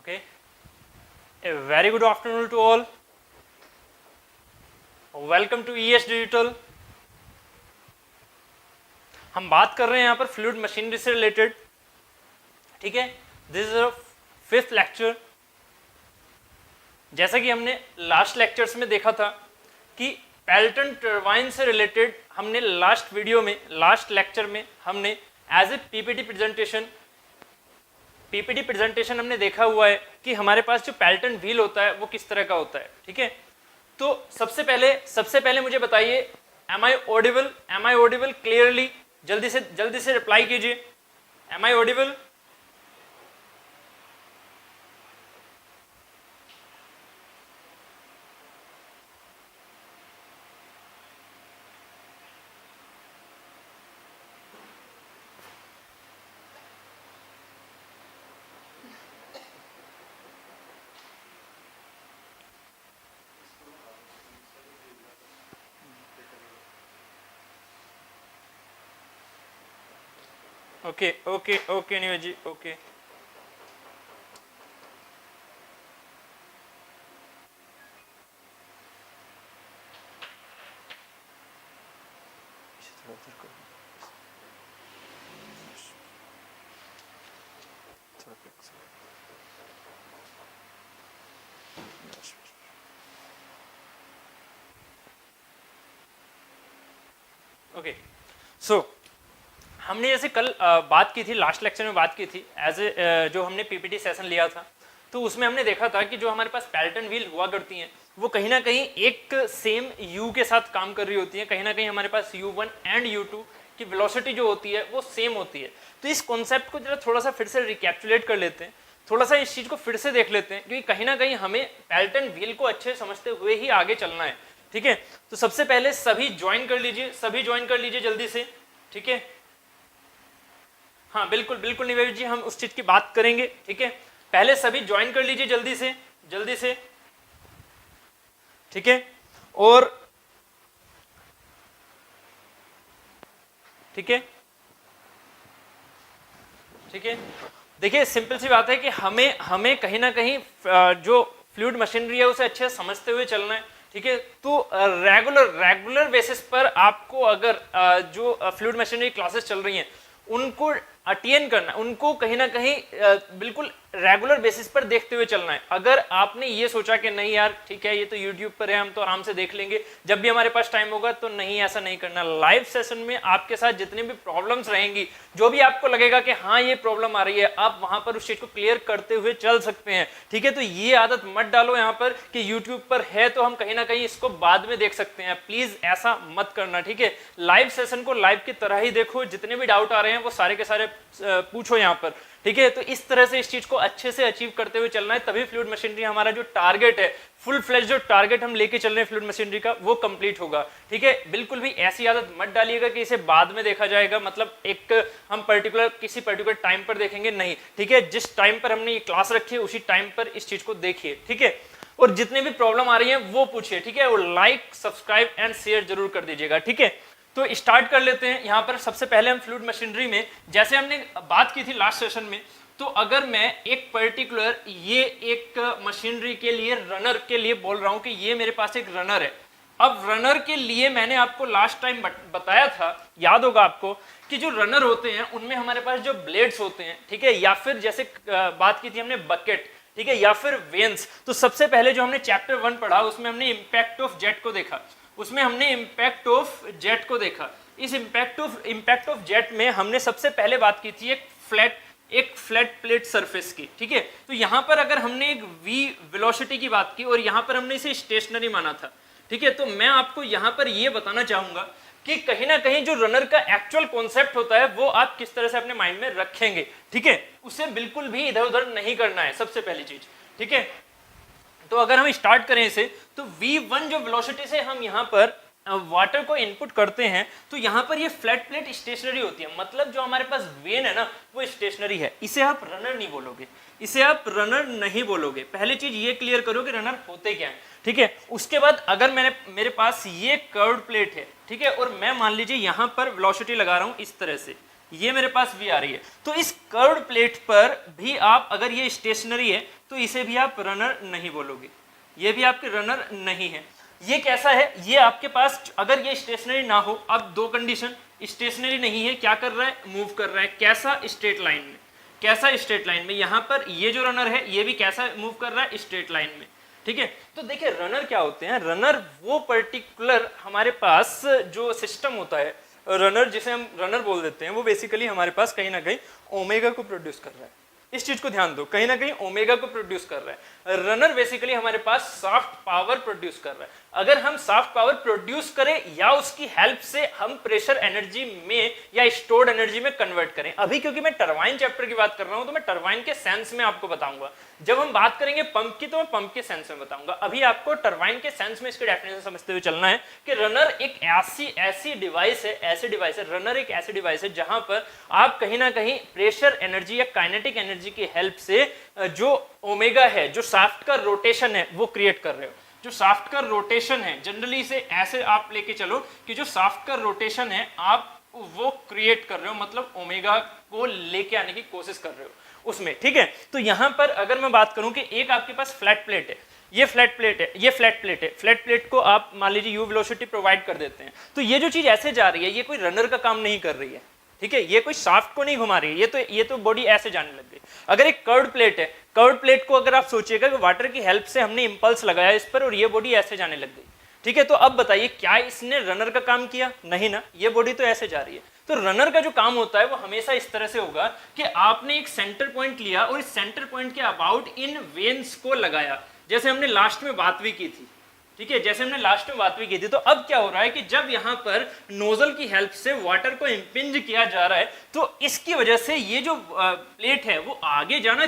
Okay, a very good afternoon to all. Welcome to ES Digital. हम बात कर रहे हैं यहाँ पर फ्लूइड मशीनरी से रिलेटेड, ठीक है. This is a 5th lecture. जैसा कि हमने लास्ट लेक्चर्स में देखा था कि पेल्टन टरबाइन से रिलेटेड हमने लास्ट वीडियो में, लास्ट लेक्चर में हमने एज ए पीपीटी प्रेजेंटेशन हमने देखा हुआ है कि हमारे पास जो पेल्टन व्हील होता है वो किस तरह का होता है, ठीक है. तो सबसे पहले मुझे बताइए, एम आई ऑडिबल क्लियरली? जल्दी से रिप्लाई कीजिए. Am I audible? Okay Neeraj ji, okay. Okay, so हमने जैसे कल बात की थी, लास्ट लेक्चर में बात की थी एज ए जो हमने पीपीटी सेशन लिया था, तो उसमें हमने देखा था कि जो हमारे पास पेल्टन व्हील हुआ करती हैं वो कहीं ना कहीं एक सेम यू के साथ काम कर रही होती है. कहीं ना कहीं हमारे पास U1 एंड U2 की वेलोसिटी जो होती है वो सेम होती है. तो इस कॉन्सेप्ट को जरा थोड़ा सा फिर से रिकैप्चुलेट कर लेते हैं, थोड़ा सा इस चीज़ को फिर से देख लेते हैं, क्योंकि कहीं ना कहीं हमें पेल्टन व्हील को अच्छे समझते हुए ही आगे चलना है, ठीक है. तो सबसे पहले सभी ज्वाइन कर लीजिए जल्दी से, ठीक है. हाँ बिल्कुल निवेश जी, हम उस चीज की बात करेंगे, ठीक है. पहले सभी ज्वाइन कर लीजिए जल्दी से, ठीक है. और ठीक है, देखिए सिंपल सी बात है कि हमें कहीं ना कहीं जो फ्लूइड मशीनरी है उसे अच्छे समझते हुए चलना है, ठीक है. तो रेगुलर बेसिस पर आपको अगर जो फ्लूइड मशीनरी क्लासेस चल रही हैं उनको अटेन करना, उनको कहीं ना कहीं बिल्कुल रेगुलर बेसिस पर देखते हुए चलना है. अगर आपने ये सोचा कि नहीं यार ठीक है ये तो यूट्यूब पर है, हम तो आराम से देख लेंगे जब भी हमारे पास टाइम होगा, तो नहीं, ऐसा नहीं करना. लाइव सेशन में आपके साथ जितनी भी प्रॉब्लम्स रहेंगी, जो भी आपको लगेगा कि हाँ ये प्रॉब्लम आ रही है, आप वहां पर उस चीज को क्लियर करते हुए चल सकते हैं, ठीक है. तो ये आदत मत डालो यहाँ पर कि यूट्यूब पर है तो हम कहीं ना कहीं इसको बाद में देख सकते हैं. प्लीज ऐसा मत करना, ठीक है. लाइव सेशन को लाइव की तरह ही देखो, जितने भी डाउट आ रहे हैं वो सारे के सारे पूछो यहाँ पर, ठीक है. तो इस तरह से इस चीज को अच्छे से अचीव करते हुए चलना है, तभी फ्लूइड मशीनरी हमारा जो टारगेट है, फुल फ्लेज जो टारगेट हम लेके चल रहे हैं फ्लूइड मशीनरी का, वो कंप्लीट होगा, ठीक है. बिल्कुल भी ऐसी आदत मत डालिएगा कि इसे बाद में देखा जाएगा, मतलब एक हम किसी पर्टिकुलर टाइम पर देखेंगे, नहीं, ठीक है. जिस टाइम पर हमने ये क्लास रखी है उसी टाइम पर इस चीज को देखिए, ठीक है. और जितने भी प्रॉब्लम आ रही है वो पूछिए, ठीक है. और लाइक, सब्सक्राइब एंड शेयर जरूर कर दीजिएगा, ठीक है. तो स्टार्ट कर लेते हैं. यहाँ पर सबसे पहले हम फ्लूइड मशीनरी में, जैसे हमने बात की थी लास्ट सेशन में, तो अगर मैं एक पर्टिकुलर ये एक मशीनरी के लिए, रनर के लिए बोल रहा हूं कि ये मेरे पास एक रनर है. अब रनर के लिए मैंने आपको लास्ट टाइम बताया था, याद होगा आपको, कि जो रनर होते हैं उनमें हमारे पास जो ब्लेड्स होते हैं, ठीक है, या फिर जैसे बात की थी हमने बकेट, ठीक है, या फिर वेन्स. तो सबसे पहले जो हमने चैप्टर 1 पढ़ा उसमें हमने इम्पैक्ट ऑफ जेट को देखा, इस इम्पैक्ट ऑफ जेट में हमने सबसे पहले बात की थी एक फ्लैट प्लेट सरफेस की, ठीक है. तो यहां पर अगर हमने एक v वेलोसिटी की बात की और यहां पर हमने इसे स्टेशनरी माना था, ठीक है. तो मैं आपको यहां पर यह बताना चाहूंगा कि कहीं ना कहीं जो रनर का एक्चुअल कॉन्सेप्ट होता है वो आप किस तरह से अपने माइंड में रखेंगे, ठीक है. उसे बिल्कुल भी इधर उधर नहीं करना है, सबसे पहली चीज, ठीक है. तो अगर हम स्टार्ट करें इसे, तो v1 जो वेलोसिटी से हम यहाँ पर वाटर को इनपुट करते हैं, तो यहाँ पर ये फ्लैट प्लेट स्टेशनरी होती है, मतलब जो हमारे पास वेन है ना वो स्टेशनरी है. इसे आप रनर नहीं बोलोगे, पहली चीज ये क्लियर करो कि रनर होते क्या है, ठीक है. उसके बाद अगर मेरे पास ये कर्व्ड प्लेट है, ठीक है, और मैं मान लीजिए यहाँ पर वेलोसिटी लगा रहा हूँ इस तरह से, ये मेरे पास V आ रही है। तो इस कर्व्ड प्लेट पर भी आप, अगर ये स्टेशनरी है तो इसे भी आप रनर नहीं बोलोगे, ये भी आपके रनर नहीं है। ये कैसा है, ये आपके पास अगर ये स्टेशनरी ना हो, अब दो कंडीशन, स्टेशनरी नहीं है, क्या कर रहा है, मूव कर रहा है, कैसा, स्ट्रेट लाइन में, कैसा, स्ट्रेट लाइन में। यहाँ पर ये जो रनर है ये भी कैसा मूव कर रहा है, स्ट्रेट लाइन में, ठीक है। तो देखिए रनर क्या होते हैं, रनर वो पर्टिकुलर हमारे पास जो सिस्टम होता है, रनर जिसे हम रनर बोल देते हैं, वो बेसिकली हमारे पास कहीं ना कहीं ओमेगा को प्रोड्यूस कर रहा है। इस चीज को ध्यान दो, कहीं ना कहीं ओमेगा को प्रोड्यूस कर रहा है। रनर बेसिकली हमारे पास सॉफ्ट पावर प्रोड्यूस कर रहा है। अगर हम सॉफ्ट पावर प्रोड्यूस करें या उसकी हेल्प से हम प्रेशर एनर्जी में या स्टोर्ड एनर्जी में कन्वर्ट करें, अभी क्योंकि मैं टरबाइन चैप्टर की बात कर रहा हूं तो मैं टरबाइन के सेंस में आपको बताऊंगा। जब हम बात करेंगे पंप की तो मैं पंप के सेंस में बताऊंगा। अभी आपको टरबाइन के सेंस में इसके डेफिनेशन समझते हुए चलना है कि रनर एक ऐसी डिवाइस है, रनर एक ऐसी डिवाइस है जहां पर आप कहीं ना कहीं प्रेशर एनर्जी या काइनेटिक एनर्जी की हेल्प से जो ओमेगा है, जो शाफ्ट का रोटेशन है, वो क्रिएट कर रहे हो। जो शाफ्ट का रोटेशन है, जनरली इसे ऐसे आप लेके चलो कि जो शाफ्ट का रोटेशन है आप वो क्रिएट कर रहे हो, मतलब ओमेगा को लेके आने की कोशिश कर रहे हो उसमें, ठीक है। तो यहां पर अगर मैं बात करूं कि एक आपके पास फ्लैट प्लेट है, ये फ्लैट प्लेट है, ये फ्लैट प्लेट है, फ्लैट प्लेट को आप मान लीजिए यू वेलोसिटी प्रोवाइड कर देते हैं, तो ये जो चीज ऐसे जा रही है ये कोई रनर का काम नहीं कर रही है, ठीक है, ये कोई शाफ्ट को नहीं घुमा रही है, ये तो बॉडी ऐसे जाने लग गई। अगर एक कर्व्ड प्लेट है, कर्व्ड प्लेट को अगर आप सोचिएगा कि वाटर की हेल्प से हमने इंपल्स लगाया इस पर और ये बॉडी ऐसे जाने लग गई, ठीक है। तो अब बताइए क्या इसने रनर का काम किया, नहीं ना, ये बॉडी तो ऐसे जा रही है। तो रनर का जो काम होता है वो हमेशा इस तरह से होगा कि आपने एक सेंटर पॉइंट लिया और इस सेंटर पॉइंट के अबाउट इन वेन्स को लगाया, जैसे हमने लास्ट में बात भी की थी, ठीक है, जैसे हमने लास्ट में बात भी की थी। तो अब क्या हो रहा है कि जब यहां पर नोजल की हेल्प से वाटर को इंपिंज किया जा रहा है तो इसकी वजह से ये जो प्लेट है वो आगे जाना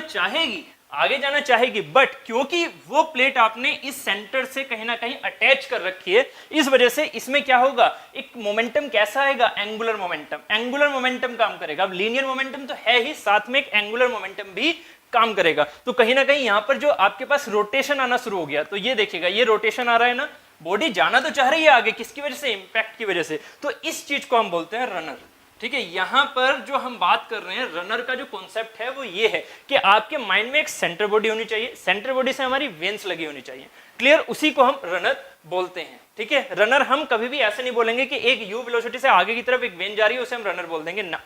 चाहेगी, बट क्योंकि वो प्लेट आपने इस सेंटर से कहीं ना कहीं अटैच कर रखी है, इस वजह से इसमें क्या होगा, एक मोमेंटम कैसा आएगा, एंगुलर मोमेंटम काम करेगा। अब लीनियर मोमेंटम तो है ही, साथ में एक एंगुलर मोमेंटम भी काम करेगा। तो कहीं ना कहीं यहां पर जो आपके पास रोटेशन आना शुरू हो गया, तो ये देखिएगा ये रोटेशन आ रहा है ना, बॉडी जाना तो चाह रही है आगे, किसकी वजह से, इंपैक्ट की वजह से। तो इस चीज को हम बोलते हैं रनर, ठीक है। यहां पर जो हम बात कर रहे हैं रनर का जो कॉन्सेप्ट है वो ये है कि आपके माइंड में एक सेंटर बॉडी होनी चाहिए, सेंटर बॉडी से हमारी वेन्स लगी होनी चाहिए, क्लियर, उसी को हम रनर बोलते हैं, ठीक है। रनर हम कभी भी ऐसे नहीं बोलेंगे कि एक यू वेलोसिटी से आगे की तरफ एक वेन जा रही है उसे हम रनर बोल देंगे ना,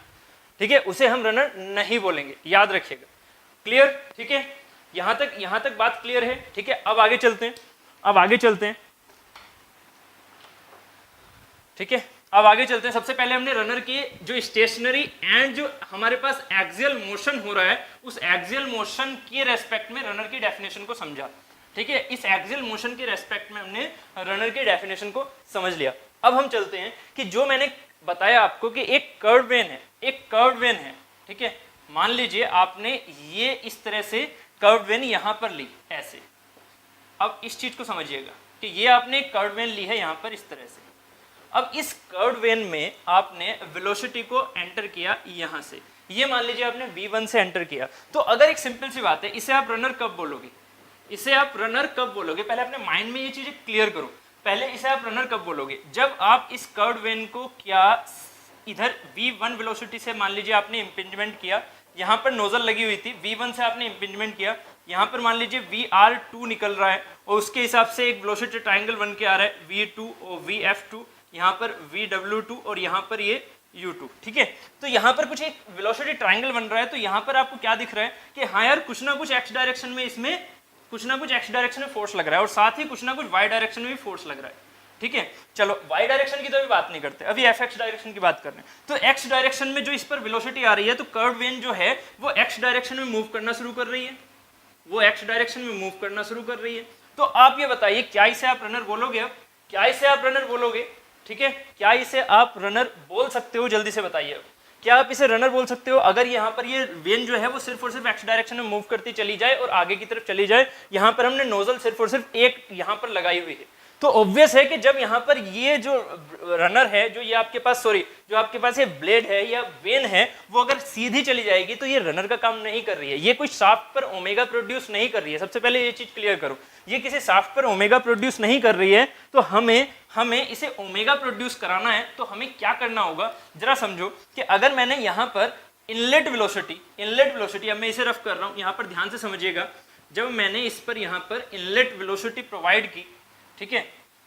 ठीक है, उसे हम रनर नहीं बोलेंगे, याद रखिएगा, क्लियर, ठीक है। यहां तक बात क्लियर है, ठीक है। अब आगे चलते हैं, ठीक है, अब आगे चलते हैं। सबसे पहले हमने रनर की जो स्टेशनरी एंड जो हमारे पास एक्सियल मोशन हो रहा है उस एक्सियल मोशन के रेस्पेक्ट में रनर की डेफिनेशन को समझा, ठीक है। इस एक्सियल मोशन के रेस्पेक्ट में हमने रनर की डेफिनेशन को समझ लिया। अब हम चलते हैं कि जो मैंने बताया आपको कि एक कर्व्ड वेन है, ठीक है। मान लीजिए आपने ये इस तरह से कर्व्ड वेन यहां पर ली ऐसे, अब इस चीज को समझिएगा कि ये आपने एक कर्व्ड वेन ली है यहां पर इस तरह से। अब इस कर्व्ड वेन में आपने वेलोसिटी को एंटर किया यहां से, ये मान लीजिए आपने v1 से एंटर किया। तो अगर एक सिंपल सी बात है, इसे आप रनर कब बोलोगे, पहले अपने माइंड में ये चीजें क्लियर करो। पहले इसे आप रनर कब बोलोगे, जब आप इस कर्व्ड वेन को क्या इधर v1 वेलोसिटी से मान लीजिए आपने इंपिंजमेंट किया, यहाँ पर नोजल लगी हुई थी, v1 से आपने इंपिंजमेंट किया, यहाँ पर मान लीजिए VR2 निकल रहा है और उसके हिसाब से एक वेलोसिटी ट्राइंगल बन के आ रहा है V2 और VF2, यहाँ पर VW2 और यहाँ पर ये U2, ठीक है। तो यहाँ पर कुछ एक वेलोसिटी ट्राइंगल बन रहा है। तो यहाँ पर आपको क्या दिख रहा है कि हाँ यार कुछ ना कुछ x डायरेक्शन में इसमें कुछ ना कुछ x डायरेक्शन में फोर्स लग रहा है और साथ ही कुछ ना कुछ y डायरेक्शन में भी फोर्स लग रहा है, ठीक है। चलो y डायरेक्शन की तो अभी बात नहीं करते, अभी fx डायरेक्शन की बात कर रहे हैं। तो x डायरेक्शन में जो इस पर वेलोसिटी आ रही है तो कर्व्ड वेन जो है वो x डायरेक्शन में मूव करना शुरू कर रही है, तो आप ये बताइए क्या इसे आप रनर बोलोगे, अब क्या इसे आप रनर बोलोगे, ठीक है, क्या इसे आप रनर बोल सकते हो, जल्दी से बताइए, क्या आप इसे रनर बोल सकते हो अगर यहाँ पर ये वेन जो है वो सिर्फ और सिर्फ x डायरेक्शन में मूव करती चली जाए और आगे की तरफ चली जाए, यहाँ पर हमने नोजल सिर्फ और सिर्फ एक यहाँ पर लगाई हुई है, तो ऑब्वियस है कि जब यहाँ पर ये जो रनर है, जो ये आपके पास जो आपके पास ये ब्लेड है या वेन है, वो अगर सीधी चली जाएगी तो ये रनर का काम नहीं कर रही है, ये कोई शाफ्ट पर ओमेगा प्रोड्यूस नहीं कर रही है। सबसे पहले ये चीज क्लियर करो, ये किसी शाफ्ट पर ओमेगा प्रोड्यूस नहीं कर रही है। तो हमें इसे ओमेगा प्रोड्यूस कराना है तो हमें क्या करना होगा, जरा समझो कि अगर मैंने यहाँ पर इनलेट वेलोसिटी, अब मैं इसे रफ कर रहा हूँ, यहाँ पर ध्यान से समझिएगा, जब मैंने इस पर यहाँ पर इनलेट वेलोसिटी प्रोवाइड की, ठीक है,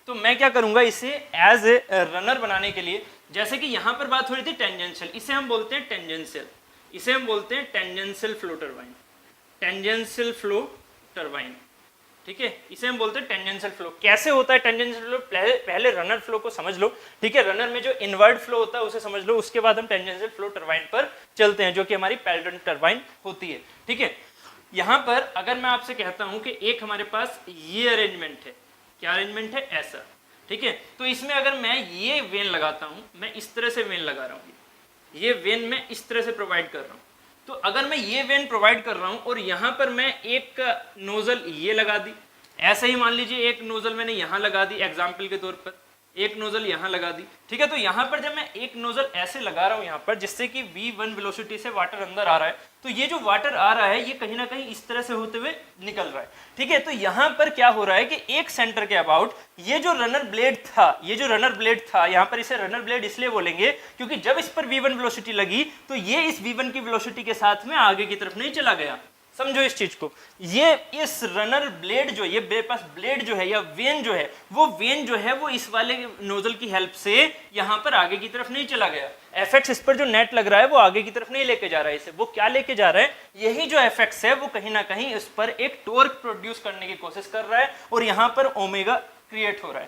तो मैं क्या करूंगा, इसे एज ए रनर बनाने के लिए, जैसे कि यहां पर बात हो रही थी टेंजेंशियल, इसे हम बोलते हैं टेंजेंशियल फ्लो टरबाइन, ठीक है, इसे हम बोलते हैं टेंजेंशियल फ्लो। कैसे होता है टेंजेंशियल फ्लो, पहले रनर फ्लो को समझ लो, ठीक है, रनर में जो इनवर्ड फ्लो होता है उसे समझ लो, उसके बाद हम टेंजेंशियल फ्लो टरबाइन पर चलते हैं, जो कि हमारी पेल्टन टरबाइन होती है, ठीक है। यहां पर अगर मैं आपसे कहता हूं कि एक हमारे पास ये अरेंजमेंट है, क्या अरेंजमेंट है, ऐसा, ठीक है, तो इसमें अगर मैं ये वेन लगाता हूं, मैं इस तरह से वेन लगा रहा हूं, ये वेन मैं इस तरह से प्रोवाइड कर रहा हूं, तो अगर मैं ये वेन प्रोवाइड कर रहा हूं और यहां पर मैं एक नोजल ये लगा दी, ऐसे ही मान लीजिए एक नोजल मैंने यहां लगा दी, एग्जाम्पल के तौर पर एक नोजल यहां लगा दी, ठीक है, तो यहां पर जब मैं एक नोजल ऐसे लगा रहा हूं यहां पर, जिससे कि V1 वेलोसिटी से वाटर अंदर आ रहा है, तो ये जो वाटर आ रहा है ये कहीं ना कहीं इस तरह से होते हुए निकल रहा है, ठीक है। तो यहां पर क्या हो रहा है कि एक सेंटर के अबाउट ये जो रनर ब्लेड था, यहां पर इसे रनर ब्लेड इसलिए बोलेंगे क्योंकि जब इस पर V1 वेलोसिटी लगी तो ये इस V1 की वेलोसिटी के साथ में आगे की तरफ नहीं चला गया, समझो इस चीज को। ये इस रनर ब्लेड जो, ये मेरे पास ब्लेड जो है या वेन जो है, वो वेन जो है वो इस वाले नोजल की हेल्प से यहां पर आगे की तरफ नहीं चला गया। एफएक्स इस पर जो नेट लग रहा है वो आगे की तरफ नहीं लेके जा रहा है इसे, वो क्या लेके जा रहा है, यही जो एफएक्स है वो कहीं ना कहीं इस पर एक टॉर्क प्रोड्यूस करने की कोशिश कर रहा है और यहां पर ओमेगा क्रिएट हो रहा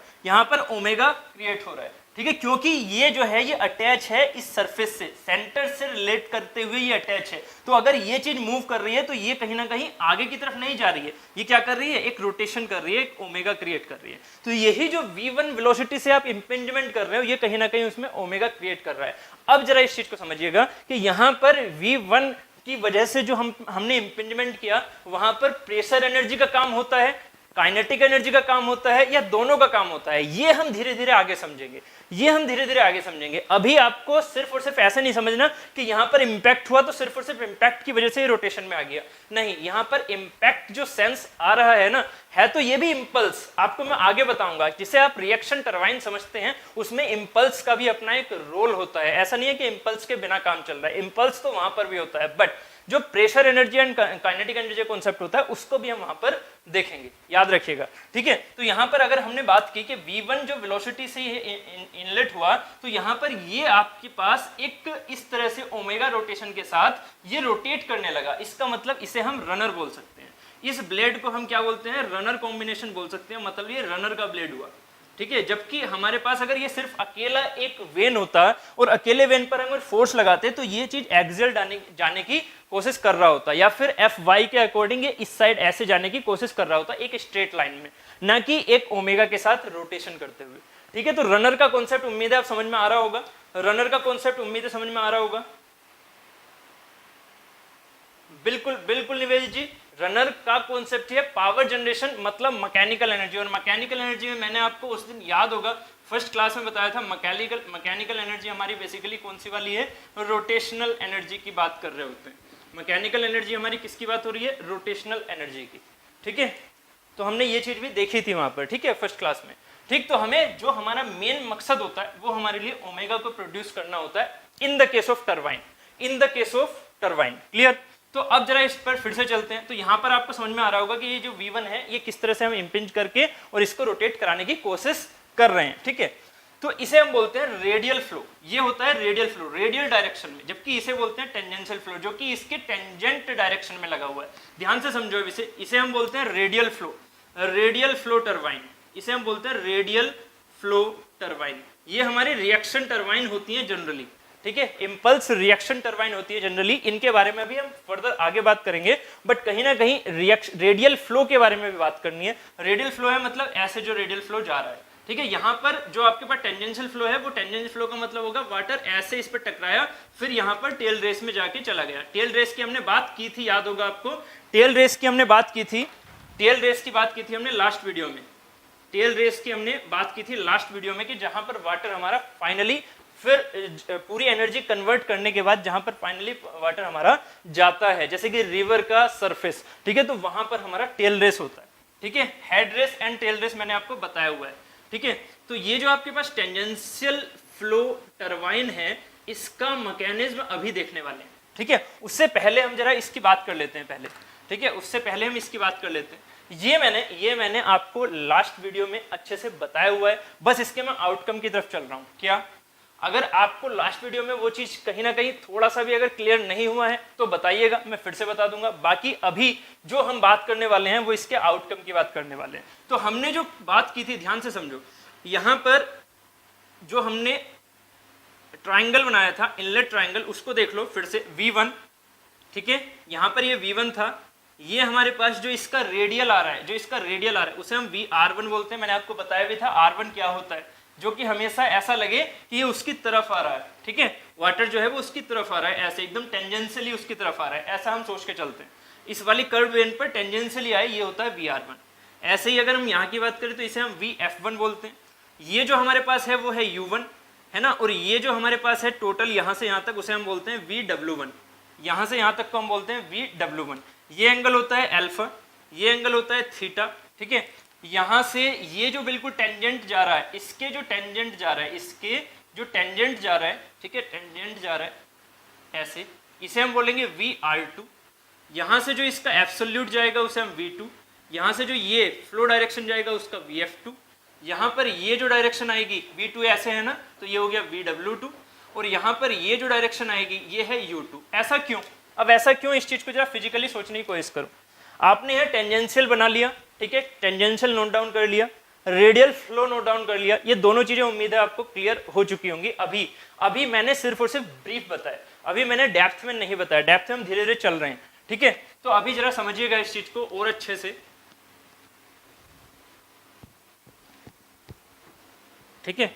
है, ठीक है, क्योंकि ये जो है ये अटैच है इस सरफेस से, सेंटर से रिलेट करते हुए ये अटैच है। तो अगर ये चीज मूव कर रही है तो ये कहीं ना कहीं आगे की तरफ नहीं जा रही है, ये क्या कर रही है, एक रोटेशन कर रही है, एक ओमेगा क्रिएट कर रही है। तो यही जो V1 वेलोसिटी से आप इंपिंजमेंट कर रहे हो, ये कहीं ना कहीं उसमें ओमेगा क्रिएट कर रहा है। अब जरा इस चीज को समझिएगा कि यहां पर V1 की वजह से जो हमने इंपिंजमेंट किया, वहां पर प्रेशर एनर्जी का काम होता है, काइनेटिक एनर्जी का काम होता है, या दोनों का काम होता है, ये हम धीरे धीरे आगे समझेंगे, अभी आपको सिर्फ और सिर्फ ऐसे नहीं समझना कि यहां पर इंपैक्ट हुआ तो सिर्फ और सिर्फ इंपैक्ट की वजह से रोटेशन में आ गया, नहीं, यहां पर इंपैक्ट जो सेंस आ रहा है ना, है तो ये भी इंपल्स, आपको मैं आगे बताऊंगा, जिसे आप रिएक्शन टरबाइन समझते हैं उसमें इंपल्स का भी अपना एक रोल होता है। ऐसा नहीं है कि इंपल्स के बिना काम चल रहा है, इंपल्स तो वहां पर भी होता है, बट जो pressure energy and kinetic energy concept होता है उसको भी हम वहां पर देखेंगे, याद रखिएगा, ठीक है। तो यहां पर अगर हमने बात की कि V1 जो वेलोसिटी से इनलेट हुआ, तो यहां पर ये आपके पास एक इस तरह से ओमेगा रोटेशन के साथ ये रोटेट करने लगा, इसका मतलब इसे हम रनर बोल सकते हैं, इस ब्लेड को हम क्या बोलते हैं, रनर कॉम्बिनेशन बोल सकते हैं, मतलब ये रनर का ब्लेड हुआ, ठीक है। जबकि हमारे पास अगर ये सिर्फ अकेला एक वेन होता और अकेले वेन पर अगर फोर्स लगाते तो ये चीज एक्सियल जाने की कोशिश कर रहा होता, या फिर Fy के अकॉर्डिंग ये इस साइड ऐसे जाने की कोशिश कर रहा होता एक स्ट्रेट लाइन में, ना कि एक ओमेगा के साथ रोटेशन करते हुए, ठीक है। तो रनर का कॉन्सेप्ट उम्मीद है आप समझ में आ रहा होगा, समझ में आ रहा होगा, बिल्कुल निवेश जी, रनर का कॉन्सेप्ट है पावर जनरेशन मतलब मैकेनिकल एनर्जी, और मैकेनिकल एनर्जी में मैंने आपको उस दिन याद होगा फर्स्ट क्लास में बताया था, मैकेनिकल एनर्जी हमारी बेसिकली कौन सी वाली है, रोटेशनल एनर्जी की बात कर रहे होते हैं। मैकेनिकल एनर्जी हमारी किसकी बात हो रही है, रोटेशनल एनर्जी की, ठीक है। तो हमने ये चीज भी देखी थी वहां पर, ठीक है, फर्स्ट क्लास में, ठीक। तो हमें जो हमारा मेन मकसद होता है वो हमारे लिए ओमेगा को प्रोड्यूस करना होता है in the case of turbine, clear. तो अब जरा इस पर फिर से चलते हैं। तो यहाँ पर आपको समझ में आ रहा होगा कि ये जो V1 है ये किस तरह से हम इंपिंज करके और इसको रोटेट कराने की कोशिश कर रहे हैं, ठीक है। तो इसे हम बोलते हैं रेडियल फ्लो, ये होता है रेडियल फ्लो, रेडियल डायरेक्शन में, जबकि इसे बोलते हैं टेंजेंशियल फ्लो, जो कि इसके टेंजेंट डायरेक्शन में लगा हुआ है। ध्यान से समझो इसे हम बोलते हैं रेडियल फ्लो टरबाइन, इसे हम बोलते हैं रेडियल फ्लो टरबाइन। ये हमारी रिएक्शन टरबाइन होती है जनरली, ठीक है, इंपल्स रिएक्शन टरबाइन होती है जनरली, इनके बारे में भी हम फर्दर आगे बात करेंगे, बट कहीं ना कहीं रेडियल फ्लो के बारे में भी बात करनी है। रेडियल फ्लो है मतलब ऐसे जो रेडियल फ्लो जा रहा है, ठीक है। यहाँ पर जो आपके पास टेंजेंशियल फ्लो है, वो टेंजेंशियल फ्लो का मतलब होगा वाटर ऐसे इस पर टकराया, फिर यहाँ पर टेल रेस में जाके चला गया। टेल रेस की हमने बात की थी, याद होगा आपको, टेल रेस की बात की थी हमने लास्ट वीडियो में, टेल रेस की हमने बात की थी लास्ट वीडियो में कि जहां पर वाटर हमारा फाइनली फिर पूरी एनर्जी कन्वर्ट करने के बाद जहां पर फाइनली वाटर हमारा जाता है, जैसे कि रिवर का सरफेस, ठीक है, तो वहां पर हमारा टेल रेस होता है, ठीक है। Head race and tail race मैंने आपको बताया हुआ है, ठीक है। तो ये जो आपके पास टेंजेंशियल फ्लो टरबाइन है, इसका मैकेनिज्म अभी देखने वाले हैं, ठीक है। उससे पहले हम जरा इसकी बात कर लेते हैं पहले, ठीक है, उससे पहले हम इसकी बात कर लेते हैं। ये मैंने आपको लास्ट वीडियो में अच्छे से बताया हुआ है, बस इसके मैं आउटकम की तरफ चल रहा हूं। क्या अगर आपको लास्ट वीडियो में वो चीज कहीं ना कहीं थोड़ा सा भी अगर क्लियर नहीं हुआ है तो बताइएगा, मैं फिर से बता दूंगा। बाकी अभी जो हम बात करने वाले हैं वो इसके आउटकम की बात करने वाले हैं। तो हमने जो बात की थी, ध्यान से समझो, यहां पर जो हमने ट्राइंगल बनाया था, इनलेट ट्राइंगल, उसको देख लो फिर से, V1, ठीक है, यहां पर ये V1 था, ये हमारे पास जो इसका रेडियल आ रहा है, उसे हम VR1 बोलते हैं। मैंने आपको बताया भी था R1 क्या होता है, जो कि हमेशा ऐसा लगे कि ये उसकी तरफ आ रहा है, ठीक है, वाटर जो है वो उसकी तरफ आ रहा है, ऐसे एकदम टेंजेंशियली उसकी तरफ आ रहा है, ऐसा हम सोच के चलते हैं। इस वाली कर्व वेन पर टेंजेंशियली आए, ये होता है VR1। ऐसे ही अगर हम यहाँ की बात करें तो इसे हम VF1 बोलते हैं। ये जो हमारे पास है वो है U1, है ना, और ये जो हमारे पास है टोटल यहाँ से यहाँ तक, उसे हम बोलते हैं VW1। यहाँ से यहाँ तक को हम बोलते हैं VW1। ये एंगल होता है अल्फा, ये एंगल होता है थीटा, ठीक है। यहाँ से ये जो बिल्कुल टेंजेंट जा रहा है, इसके जो टेंजेंट जा रहा है, ठीक है, टेंजेंट जा रहा है ऐसे, इसे हम बोलेंगे VR2। यहाँ से जो इसका एब्सोल्यूट जाएगा उसे हम V2। यहाँ से जो ये फ्लो डायरेक्शन जाएगा उसका VF2। यहाँ पर ये जो डायरेक्शन आएगी, V2 ऐसे है ना, तो ये हो गया VW2। और यहाँ पर ये जो डायरेक्शन आएगी ये है U2। ऐसा क्यों? अब ऐसा क्यों, इस चीज को जरा फिजिकली सोचने की कोशिश करो। आपने यह टेंजेंशियल बना लिया, ठीक है, टेंजेंशियल नोट डाउन कर लिया, रेडियल फ्लो नोट डाउन कर लिया, ये दोनों चीजें उम्मीद है आपको क्लियर हो चुकी होंगी। अभी मैंने सिर्फ और सिर्फ ब्रीफ बताया, अभी मैंने डेप्थ में नहीं बताया, डेप्थ में हम धीरे धीरे चल रहे हैं, ठीक है। तो अभी जरा समझिएगा इस चीज को और अच्छे से, ठीक है।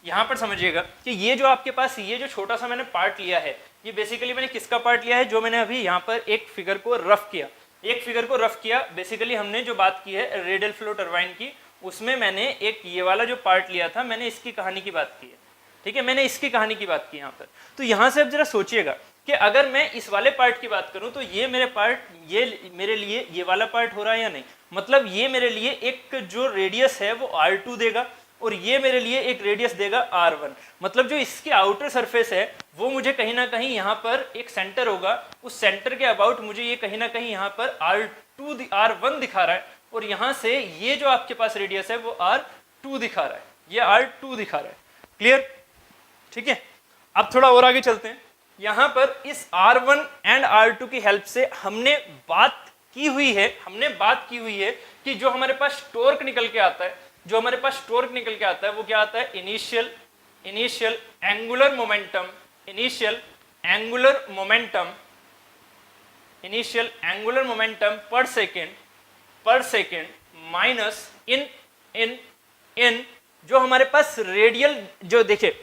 यहां पर समझिएगा कि ये जो आपके पास ये जो छोटा सा मैंने पार्ट लिया है, ये बेसिकली मैंने किसका पार्ट लिया है, जो मैंने अभी यहाँ पर एक फिगर को रफ किया, बेसिकली हमने जो बात की है रेडियल फ्लो टरबाइन की, उसमें मैंने एक ये वाला जो पार्ट लिया था, मैंने इसकी कहानी की बात की है, ठीक है, मैंने इसकी कहानी की बात की यहाँ पर। तो यहाँ से अब जरा सोचिएगा कि अगर मैं इस वाले पार्ट की बात करूँ तो ये मेरे लिए ये वाला पार्ट हो रहा है या नहीं, मतलब ये मेरे लिए एक जो रेडियस है वो R2 देगा और ये मेरे लिए एक रेडियस देगा R1। मतलब जो इसके आउटर सरफेस है वो मुझे कहीं ना कहीं यहाँ पर एक सेंटर होगा, उस सेंटर के अबाउट मुझे ये कहीं ना कहीं यहाँ पर R1 दिखा रहा है, और यहाँ से ये जो आपके पास रेडियस है वो R2 दिखा रहा है, ये R2 दिखा रहा है। क्लियर? ठीक है। अब थोड़ा और आगे चलते हैं। यहाँ पर इस R1 एंड R2 की हेल्प से हमने बात की हुई है कि जो हमारे पास टॉर्क निकल के आता है, वो क्या आता है, इनिशियल एंगुलर मोमेंटम पर सेकेंड माइनस इन जो हमारे पास रेडियल, जो देखे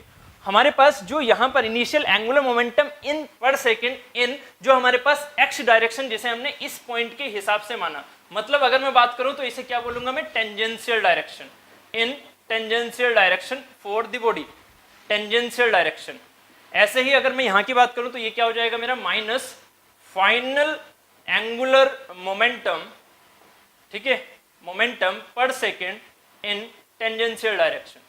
हमारे पास जो यहाँ पर इनिशियल एंगुलर मोमेंटम इन पर सेकेंड इन, जो हमारे पास एक्स डायरेक्शन जिसे हमने इस पॉइंट के हिसाब से माना, मतलब अगर मैं बात करूं तो इसे क्या बोलूंगा मैं, tangential direction for the body, tangential direction. ऐसे ही अगर मैं यहां की बात करूं तो ये क्या हो जाएगा मेरा, माइनस फाइनल एंगुलर मोमेंटम, ठीक है, मोमेंटम पर सेकेंड इन टेंजेंशियल डायरेक्शन।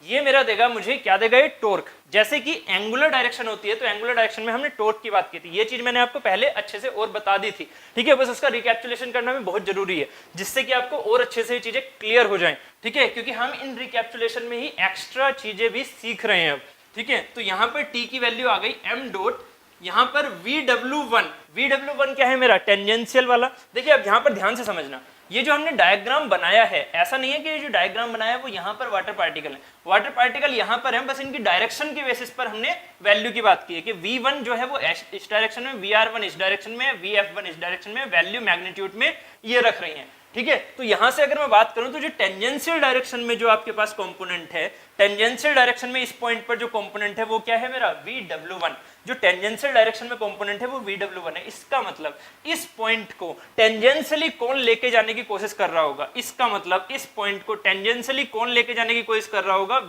ये मेरा देगा मुझे क्या देगा, ये टॉर्क। जैसे कि एंगुलर डायरेक्शन होती है तो एंगुलर डायरेक्शन में हमने टॉर्क की बात की थी, ये चीज मैंने आपको पहले अच्छे से और बता दी थी, ठीक है। बस उसका रिकैप्चुलेशन करना भी बहुत जरूरी है, जिससे कि आपको और अच्छे से ये चीजें क्लियर हो जाएं, ठीक है, क्योंकि हम इन रिकैप्चुलेशन में ही एक्स्ट्रा चीजें भी सीख रहे हैं अब, ठीक है। तो यहाँ पर टी की वैल्यू आ गई m डॉट, यहाँ पर VW1 क्या है मेरा, टेंजेंशियल वाला। देखिए अब यहाँ पर ध्यान से समझना, ये जो हमने डायग्राम बनाया है, ऐसा नहीं है कि ये जो डायग्राम बनाया है वो यहाँ पर वाटर पार्टिकल है, वाटर पार्टिकल यहाँ पर है, बस इनकी डायरेक्शन के बेसिस पर हमने वैल्यू की बात की है कि V1 जो है वो इस डायरेक्शन में, VR1 इस डायरेक्शन में, VF1 इस डायरेक्शन में, वैल्यू मैग्नीट्यूड में ये रख रही है, ठीक है। तो यहाँ से अगर मैं बात करूँ तो जो टेंजेंशियल डायरेक्शन में जो आपके पास कॉम्पोनेंट है टेंजेंशियल डायरेक्शन में इस पॉइंट पर जो कंपोनेंट है वो क्या है मेरा VW1, जो टेंजेंशियल डायरेक्शन में कंपोनेंट है वो VW1 है। इसका मतलब इस पॉइंट को टेंजेंशियली कौन लेके जाने की कोशिश कर रहा होगा, इसका मतलब इस पॉइंट को टेंजेंशियली कौन लेके जाने की कोशिश कर रहा होगा,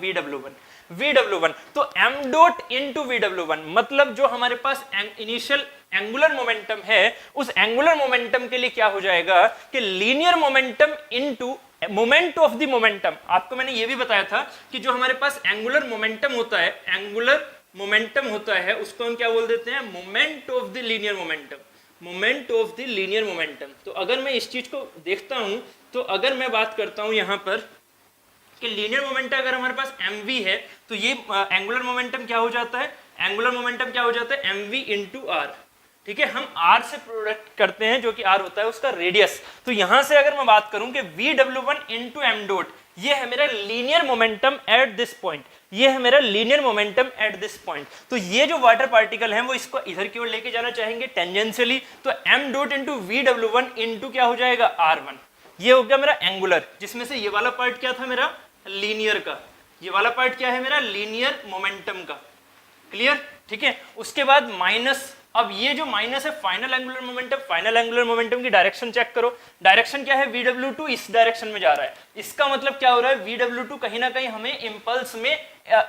VW1। तो m डॉट इनटू VW1 मतलब जो हमारे पास इनिशियल एंगुलर मोमेंटम है उस एंगुलर मोमेंटम के लिए क्या हो जाएगा कि linear momentum into moment of the momentum. आपको मैंने ये भी बताया था कि जो हमारे पास एंगुलर मोमेंटम होता है, एंगुलर मोमेंटम होता है उसको हम क्या बोल देते हैं, moment of the linear momentum, moment of the linear momentum. तो अगर मैं इस चीज को देखता हूं तो अगर मैं बात करता हूं यहां पर कि लीनियर मोमेंटम अगर हमारे पास mv है तो ये एंगुलर मोमेंटम क्या हो जाता है, एंगुलर मोमेंटम क्या हो जाता है mv इंटू आर। ठीक है, हम r से प्रोडक्ट करते हैं जो कि r होता है उसका रेडियस। तो यहां से अगर मैं बात करूं कि VW1 इंटू एम डॉट, ये है मेरा linear momentum at this point, ये है मेरा linear momentum at this point. तो ये जो वाटर पार्टिकल है वो इसको इधर की ओर लेके जाना चाहेंगे टेंजेंशियली, तो m dot into VW1 into क्या हो जाएगा R1। ये हो गया मेरा एंगुलर, जिसमें से ये वाला पार्ट क्या था मेरा लीनियर का, ये वाला पार्ट क्या है मेरा लीनियर मोमेंटम का। क्लियर, ठीक है। उसके बाद माइनस, अब ये जो माइनस है final angular momentum, final angular momentum की डायरेक्शन चेक करो, डायरेक्शन क्या है VW2 इस डायरेक्शन में जा रहा है। इसका मतलब क्या हो रहा है, VW2 कहीं ना कहीं हमें इंपल्स में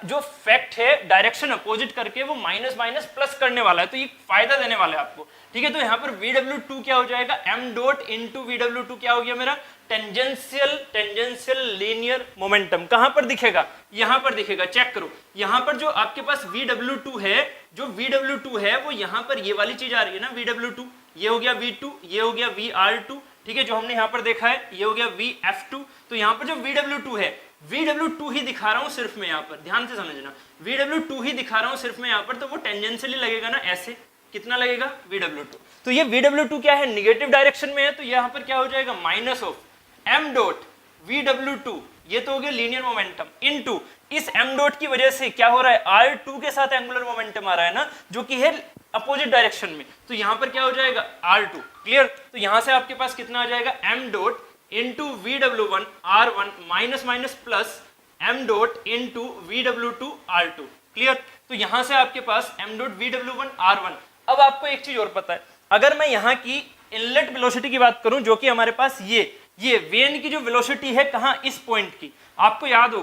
जो फैक्ट है डायरेक्शन अपोजिट करके वो माइनस माइनस प्लस करने वाला है, तो ये फायदा देने वाला है आपको। ठीक है, तो यहाँ पर VW2 क्या हो जाएगा, m डॉट इंटू VW2 क्या हो गया मेरा टेंजेंशियल लीनियर मोमेंटम। कहां पर दिखेगा, यहां पर दिखेगा, चेक करो। यहां पर जो आपके पास VW2 है, जो VW2 है वो यहां पर ये वाली चीज आ रही है ना VW2, ये हो गया V2, ये हो गया VR2। ठीक है, जो हमने यहां पर देखा है ये हो गया VF2। तो यहां पर जो VW2 है, VW2 ही दिखा रहा हूं सिर्फ मैं, यहां पर ध्यान से समझना, VW2 ही दिखा रहा हूं सिर्फ मैं यहां पर, तो वो टेंजेंशियली लगेगा ना ऐसे, कितना लगेगा VW2। तो ये VW2 क्या है, निगेटिव डायरेक्शन में है, तो यहां पर क्या हो जाएगा minus of m dot VW2, ये तो हो गया लीनियर मोमेंटम, इनटू इस m डॉट की वजह से क्या हो रहा है R2 के साथ एंगुलर मोमेंटम आ रहा है ना, जो कि है अपोजिट डायरेक्शन में, तो यहां पर क्या हो जाएगा R2। क्लियर, तो यहां से आपके पास कितना आ जाएगा m dot into VW1 R1 minus minus plus m dot into VW2 R2। Clear, तो यहां से आपके पास m डॉट VW1 R1। अब आपको एक चीज और पता है, अगर मैं यहाँ की इनलेट वेलोसिटी की बात करूं, जो कि हमारे पास ये वेन की जो वेलोसिटी है कहां, इस पॉइंट की, आपको याद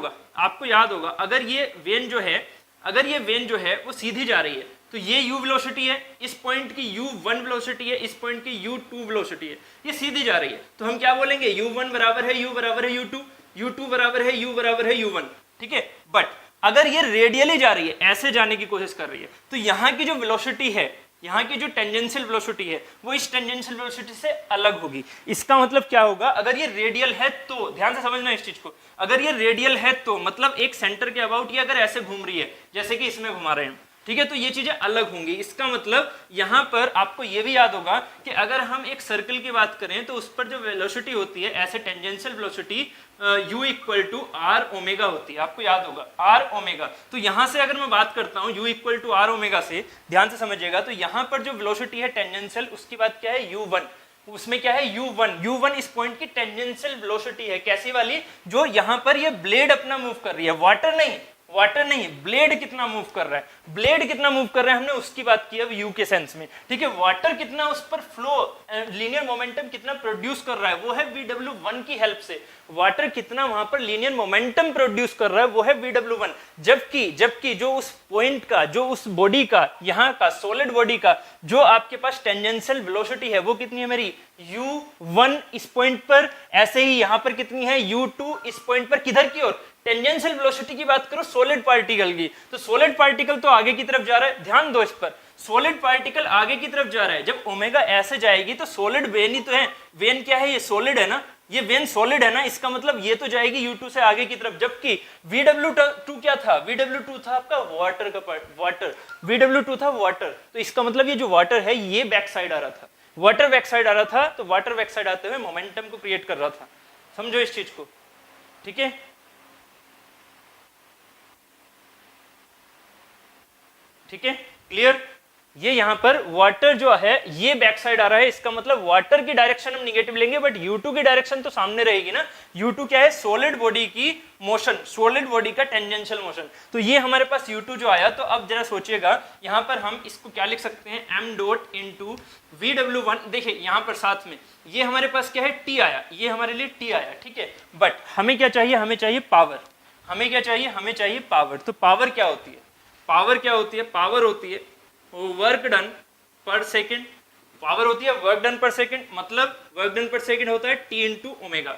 होगा अगर ये वेन जो है वो सीधी जा रही है तो ये u वेलोसिटी है, इस पॉइंट की u1 वेलोसिटी है, इस पॉइंट की u2 वेलोसिटी है, ये सीधी जा रही है, तो हम क्या बोलेंगे u1 बराबर है u बराबर है u2, u2 बराबर है u बराबर है u1। ठीक है, बट अगर ये रेडियली जा रही है, ऐसे जाने की कोशिश कर रही है, तो यहाँ की जो वेलोसिटी है, यहाँ की जो टेंजेंशियल वेलोसिटी है वो इस टेंजेंशियल वेलोसिटी से अलग होगी। इसका मतलब क्या होगा, अगर ये रेडियल है तो ध्यान से समझना इस चीज को, अगर ये रेडियल है तो मतलब एक सेंटर के अबाउट ये अगर ऐसे घूम रही है जैसे कि इसमें घुमा रहे हैं, ठीक है, तो ये चीजें अलग होंगी। इसका मतलब यहाँ पर आपको ये भी याद होगा कि अगर हम एक सर्कल की बात करें तो उस पर जो वेलोसिटी होती है ऐसे tangential velocity u equal to r omega होती है, आपको याद होगा आर ओमेगा। तो यहाँ से अगर मैं बात करता हूँ u equal to r omega से, ध्यान से समझिएगा, तो यहाँ पर जो वेलोसिटी है टेंजेंशियल उसकी बात क्या है u1, उसमें क्या है u1 इस पॉइंट की टेंजेंशियल वेलोसिटी है, कैसी वाली, जो यहाँ पर ये ब्लेड अपना मूव कर रही है, वाटर नहीं, ब्लेड कितना मूव कर रहा है, ब्लेड कितना मूव कर रहा है हमने उसकी बात की अब u के सेंस में। ठीक है, वाटर कितना उस पर फ्लो लीनियर मोमेंटम कितना प्रोड्यूस कर रहा है वो है VW1 की हेल्प से, वाटर कितना वहां पर लीनियर मोमेंटम प्रोड्यूस कर रहा है वो है VW1। जबकि जो उस पॉइंट का, जो उस बॉडी का, यहाँ का सॉलिड बॉडी का जो आपके पास टेंजेंशियल वेलोसिटी है वो कितनी है मेरी u1 इस पॉइंट पर, ऐसे ही यहाँ पर कितनी है u2 इस पॉइंट पर, किधर की ओर, टेंजेंशियल वेलोसिटी की बात करो सॉलिड पार्टिकल की, तो सॉलिड पार्टिकल तो आगे की तरफ जा रहा है, ध्यान दो इस पर, सॉलिड पार्टिकल आगे की तरफ जा रहा है, जब ओमेगा ऐसे जाएगी तो सॉलिड वेन ही तो है, वेन क्या है, ये सॉलिड है ना, ये वेन सॉलिड है ना, इसका मतलब ये तो जाएगी u2 से आगे की तरफ, जबकि VW2 क्या था, VW2 था आपका वाटर का पार्ट, वाटर, VW2 था वाटर, तो इसका मतलब ये जो वाटर है ये बैक साइड आ रहा था, वाटर बैक साइड आ रहा था, तो वाटर बैक साइड आते हुए मोमेंटम को क्रिएट कर रहा था, समझो इस चीज को। ठीक है, ठीक है, क्लियर। ये यहाँ पर वाटर जो है ये बैक साइड आ रहा है, इसका मतलब वाटर की डायरेक्शन हम निगेटिव लेंगे, बट U2 की डायरेक्शन तो सामने रहेगी ना। U2 क्या है? सॉलिड बॉडी की मोशन, सॉलिड बॉडी का टेंजेंशियल मोशन। तो ये हमारे पास U2 जो आया, तो अब जरा सोचिएगा यहाँ पर हम इसको क्या लिख सकते हैं, m डॉट इंटू VW1। देखिए यहाँ पर साथ में ये हमारे पास क्या है, T आया, ये हमारे लिए T आया, ठीक है। बट हमें क्या चाहिए, हमें चाहिए पावर। हमें क्या चाहिए, हमें चाहिए पावर। तो पावर क्या होती है, पावर क्या होती है, पावर होती है वर्क डन पर सेकेंड। पावर होती है वर्क डन पर सेकेंड, मतलब वर्क डन पर सेकेंड होता है T into omega.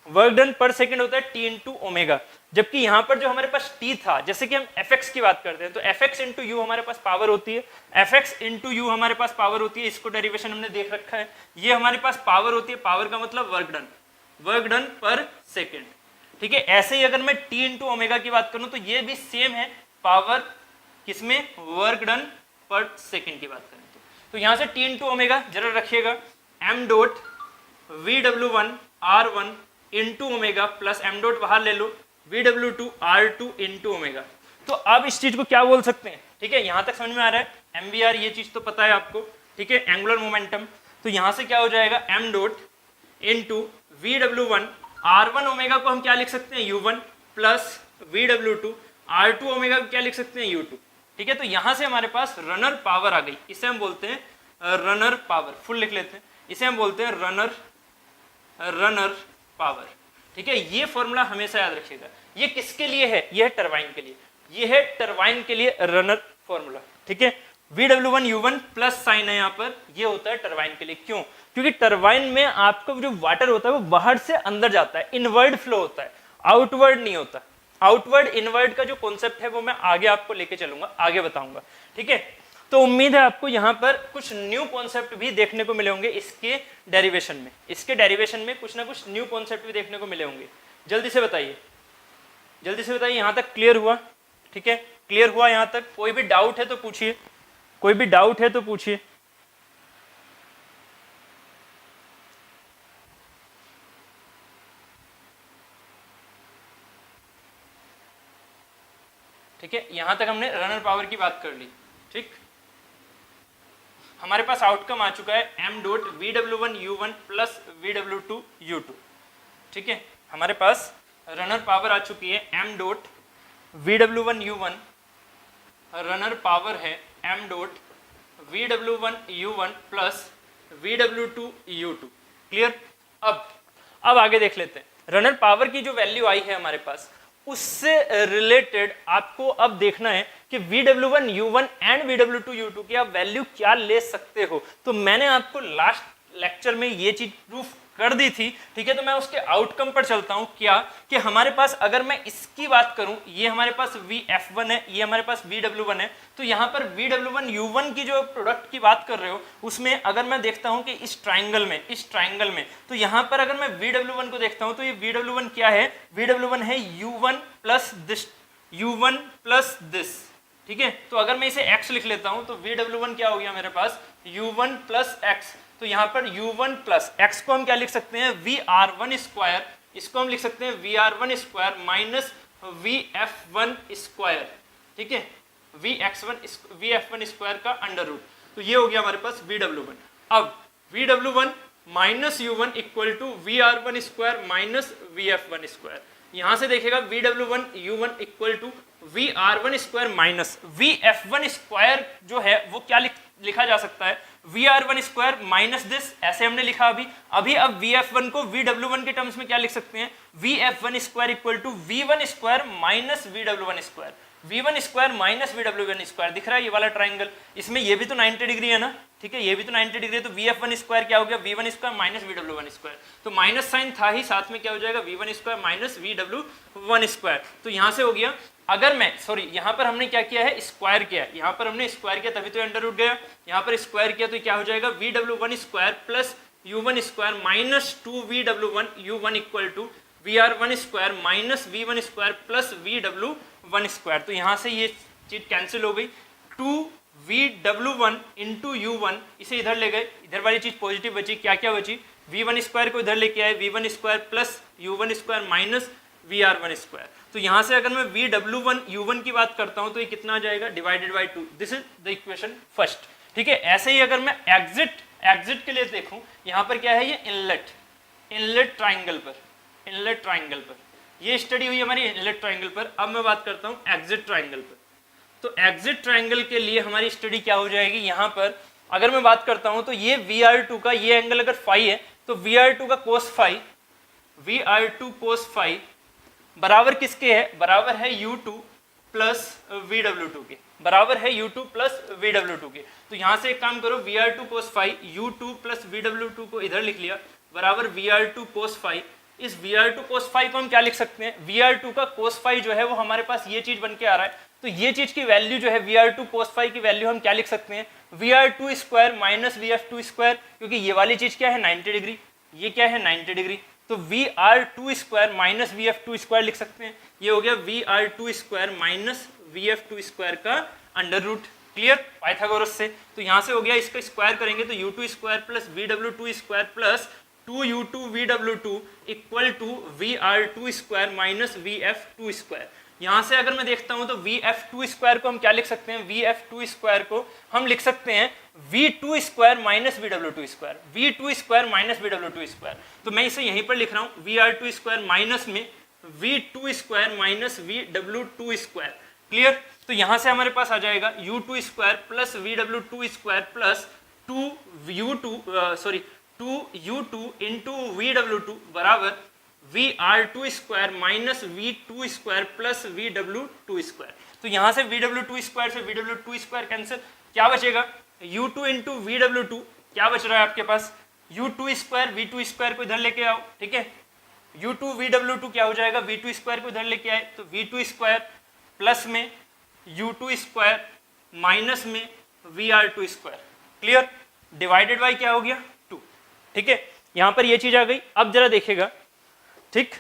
Work done पर सेकेंड होता है T इंटू ओमेगा। जबकि यहाँ पर जो हमारे पास T था, जैसे कि हम Fx की बात करते हैं, तो Fx इंटू यू हमारे पास पावर होती है, Fx इंटू यू हमारे पास पावर होती है। इसको डेरिवेशन हमने देख रखा है, ये हमारे पास पावर होती है। पावर का मतलब वर्क डन पर सेकेंड, ठीक है। ऐसे ही अगर मैं T इंटू ओमेगा की बात करूं तो ये भी सेम है, पावर किसमें, वर्क डन पर सेकेंड की बात करें तो यहां से T इंटू ओमेगा जरा रखिएगा, m dot VW1 R1 into omega plus m dot बाहर ले लो VW2 R2 इंटू ओमेगा। तो अब इस चीज को क्या बोल सकते हैं, ठीक है, यहां तक समझ में आ रहा है। MVR ये चीज तो पता है आपको, ठीक है, एंगुलर मोमेंटम। तो यहां से क्या हो जाएगा, m dot into VW1 R1 omega को हम क्या लिख सकते हैं, U1 plus VW2 R2 omega को क्या लिख सकते हैं, U2, ठीक है। तो यहां से हमारे पास रनर पावर आ गई, इसे हम बोलते हैं रनर पावर। फुल लिख लेते हैं, इसे हम बोलते हैं रनर पावर, ठीक है। ये फॉर्मूला हमेशा याद रखिएगा। ये किसके लिए है, ये है टरबाइन के लिए, ये है टरबाइन के लिए रनर फॉर्मूला, ठीक है। VW1 U1 प्लस साइन है यहाँ पर, ये होता है टरबाइन के लिए। क्यों? क्योंकि टरबाइन में आपका जो वाटर होता है वो बाहर से अंदर जाता है, इनवर्ड फ्लो होता है, आउटवर्ड नहीं होता। आउटवर्ड इनवर्ड का जो कॉन्सेप्ट है वो मैं आगे आपको लेके चलूंगा, आगे बताऊंगा, ठीक है। तो उम्मीद है आपको यहाँ पर कुछ न्यू कॉन्सेप्ट भी देखने को मिले होंगे इसके डेरिवेशन में। इसके डेरिवेशन में कुछ ना कुछ न्यू कॉन्सेप्ट भी देखने को मिले होंगे। जल्दी से बताइए, जल्दी से बताइए, यहाँ तक क्लियर हुआ, ठीक है, क्लियर हुआ यहाँ तक? कोई भी डाउट है तो पूछिए, कोई भी डाउट है तो पूछिए। ठीक है, यहां तक हमने रनर पावर की बात कर ली, ठीक। हमारे पास आउटकम आ चुका है m dot VW1 U1 plus VW2 U2, ठीक है। हमारे पास रनर पावर आ चुकी है m dot VW1 U1, runner power है m dot VW1 U1 plus VW2 U2, clear. अब आगे देख लेते हैं, रनर पावर की जो वैल्यू आई है हमारे पास, उससे रिलेटेड आपको अब देखना है कि VW1 U1 and VW2 U2 की आप वैल्यू क्या ले सकते हो। तो मैंने आपको लास्ट लेक्चर में ये चीज प्रूफ कर दी थी, ठीक है। तो मैं उसके आउटकम पर चलता हूं, क्या कि हमारे पास अगर मैं इसकी बात करूं, ये हमारे पास VF1 है, ये हमारे पास VW1 है। तो यहाँ पर VW1 U1 की जो प्रोडक्ट की बात कर रहे हो, उसमें अगर मैं देखता हूं कि इस ट्राइंगल में, तो यहाँ पर अगर मैं VW1 को देखता हूं तो ये VW1 क्या है, VW1 है U1 प्लस दिस, ठीक है। तो अगर मैं इसे x लिख लेता हूं तो VW1 क्या हो गया मेरे पास, U1 प्लस x। तो यहाँ पर U1 प्लस x को हम क्या लिख सकते हैं, VR1 स्क्वायर, इसको हम लिख सकते हैं VR1 square minus VF1 square, ठीक है, VF1 स्क्वायर का अंडर रूट। तो ये हो गया हमारे पास VW1। अब VW1 minus U1 equal to VR1 square minus VF1 square. यहां से देखेगा VW1 U1 equal to VR1 square minus VF1 square जो है वो क्या लिखा जा सकता है, VR1 स्क्वायर माइनस दिस, ऐसे हमने लिखा अभी। अब VF1 को VW1 के टर्म्स में क्या लिख सकते हैं, VF1 square equal to V1 square minus VW1 square. V1 square minus VW1 square दिख रहा है ये वाला ट्राइंगल, इसमें ये भी तो 90 डिग्री है ना, ठीक है, ये भी तो 90 डिग्री है। तो VF1 स्क्वायर क्या हो गया, V1 square minus VW1 square. तो माइनस साइन था ही, साथ में क्या हो जाएगा, V1 square minus VW1 square. तो यहां से हो गया, अगर मैं यहाँ पर हमने क्या किया है, स्क्वायर किया है, यहाँ पर हमने स्क्वायर किया तभी तो अंडर रूट गया, यहाँ पर स्क्वायर किया तो क्या हो जाएगा, VW1 square plus U1 square minus 2VW1 U1 equal to VR1 square minus V1 square plus VW1 square. तो यहाँ से ये चीज कैंसिल हो गई, 2VW1 इंटू U1, इसे इधर ले गए, इधर वाली चीज पॉजिटिव बची, क्या क्या बची, V1 स्क्वायर को इधर लेके आए, V1 square plus U1 square minus VR1 square. तो यहाँ से अगर मैं VW1 U1 की बात करता हूँ तो ये कितना आ जाएगा, divided by 2। This is the equation first. ठीक है। ऐसे ही अगर मैं एग्जिट के लिए देखूं, यहाँ पर क्या है, ये इनलेट ट्राइंगल पर, ये स्टडी हुई हमारी इनलेट ट्राइंगल पर। अब मैं बात करता हूँ एग्जिट ट्राइंगल पर। तो एग्जिट ट्राइंगल के लिए हमारी स्टडी क्या हो जाएगी, यहाँ पर अगर मैं बात करता हूँ तो ये VR2 का ये एंगल अगर फाई है तो VR2 का cos phi, VR2 cos phi बराबर किसके है, बराबर है U2 प्लस VW2 के, बराबर है U2 प्लस VW2 के। तो यहाँ से एक काम करो, VR2 cos phi U2 plus VW2 को इधर लिख लिया, बराबर VR2 कोस फाई। इस VR2 कोस फाई को हम क्या लिख सकते हैं, VR2 का कोस फाई जो है वो हमारे पास ये चीज बन के आ रहा है, तो ये चीज की वैल्यू जो है VR2 कोस फाई की वैल्यू हम क्या लिख सकते हैं, VR2 square minus VF2 square, क्योंकि ये वाली चीज क्या है 90 डिग्री, ये क्या है 90 डिग्री, तो VR2 square minus VF2 square लिख सकते हैं। ये हो गया VR2 square minus VF2 square का अंडर रूट। क्लियर, पाइथागोरस से। तो यहाँ से हो गया, इसका स्क्वायर करेंगे तो U2 square plus VW2 square plus 2U2 VW2 equal to VR2 square minus VF2 square. यहाँ से अगर मैं देखता हूँ तो VF2 स्क्वायर को हम क्या लिख सकते हैं, VF2 स्क्वायर को हम लिख सकते हैं V2 square minus VW2 square, V2 square minus VW2 square. तो मैं इसे यहीं पर लिख रहा हूँ VR2 स्क्वायर माइनस में V2 square minus VW2 square. Clear, तो यहाँ से हमारे पास आ जाएगा U2 square plus VW2 square plus 2U2 into VW2 बराबर VR2 square minus V2 square plus VW2 square. तो यहाँ से VW2 स्क्वायर से VW2 स्क्वायर कैंसिल, क्या बचेगा U2 इंटू VW2, क्या बच रहा है आपके पास U2 स्क्वायर, V2 स्क्वायर को इधर लेके आओ, ठीक है, U2 VW2 क्या हो जाएगा, V2 स्क्वायर को इधर लेके आए तो V2 स्क्वायर प्लस में U2 स्क्वायर माइनस में VR2 square. Clear, divided by क्या हो गया 2। ठीक है, यहां पर ये चीज आ गई। अब जरा देखिएगा, ठीक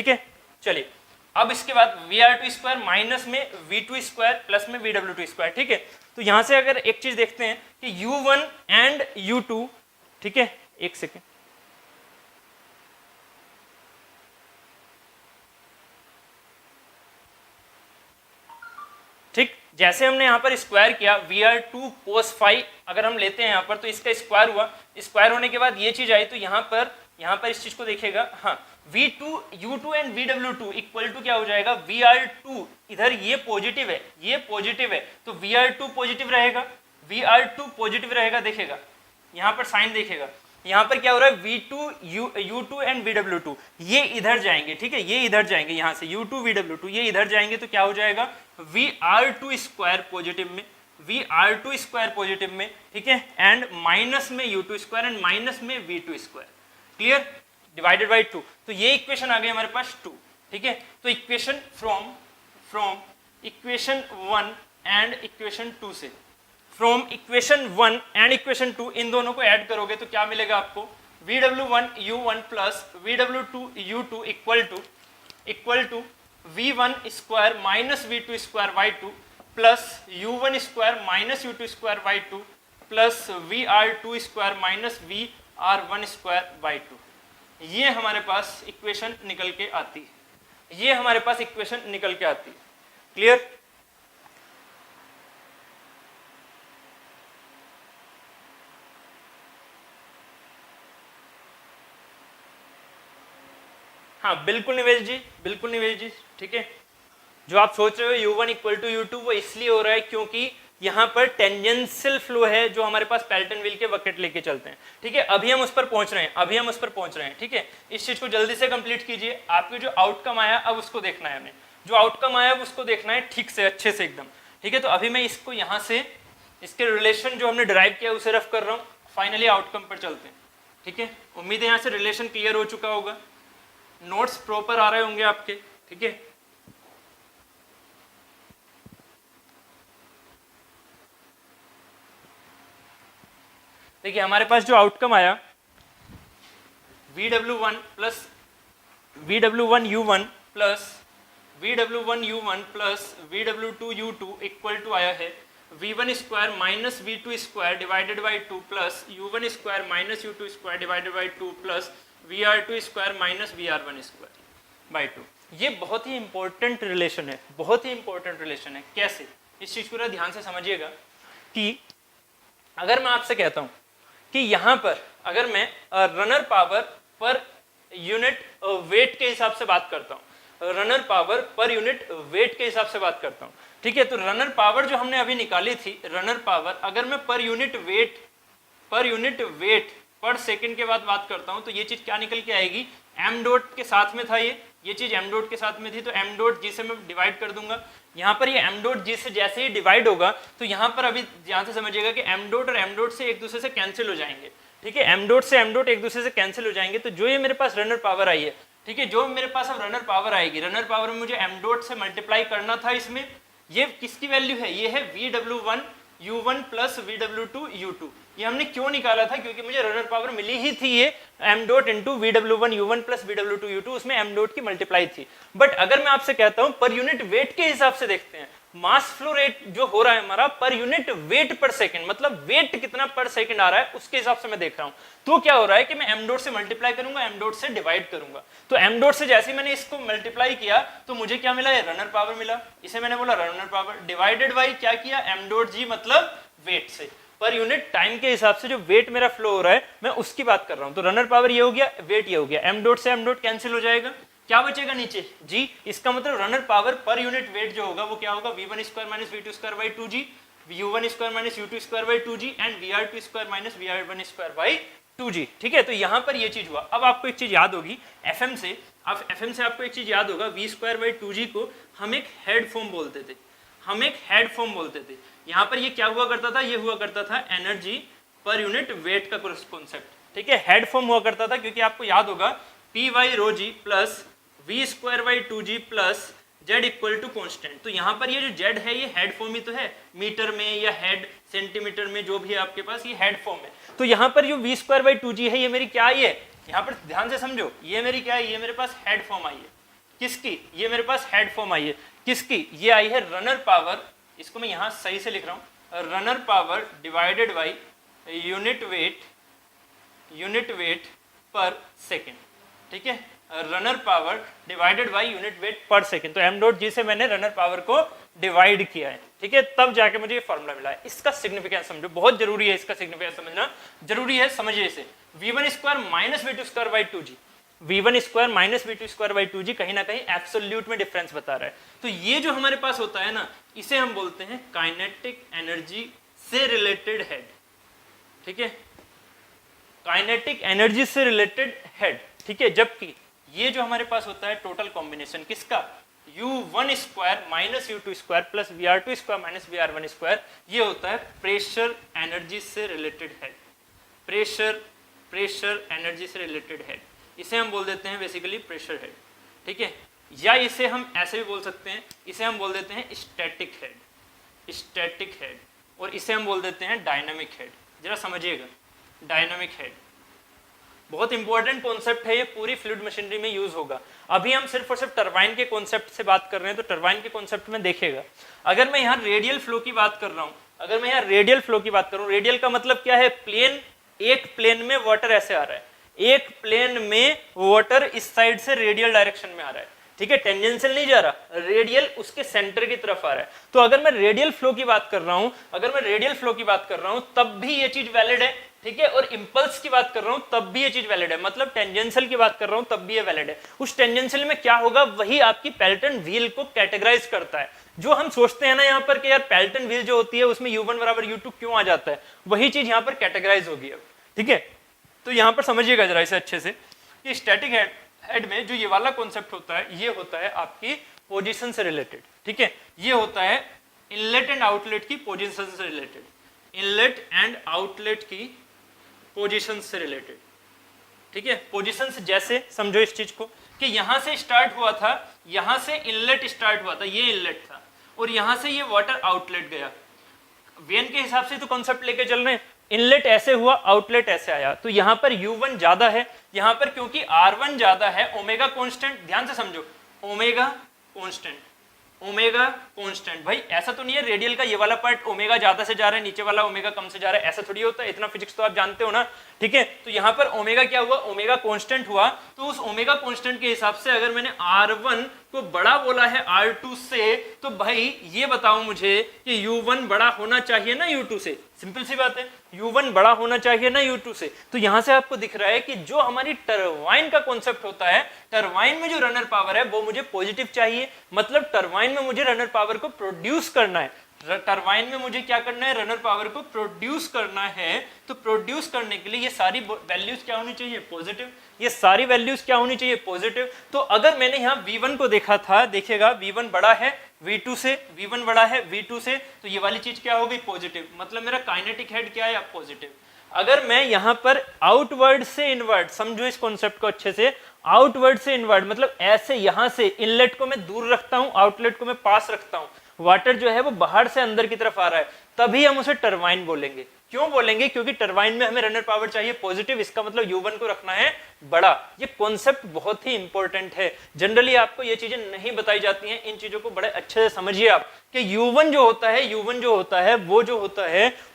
है, चलिए अब इसके बाद VR2 स्क्वायर माइनस में V2 स्क्वायर प्लस में VW2 स्क्वायर। ठीक है, तो यहां से अगर एक चीज देखते हैं कि U1 एंड U2, ठीक है, एक सेकेंड, ठीक, जैसे हमने यहाँ पर स्क्वायर किया VR2 कोस फाई अगर हम लेते हैं यहाँ पर तो इसका स्क्वायर हुआ, स्क्वायर होने के बाद ये चीज आई तो यहाँ पर इस चीज को देखिएगा, हाँ V2 U2 and VW2 equal to क्या हो जाएगा VR2, इधर ये पॉजिटिव है, ये पॉजिटिव है तो VR2 पॉजिटिव रहेगा, VR2 पॉजिटिव रहेगा। देखिएगा यहाँ पर साइन देखिएगा, यहाँ पर क्या हो रहा है V2 U2 एंड VW2 ये इधर जाएंगे, ठीक है, ये इधर जाएंगे, यहाँ से U2 VW2 ये इधर जाएंगे तो क्या हो जाएगा VR2 स्क्वायर पॉजिटिव में, VR2 स्क्वायर पॉजिटिव में, ठीक है, एंड माइनस में U2 स्क्वायर एंड माइनस में V2 square. Clear, divided by 2। तो ये इक्वेशन आ गई हमारे पास 2। ठीक है, तो equation from equation 1 and equation 2 से, फ्रॉम इक्वेशन 1 एंड इक्वेशन 2 इन दोनों को ऐड करोगे तो क्या मिलेगा आपको VW1 U1 plus VW2 U2 equal to V1 square minus V2 square by 2 plus U1 square minus U2 square by 2 plus VR2 square minus VR1 square by 2। ये हमारे पास equation निकल के आती है, ये हमारे पास इक्वेशन निकल के आती है। क्लियर, हाँ बिल्कुल निवेश जी, बिल्कुल निवेश जी। ठीक है, जो आप सोच रहे हो U1 इक्वल टू U2 वो इसलिए हो रहा है क्योंकि यहाँ पर टेंजेंशियल फ्लो है जो हमारे पास पेल्टन व्हील के बकेट लेके चलते हैं। ठीक है, अभी हम उस पर पहुंच रहे हैं, ठीक है, इस चीज को जल्दी से कंप्लीट कीजिए। आपके जो आउटकम आया अब उसको देखना है, हमें जो आउटकम आया अब उसको देखना है ठीक से, अच्छे से एकदम। ठीक है, तो अभी मैं इसको यहाँ से इसके रिलेशन जो हमने डिराइव किया उसे रफ कर रहा हूँ, फाइनली आउटकम पर चलते हैं। ठीक है, उम्मीद है यहाँ से रिलेशन क्लियर हो चुका होगा, नोट्स प्रॉपर आ रहे होंगे आपके। ठीक है, देखिए हमारे पास जो आउटकम आया VW1 plus VW1 U1 plus VW1 U1 plus VW2 U2 equal to आया है V1 square minus V2 square divided by 2 plus U1 square minus U2 square divided by 2 plus VR2 square minus VR1 square by 2। ये बहुत ही important relation है, बहुत ही important relation है। कैसे इस चीज को जरा ध्यान से समझिएगा कि अगर मैं आपसे कहता हूं कि यहां पर अगर मैं रनर पावर पर यूनिट वेट के हिसाब से बात करता हूं, रनर पावर पर यूनिट वेट के हिसाब से बात करता हूं, ठीक है, तो रनर पावर जो हमने अभी निकाली थी, रनर पावर अगर मैं पर यूनिट वेट पर सेकंड के बाद बात करता हूं तो ये चीज क्या निकल के आएगी, एम डॉट के साथ में था, ये चीज एम डॉट के साथ में थी, तो एम डॉट जी से मैं डिवाइड कर दूंगा। यहाँ पर ये एम डॉट जी से जैसे ही डिवाइड होगा तो यहाँ पर अभी ध्यान से समझिएगा कि एम डॉट और एम डॉट से एक दूसरे से कैंसिल हो जाएंगे, ठीक है, एम डॉट से एम डॉट एक दूसरे से कैंसिल हो जाएंगे। तो जो ये मेरे पास रनर पावर आई है, ठीक है, जो मेरे पास अब रनर पावर आएगी, रनर पावर में मुझे एम डॉट से मल्टीप्लाई करना था, इसमें ये किसकी वैल्यू है, ये है VW1 U1 plus VW2 U2। ये हमने क्यों निकाला था, क्योंकि मुझे रनर पावर मिली ही थी ये m dot into VW1 U1 plus VW2 U2, उसमें m डॉट की मल्टीप्लाई थी। बट अगर मैं आपसे कहता हूं पर यूनिट वेट के हिसाब से देखते हैं, मास फ्लो रेट जो हो रहा है हमारा पर यूनिट वेट पर सेकंड, मतलब वेट कितना पर सेकंड आ रहा है उसके हिसाब से मैं देख रहा हूं। तो क्या हो रहा है कि मैं m डॉट से मल्टीप्लाई करूंगा, m डॉट से डिवाइड करूंगा, तो m डॉट से जैसे मैंने इसको मल्टीप्लाई किया तो मुझे क्या मिला, ये रनर पावर मिला, इसे मैंने बोला रनर पावर डिवाइडेड बाई क्या किया, m डॉट जी मतलब वेट से, पर यूनिट टाइम के हिसाब से जो वेट मेरा फ्लो हो रहा है मैं उसकी बात कर रहा हूं। तो रनर पावर ये हो गया, वेट ये हो गया, m डॉट से m डॉट कैंसिल हो जाएगा, क्या बचेगा नीचे जी। इसका मतलब रनर पावर पर यूनिट वेट जो होगा वो क्या होगा, v1 square minus v2 square by 2g, u1 square minus u2 square by 2g and vr2 square minus vr1 square by 2g, ठीक है। तो यहाँ पर ये चीज हुआ। अब आपको एक चीज याद होगी एफएम से, अब एफएम से आपको एक चीज याद होगा, v स्क्वायर बाई 2g को हम एक हेड फॉर्म बोलते थे, हम एक हेड फॉर्म बोलते थे। यहाँ पर ये क्या हुआ करता था, ये हुआ करता था एनर्जी पर यूनिट वेट का कॉन्सेप्ट, ठीक है, हेड फॉर्म हुआ करता था, क्योंकि आपको याद होगा p y rho g plus v square by 2g plus z equal to constant. तो यहाँ पर ये जो जेड है ये हेड फॉर्म ही तो है, मीटर में या हेड सेंटीमीटर में जो भी है आपके पास ये हेड फॉर्म है। तो यहाँ पर जो वी स्क्वायर बाई 2g है ये मेरी क्या आई है, यहाँ पर ध्यान से समझो, ये मेरी क्या है, ये मेरे पास हेड फॉर्म आई है, किसकी, ये मेरे पास हेड फॉर्म आई है, किसकी, ये आई है रनर पावर, इसको मैं यहाँ सही से लिख रहा हूँ, runner power divided by unit weight पर सेकेंड, ठीक है, runner power divided by unit weight पर सेकेंड। तो m डॉट जी से मैंने रनर पावर को डिवाइड किया है, ठीक है, तब जाके मुझे ये फॉर्मूला मिला है। इसका सिग्निफिकेंस समझो, बहुत जरूरी है, इसका सिग्निफिकेंस समझना जरूरी है, समझिए इसे। v1 square minus v2 square by 2g, v1 square minus v2 square by 2g कहीं ना कहीं एब्सोल्यूट में डिफरेंस बता रहा है। तो ये जो हमारे पास होता है ना, इसे हम बोलते हैं काइनेटिक एनर्जी से रिलेटेड हेड, ठीक है, काइनेटिक एनर्जी से रिलेटेड हेड, ठीक है। जबकि ये जो हमारे पास होता है टोटल कॉम्बिनेशन किसका, u1 square minus u2 square plus vr2 square minus vr1 square, ये होता है प्रेशर एनर्जी से रिलेटेड हेड, प्रेशर एनर्जी से रिलेटेड हेड, इसे हम बोल देते हैं बेसिकली प्रेशर हेड, ठीक है। या इसे हम ऐसे भी बोल सकते हैं, इसे हम बोल देते हैं स्टैटिक हेड, और इसे हम बोल देते हैं डायनामिक हेड। जरा समझिएगा, डायनामिक हेड बहुत इंपॉर्टेंट कॉन्सेप्ट है, ये पूरी फ्लूइड मशीनरी में यूज होगा। अभी हम सिर्फ और सिर्फ टरबाइन के कॉन्सेप्ट से बात कर रहे हैं, तो टरबाइन के कॉन्सेप्ट में देखिएगा, अगर मैं यहाँ रेडियल फ्लो की बात कर रहा हूँ, अगर मैं यहाँ रेडियल फ्लो की बात करूँ, रेडियल का मतलब क्या है, प्लेन, एक प्लेन में वाटर ऐसे आ रहा है, एक प्लेन में वाटर इस साइड से रेडियल डायरेक्शन में आ रहा है, ठीक है, टेंजेंशियल नहीं जा रहा, रेडियल उसके सेंटर की तरफ आ रहा है। तो अगर मैं रेडियल फ्लो की बात कर रहा हूं, तब भी ये चीज वैलिड है, ठीक है, और इंपल्स की बात कर रहा हूं तब भी ये चीज वैलिड है, मतलब टेंजेंशियल की बात कर रहा हूं तब भी ये वैलिड है। उस टेंजेंशियल में क्या होगा, वही आपकी पेल्टन व्हील को कैटेगराइज करता है। जो हम सोचते हैं ना यहाँ पर कि यार पेल्टन व्हील जो होती है उसमें u1 बराबर u2 क्यों आ जाता है, वही चीज यहाँ पर कैटेगराइज होगी अब, ठीक है। तो यहाँ पर समझिएगा जरा इसे अच्छे से कि स्टैटिक हेड में जो ये वाला कॉन्सेप्ट होता है, ये होता है आपकी पोजीशन से रिलेटेड, ठीक है, ये होता है इनलेट एंड आउटलेट की पोजीशन से रिलेटेड, इनलेट एंड आउटलेट की पोजीशन से रिलेटेड, ठीक है। पोजीशन से जैसे समझो इस चीज को कि यहां से स्टार्ट हुआ था, यहां से इनलेट स्टार्ट हुआ था, ये इनलेट था, और यहां से ये वाटर आउटलेट गया। वेन के हिसाब से तो कॉन्सेप्ट लेके चल रहे हैं, इनलेट ऐसे हुआ, आउटलेट ऐसे आया, तो यहां पर u1 ज्यादा है, यहां पर क्योंकि r1 ज्यादा है, ओमेगा कांस्टेंट, ध्यान से समझो, ओमेगा कांस्टेंट। भाई ऐसा तो नहीं है रेडियल का ये वाला पार्ट ओमेगा ज्यादा से जा रहा है, नीचे वाला ओमेगा कम से जा रहा है, ऐसा थोड़ी होता है, इतना फिजिक्स तो आप जानते हो ना, ठीक है। तो यहाँ पर ओमेगा क्या हुआ, ओमेगा कांस्टेंट हुआ, तो उस ओमेगा कांस्टेंट के हिसाब से अगर मैंने r1 को बड़ा बोला है R2 से, तो भाई ये बताओ मुझे कि U1 बड़ा होना चाहिए ना U2 से। सिंपल सी बात है, U1 बड़ा होना चाहिए ना U2 से। तो यहां से आपको दिख रहा है कि जो हमारी टरबाइन का कॉन्सेप्ट होता है, टरबाइन में जो रनर पावर है वो मुझे पॉजिटिव चाहिए, मतलब टरबाइन में मुझे रनर पावर को प्रोड्यूस करना है। टरबाइन में मुझे क्या करना है, रनर पावर को प्रोड्यूस करना है। तो प्रोड्यूस करने के लिए ये सारी वैल्यूज क्या होनी चाहिए, पॉजिटिव। ये सारी वैल्यूज क्या होनी चाहिए, पॉजिटिव। तो अगर मैंने यहाँ V1 को देखा था, देखिएगा V1 बड़ा है V2 से, V1 बड़ा है V2 से, तो ये वाली चीज क्या हो गई, पॉजिटिव। मतलब मेरा काइनेटिक हेड क्या है, पॉजिटिव। अगर मैं यहाँ पर आउटवर्ड से इनवर्ड, समझो इस कॉन्सेप्ट को अच्छे से, आउटवर्ड से इनवर्ड मतलब ऐसे यहां से इनलेट को मैं दूर रखता हूं, आउटलेट को मैं पास रखता हूं, वाटर जो है वो बाहर से अंदर की तरफ आ रहा है, तभी हम उसे टरबाइन बोलेंगे। क्यों बोलेंगे, क्योंकि टरबाइन में हमें रनर पावर चाहिए पॉजिटिव, इसका मतलब U1 को रखना है बड़ा। ये कॉन्सेप्ट बहुत ही इंपॉर्टेंट है, जनरली आपको ये चीजें नहीं बताई जाती हैं, इन चीजों को बड़े अच्छे से समझिए आप कि U1 जो होता है, U1 जो होता है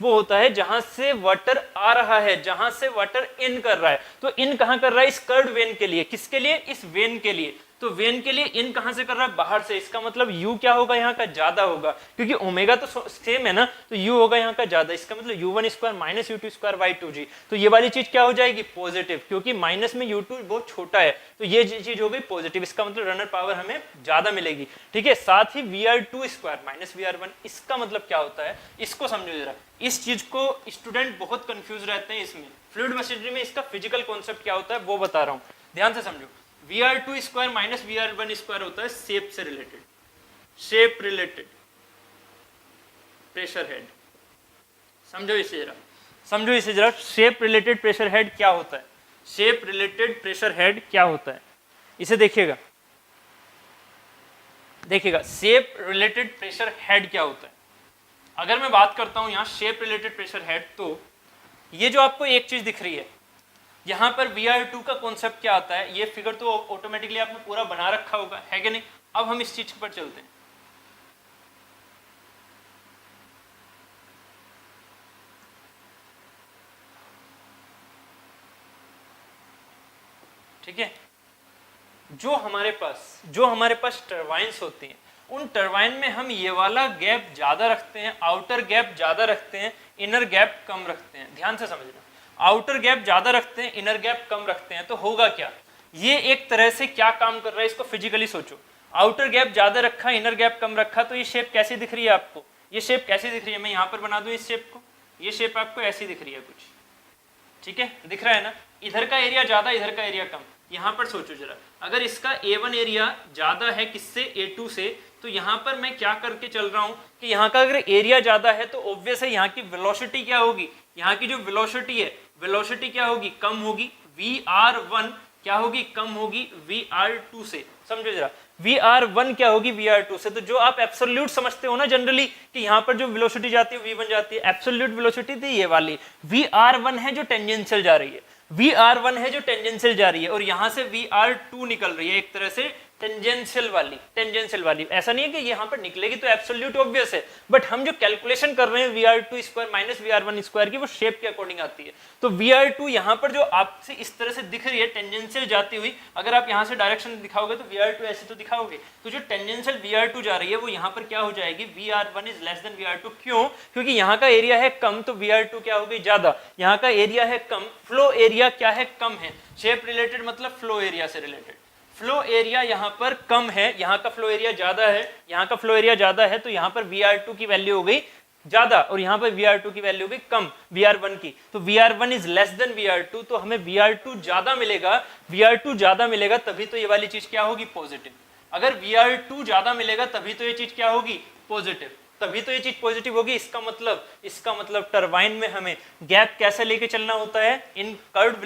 वो होता है जहां से वाटर आ रहा है, जहां से वाटर इन कर रहा है। तो इन कहां कर रहा है, इस कर्व्ड वेन के लिए, किसके लिए, इस वेन के लिए। तो वेन के लिए इन कहां से कर रहा है, बाहर से। इसका मतलब U क्या होगा, यहाँ का ज्यादा होगा, क्योंकि ओमेगा तो सेम है ना, तो U होगा यहाँ का ज्यादा। इसका मतलब U1 square minus U2 square by 2G। तो ये वाली चीज क्या हो जाएगी, पॉजिटिव, क्योंकि माइनस में U2 बहुत छोटा है, तो ये चीज हो गई पॉजिटिव। इसका मतलब रनर पावर हमें ज्यादा मिलेगी। ठीक है, साथ ही VR2 स्क्वायर माइनस VR1, इसका मतलब क्या होता है, इसको समझो जरा। इस चीज को स्टूडेंट बहुत कंफ्यूज रहते हैं इसमें, फ्लूइड मशीनरी में इसका फिजिकल कॉन्सेप्ट क्या होता है वो बता रहा हूं, ध्यान से समझो। VR2 square minus VR1 square होता है शेप से related, shape related pressure head. समझो इसे जरा, समझो इसे जरा, शेप रिलेटेड प्रेशर हेड क्या होता है, शेप रिलेटेड प्रेशर हेड क्या होता है, इसे देखिएगा, देखिएगा शेप रिलेटेड प्रेशर हेड क्या होता है। अगर मैं बात करता हूं यहां शेप रिलेटेड प्रेशर हेड, तो ये जो आपको एक चीज दिख रही है, यहां पर VR2 का कॉन्सेप्ट क्या आता है, ये फिगर तो ऑटोमेटिकली आपने पूरा बना रखा होगा, है कि नहीं। अब हम इस चीज पर चलते हैं। ठीक है, जो हमारे पास टरबाइन्स होती हैं, उन टरबाइन में हम ये वाला गैप ज्यादा रखते हैं, आउटर गैप ज्यादा रखते हैं, इनर गैप कम रखते हैं। ध्यान से समझना, आउटर गैप ज्यादा रखते हैं, इनर गैप कम रखते हैं। तो होगा क्या, ये एक तरह से क्या काम कर रहा है, इसको फिजिकली सोचो। आउटर गैप ज्यादा रखा, इनर गैप कम रखा, तो ये शेप कैसी दिख रही है आपको, ये शेप कैसी दिख रही है, मैं यहाँ पर बना दूं इस शेप को, ये शेप आपको ऐसी दिख रही है कुछ। ठीक है, दिख रहा है ना, इधर का एरिया ज्यादा, इधर का एरिया कम। यहाँ पर सोचो जरा, अगर इसका A1 एरिया ज्यादा है किससे, A2 से, तो यहाँ पर मैं क्या करके चल रहा हूँ कि यहाँ का अगर एरिया ज्यादा है तो ऑब्वियस है यहाँ की वेलोसिटी क्या होगी, यहाँ की जो वेलोसिटी है, वेलोसिटी क्या होगी, कम होगी। VR1 क्या होगी, कम होगी VR2 से। समझो जरा, VR1 क्या होगी VR2 से। तो जो आप एब्सोल्यूट समझते हो ना जनरली कि यहाँ पर जो वेलोसिटी जाती है V1 जाती है, एब्सोल्यूट वेलोसिटी थी ये वाली, VR1 है जो टेंजेंशियल जा रही है, VR1 है जो टेंजेंशियल जा रही है, और यहां से VR2 निकल रही है, एक तरह से टेंजेंशियल वाली। ऐसा नहीं है कि यहाँ पर निकलेगी तो एब्सोल्यूट ऑब्वियस है, बट हम जो कैलकुलेशन कर रहे हैं VR2 square minus VR1 square की, वो शेप के अकॉर्डिंग आती है। तो VR2 यहाँ पर जो आपसे इस तरह से दिख रही है टेंजेंशियल जाती हुई, अगर आप यहाँ से डायरेक्शन दिखाओगे तो VR2 ऐसे तो दिखाओगे, तो जो टेंजेंशियल VR2 जा रही है वो यहाँ पर क्या हो जाएगी, VR1 is less than VR2। क्यों, क्योंकि यहाँ का एरिया है कम, तो VR2 क्या होगी, ज्यादा। यहाँ का एरिया है कम, फ्लो एरिया क्या है, कम है। शेप रिलेटेड मतलब फ्लो एरिया से रिलेटेड, फ्लो एरिया यहाँ पर कम है, यहाँ का फ्लो एरिया ज्यादा है, यहाँ का फ्लो एरिया ज्यादा है, तो यहाँ पर VR2 की वैल्यू हो गई ज्यादा, और यहाँ पर VR2 की वैल्यू हो गई कम VR1 की। तो VR1 is less than VR2, तो हमें VR2 ज्यादा मिलेगा, VR2 ज्यादा मिलेगा तभी तो ये वाली चीज क्या होगी, पॉजिटिव। अगर VR2 ज्यादा मिलेगा तभी तो ये चीज क्या होगी, पॉजिटिव, तभी तो ये चीज पॉजिटिव होगी। इसका मतलब टरबाइन में हमें गैप कैसे लेके चलना होता है, इन कर्व्ड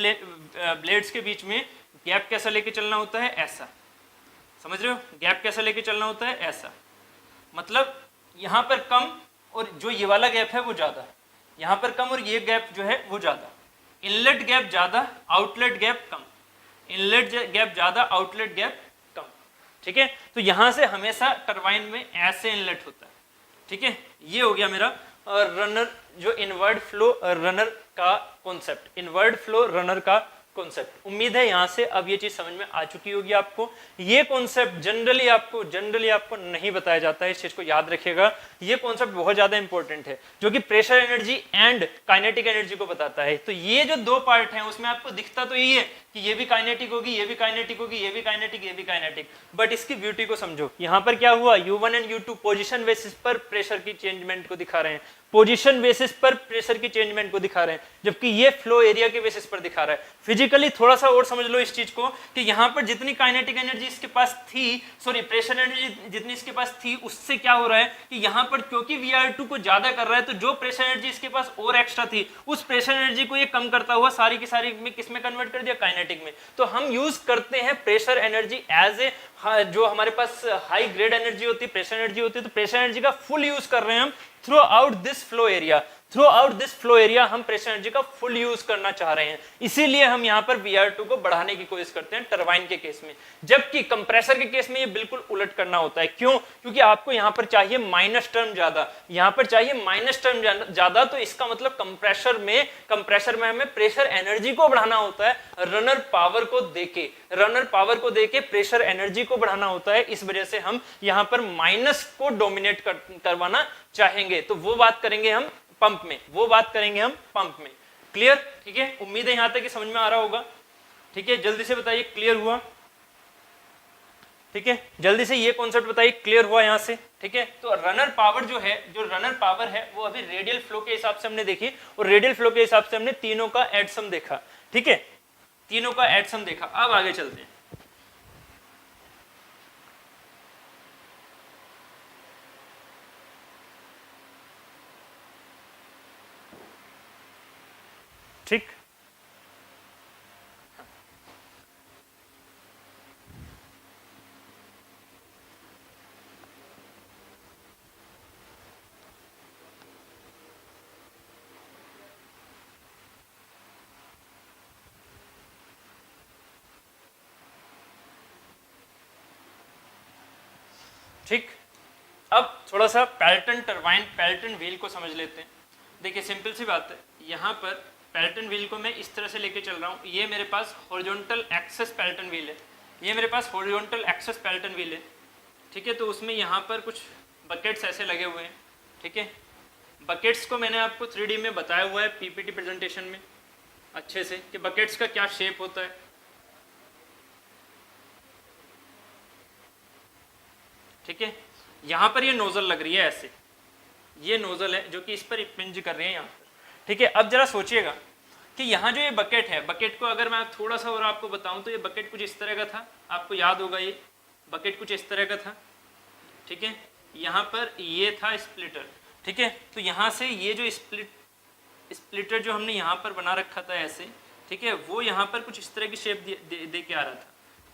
ब्लेड्स के बीच में गैप कैसा लेके चलना होता है, ऐसा। समझ रहे हो, गैप कैसा लेके चलना होता है, ऐसा। मतलब यहाँ पर कम और जो ये वाला गैप है वो ज्यादा, यहाँ पर कम और ये गैप जो है वो ज्यादा। इनलेट गैप ज्यादा, आउटलेट गैप कम, इनलेट गैप ज्यादा, आउटलेट गैप कम। ठीक है, तो यहाँ से हमेशा टरबाइन में ऐसे इनलेट होता है। ठीक है, ये हो गया मेरा रनर, जो इनवर्ड फ्लो रनर का कॉन्सेप्ट, इनवर्ड फ्लो रनर का कॉन्सेप्ट। उम्मीद है यहां से अब ये चीज समझ में आ चुकी होगी आपको। ये कॉन्सेप्ट जनरली आपको नहीं बताया जाता है, इस चीज को याद रखिएगा। ये कॉन्सेप्ट बहुत ज्यादा इंपॉर्टेंट है, जो कि pressure energy and kinetic energy को बताता है। तो ये जो दो पार्ट हैं उसमें आपको दिखता तो यही है कि ये भी काइनेटिक होगी, ये भी काइनेटिक होगी, ये भी काइनेटिक, ये भी काइनेटिक, बट इसकी ब्यूटी को समझो। यहां पर क्या हुआ, U1 and U2 position basis पर प्रेशर की चेंजमेंट को दिखा रहे हैं, पोजीशन बेसिस पर प्रेशर की चेंजमेंट को दिखा रहे हैं, जबकि ये फ्लो एरिया के बेसिस पर दिखा रहा है। फिजिकली थोड़ा सा और समझ लो इस चीज को कि यहाँ पर जितनी काइनेटिक एनर्जी इसके पास थी, सॉरी प्रेशर एनर्जी जितनी इसके पास थी, उससे क्या हो रहा है कि यहाँ पर क्योंकि VR2 को ज्यादा कर रहा है, तो जो प्रेशर एनर्जी इसके पास और एक्स्ट्रा थी, उस प्रेशर एनर्जी को ये कम करता हुआ सारी की सारी में किस में कन्वर्ट कर दिया, काइनेटिक में। तो हम यूज करते हैं प्रेशर एनर्जी एज ए, जो हमारे पास हाई ग्रेड एनर्जी होती है, प्रेशर एनर्जी होती है, तो प्रेशर एनर्जी का फुल यूज कर रहे हैं हम through out this flow area. Through out this flow area हम प्रेशर एनर्जी का फुल यूज करना चाह रहे हैं, इसीलिए हम यहाँ पर VR2 को बढ़ाने की कोशिश करते हैं टरबाइन के केस में, जबकि कंप्रेसर के केस में ये बिल्कुल उलट करना होता है। क्यों? क्योंकि आपको यहाँ पर चाहिए माइनस टर्म ज्यादा, यहाँ पर चाहिए माइनस टर्म ज्यादा, तो इसका मतलब कंप्रेसर में हमें प्रेशर एनर्जी को बढ़ाना होता है, रनर पावर को देके प्रेशर एनर्जी को बढ़ाना होता है। इस वजह से हम यहाँ पर माइनस को डोमिनेट करवाना चाहेंगे, तो वो बात करेंगे हम पंप में, क्लियर? ठीक है, उम्मीद है यहां तक कि समझ में आ रहा होगा। ठीक है, जल्दी से बताइए क्लियर हुआ? ठीक है, जल्दी से ये कॉन्सेप्ट बताइए क्लियर हुआ यहां से? ठीक है, तो रनर पावर जो रनर पावर है वो अभी रेडियल फ्लो के हिसाब से हमने देखी, और रेडियल फ्लो के हिसाब से हमने तीनों का एडसम देखा। ठीक है, तीनों का एडसम देखा। अब आगे चलते हैं। ठीक, ठीक, अब थोड़ा सा पैल्टन टरबाइन, पैल्टन व्हील को समझ लेते हैं। देखिए सिंपल सी बात है, यहाँ पर पैल्टन व्हील को मैं इस तरह से लेके चल रहा हूँ। ये मेरे पास हॉरिजॉन्टल एक्सेस पैल्टन व्हील है, ठीक है, तो उसमें यहाँ पर कुछ बकेट्स ऐसे लगे हुए हैं। ठीक है, बकेट्स को मैंने आपको 3D में बताया हुआ है PPT प्रेजेंटेशन में अच्छे से कि बकेट्स का क्या शेप होता है। ठीक है, यहाँ पर ये नोजल लग रही है ऐसे, ये नोजल है जो कि इस पर पिंज कर रही है यहाँ पर। ठीक है, अब जरा सोचिएगा कि यहाँ जो ये बकेट है, बकेट को अगर मैं थोड़ा सा और आपको बताऊं तो ये बकेट कुछ इस तरह का था, आपको याद होगा ये बकेट कुछ इस तरह का था। ठीक है, यहाँ पर ये था स्प्लिटर। ठीक है, तो यहाँ से ये जो स्प्लिटर जो हमने यहाँ पर बना रखा था ऐसे, ठीक है, वो यहाँ पर कुछ इस तरह की शेप दे के आ रहा था,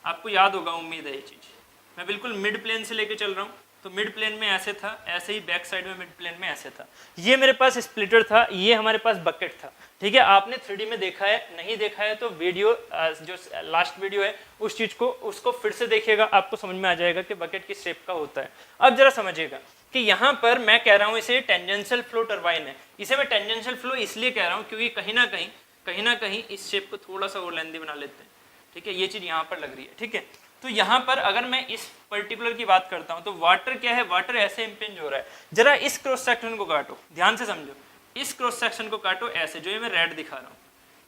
आपको याद होगा, उम्मीद है ये चीज़। मैं बिल्कुल मिड प्लेन से लेके चल रहा हूँ, तो मिड प्लेन में ऐसे था, ऐसे ही बैक साइड में मिड प्लेन में ऐसे था। ये मेरे पास स्प्लिटर था, ये हमारे पास बकेट था। ठीक है, आपने 3D में देखा है, नहीं देखा है तो वीडियो जो लास्ट वीडियो है उस चीज को उसको फिर से देखिएगा, आपको समझ में आ जाएगा कि बकेट किस शेप का होता है। अब जरा समझिएगा कि यहाँ पर मैं कह रहा हूँ इसे टेंजेंशियल फ्लो टरबाइन है। इसे मैं टेंजेंशियल फ्लो इसलिए कह रहा हूँ क्योंकि कहीं ना कहीं इस शेप को थोड़ा सा और लेंदी बना लेते हैं। ठीक है, ये चीज यहाँ पर लग रही है। ठीक है, तो यहाँ पर अगर मैं इस पर्टिकुलर की बात करता हूँ तो वाटर क्या है, वाटर ऐसे इम्पिंज हो रहा है। जरा इस क्रॉस सेक्शन को काटो, ध्यान से समझो, इस क्रॉस सेक्शन को काटो ऐसे, जो ये मैं रेड दिखा रहा हूँ,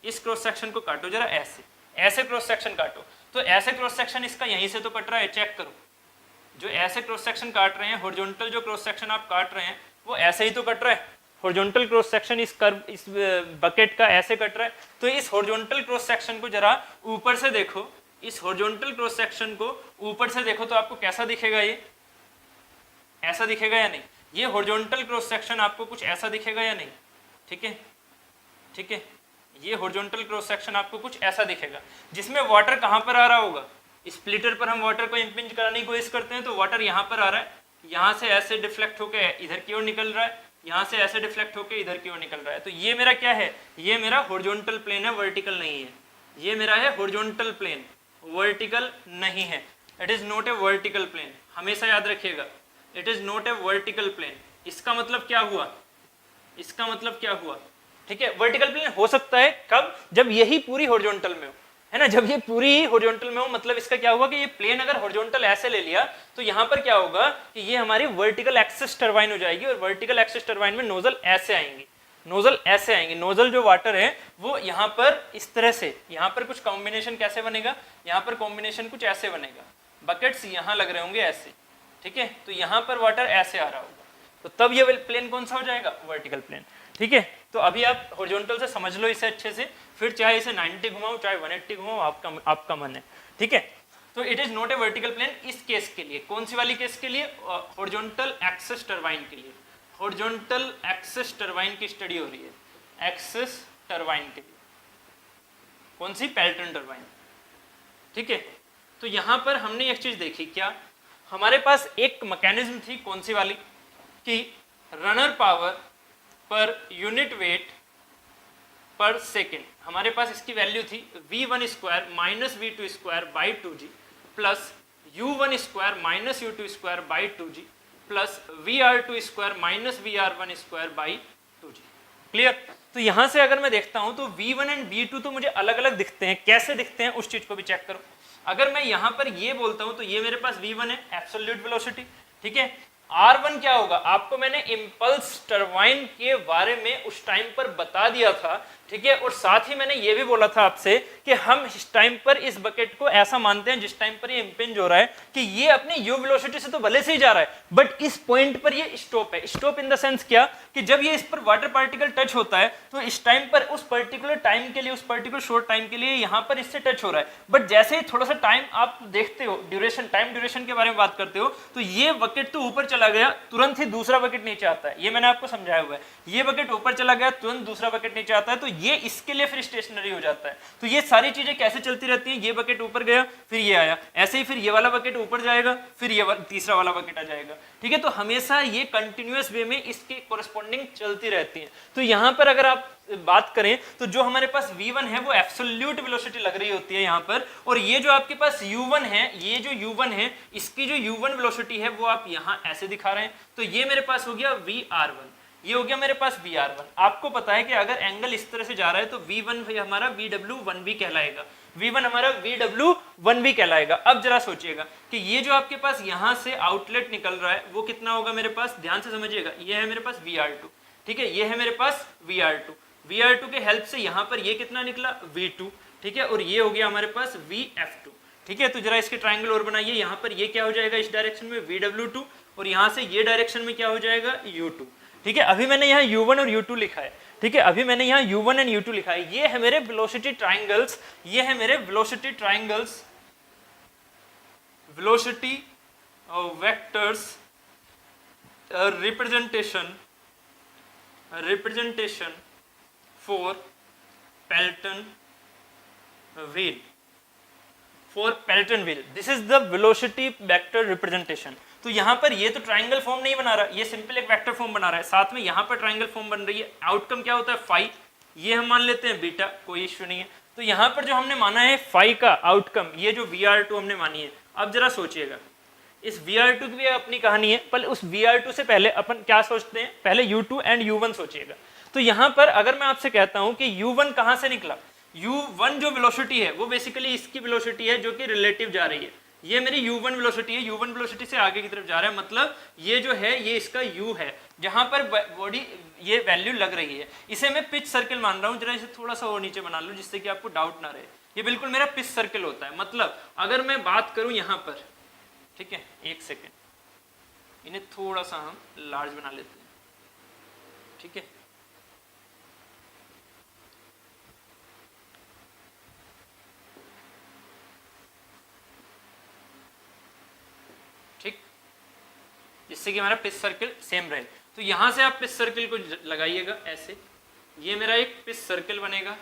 इस क्रॉस सेक्शन को काटो जरा ऐसे क्रॉस सेक्शन काटो। तो ऐसे क्रॉस सेक्शन इसका यहीं से तो कट रहा है, चेक करो, जो ऐसे क्रॉस सेक्शन काट रहे हैं, हॉरिजॉन्टल जो क्रॉस सेक्शन आप काट रहे हैं वो ऐसे ही तो कट रहा है। हॉरिजॉन्टल क्रॉस सेक्शन इस बकेट का ऐसे कट रहा है, तो इस हॉरिजॉन्टल क्रॉस सेक्शन को जरा ऊपर से देखो, इस हॉरिजॉन्टल क्रॉस सेक्शन को ऊपर से देखो तो आपको कैसा दिखेगा, ये ऐसा दिखेगा या नहीं? ये हॉरिजॉन्टल क्रॉस सेक्शन आपको कुछ ऐसा दिखेगा या नहीं? ठीक है, ठीक है, ये हॉरिजॉन्टल क्रॉस सेक्शन आपको कुछ ऐसा दिखेगा, जिसमें वाटर कहाँ पर आ रहा होगा, स्प्लिटर पर हम वाटर को इम्पिंज कराने की कोशिश करते हैं तो वाटर यहाँ पर आ रहा है, यहाँ से ऐसे डिफ्लेक्ट होकर इधर की ओर निकल रहा है, यहाँ से ऐसे डिफ्लेक्ट होकर इधर की ओर निकल रहा है। तो ये मेरा क्या है, ये मेरा हॉरिजॉन्टल प्लेन है, वर्टिकल नहीं है। ये मेरा है हॉरिजॉन्टल प्लेन, वर्टिकल नहीं है। It is not a vertical plane, हमेशा याद रखिएगा, it is not a vertical plane. इसका मतलब क्या हुआ, इसका मतलब क्या हुआ ठीक है। वर्टिकल प्लेन हो सकता है कब, जब यही पूरी हॉरिजॉन्टल में हो, है ना, जब ये पूरी ही हॉरिजॉन्टल में हो, मतलब इसका क्या हुआ कि ये प्लेन अगर हॉरिजॉन्टल ऐसे ले लिया तो यहाँ पर क्या होगा कि ये हमारी वर्टिकल एक्सिस टरबाइन हो जाएगी, और वर्टिकल एक्सिस टरबाइन में नोजल ऐसे आएंगी, नोजल ऐसे आएंगे, नोजल जो वाटर है वो यहाँ पर इस तरह से, यहाँ पर कुछ कॉम्बिनेशन कैसे बनेगा, यहाँ पर कॉम्बिनेशन कुछ ऐसे बनेगा, बकेट्स यहाँ लग रहे होंगे ऐसे, ठीक है, तो यहाँ पर वाटर ऐसे आ रहा होगा, तो तब ये प्लेन कौन सा हो जाएगा, वर्टिकल प्लेन, ठीक है। तो अभी आप हॉरिजॉन्टल से समझ लो इसे अच्छे से, फिर चाहे इसे 90 घुमाओ चाहे 180 घुमाओ, आपका मन है, ठीक है। तो it is not a vertical plane इस केस के लिए, कौन सी वाली केस के लिए, हॉरिजॉन्टल एक्सिस टरबाइन के लिए, हॉरिजॉन्टल एक्सिस टरबाइन की स्टडी हो रही है, एक्सिस टरबाइन के लिए, कौन सी, पेल्टन टरबाइन, ठीक है। तो यहां पर हमने एक चीज देखी, क्या हमारे पास एक मैकेनिज्म थी, कौन सी वाली, कि रनर पावर पर यूनिट वेट पर सेकेंड, हमारे पास इसकी वैल्यू थी v1 square minus v2 square by 2g plus u1 square minus u2 square by 2g plus vr2 square minus vr1 square by 2g। Clear. तो यहां से अगर मैं देखता हूं तो v1 एंड v2 तो मुझे अलग अलग दिखते हैं, कैसे दिखते हैं उस चीज को भी चेक करो। अगर मैं यहां पर ये बोलता हूं तो ये मेरे पास v1 है, एब्सोल्यूट वेलोसिटी, ठीक है। R1 क्या होगा, आपको मैंने इम्पल्स टरबाइन के बारे में उस टाइम पर बता दिया था, ठीक है, और साथ ही मैंने ये भी बोला था आपसे कि हम इस टाइम पर इस बकेट को ऐसा मानते हैं जिस टाइम पर ये इंपिंज हो रहा है कि ये अपनी यू वेलोसिटी से तो भले से ही जा रहा है, बट इस पॉइंट पर ये स्टॉप है। स्टॉप इन द सेंस क्या, कि जब ये इस पर वाटर पार्टिकल टच होता है तो इस टाइम पर उस पर्टिकुलर टाइम के लिए, उस पर्टिकुलर शॉर्ट टाइम के लिए यहाँ पर इससे टच हो रहा है, बट जैसे ही थोड़ा सा टाइम आप देखते हो, ड्यूरेशन, टाइम ड्यूरेशन के बारे में बात करते हो, तो ये बकेट तो ऊपर चला गया, तुरंत ही दूसरा बकेट नीचे आता है, ये मैंने आपको समझाया हुआ है। ये बकेट ऊपर चला गया, तुरंत दूसरा बकेट नीचे आता है, तो ये इसके लिए फिर स्टेशनरी हो जाता है। तो ये सारी चीजें कैसे चलती रहती हैं, ये बकेट ऊपर गया फिर ये आया, ऐसे ही फिर ये वाला बकेट ऊपर जाएगा फिर ये तीसरा वाला बकेट आ जाएगा, ठीक है। तो हमेशा ये कंटिन्यूअस वे में इसके कोरस्पॉन्डिंग चलती रहती है। तो यहाँ पर अगर आप बात करें तो जो हमारे पास v1 है वो एब्सोल्यूट वेलोसिटी लग रही होती है यहाँ पर, और ये जो आपके पास u1 है, ये जो u1 है, इसकी जो u1 वेलोसिटी है वो आप यहाँ ऐसे दिखा रहे हैं, तो ये मेरे पास हो गया vr1, ये हो गया मेरे पास vr1। आपको पता है कि अगर एंगल इस तरह से जा रहा है तो v1 हमारा vw1v कहलाएगा, v1 हमारा vw1v कहलाएगा। अब जरा सोचिएगा कि ये जो आपके पास यहाँ से आउटलेट निकल रहा है वो कितना होगा मेरे पास, ध्यान से समझिएगा, ये है मेरे पास vr2, ठीक है, ये है मेरे पास vr2 के हेल्प से यहाँ पर ये कितना निकला v2, ठीक है, और ये हो गया हमारे पास vf2, ठीक है। तो जरा इसके ट्राइंगल और बनाइए, यहाँ पर ये क्या हो जाएगा इस डायरेक्शन में vw2, और यहाँ से ये डायरेक्शन में क्या हो जाएगा u2, ठीक है। अभी मैंने यहाँ u1 और u2 लिखा है, ठीक है, अभी मैंने यहाँ u1 एंड u2 लिखा है, ये है मेरे वेलोसिटी ट्राइंगल्स, ये है मेरे velocity triangles, velocity vectors representation for Pelton wheel, for Pelton wheel, this is the velocity vector representation। तो यहाँ पर ये तो ट्राइंगल फॉर्म नहीं बना रहा, ये सिंपल एक वेक्टर फॉर्म बना रहा है, साथ में यहाँ पर ट्राइंगल फॉर्म बन रही है। आउटकम क्या होता है, फाई, ये हम मान लेते हैं बीटा, कोई इश्यू नहीं है। तो यहाँ पर जो हमने माना है फाई का आउटकम, ये जो vr2 हमने मानी है। अब जरा सोचिएगा, इस vr2 की भी अपनी कहानी है, पर उस vr2 से पहले अपन क्या सोचते हैं, पहले u2 एंड u1 सोचिएगा। तो यहाँ पर अगर मैं आपसे कहता हूँ कि u1 कहाँ से निकला, u1 जो वेलोसिटी है वो बेसिकली इसकी वेलोसिटी है जो कि रिलेटिव जा रही है, ये मेरी u1 वेलोसिटी है, u1 वेलोसिटी से आगे की तरफ जा रहा है, मतलब ये जो है ये इसका u है, जहां पर बॉडी ये वैल्यू लग रही है। इसे मैं पिच सर्कल मान रहा हूँ, जरा इसे थोड़ा सा और नीचे बना लो जिससे कि आपको डाउट ना रहे, ये बिल्कुल मेरा पिच सर्कल होता है। मतलब अगर मैं बात करूँ यहाँ पर, ठीक है, एक सेकेंड, इन्हें थोड़ा सा हम लार्ज बना लेते हैं, ठीक है। ठीक, जिससे कि हमारा पिच सर्कल सेम रहे। तो यहां से आप पिच सर्कल को लगाइएगा ऐसे, ये मेरा एक पिच सर्कल बनेगा,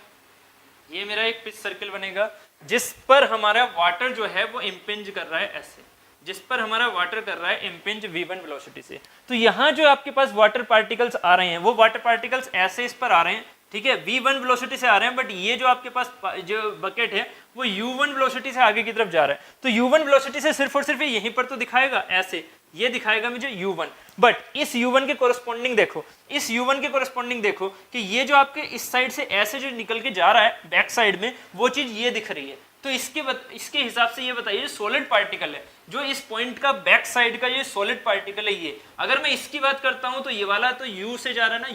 ये मेरा एक पिच सर्कल बनेगा जिस पर हमारा वाटर जो है वो इम्पिंज कर रहा है ऐसे, जिस पर हमारा वाटर कर रहा है इम्पिंज v1 वेलोसिटी से। तो यहाँ जो आपके पास वाटर पार्टिकल्स आ रहे हैं वो वाटर पार्टिकल्स ऐसे इस पर आ रहे हैं, ठीक है, v1 वेलोसिटी से आ रहे हैं, बट ये जो आपके पास जो बकेट है वो u1 वेलोसिटी से आगे की तरफ जा रहा है, तो u1 वेलोसिटी से सिर्फ और सिर्फ यहीं पर तो दिखाएगा, ऐसे ये दिखाएगा मुझे u1, बट इस u1 के कोरस्पॉन्डिंग देखो, इस u1 के कोरस्पॉन्डिंग देखो कि ये जो आपके इस साइड से ऐसे जो निकल के जा रहा है बैक साइड में, वो चीज ये दिख रही है। तो इसके हिसाब से ये बताइए सॉलिड पार्टिकल है जो इस पॉइंट का बैक साइड का ये सॉलिड पार्टिकल है, ये अगर मैं इसकी बात करता हूं तो ये वाला तो u से जा रहा है ना,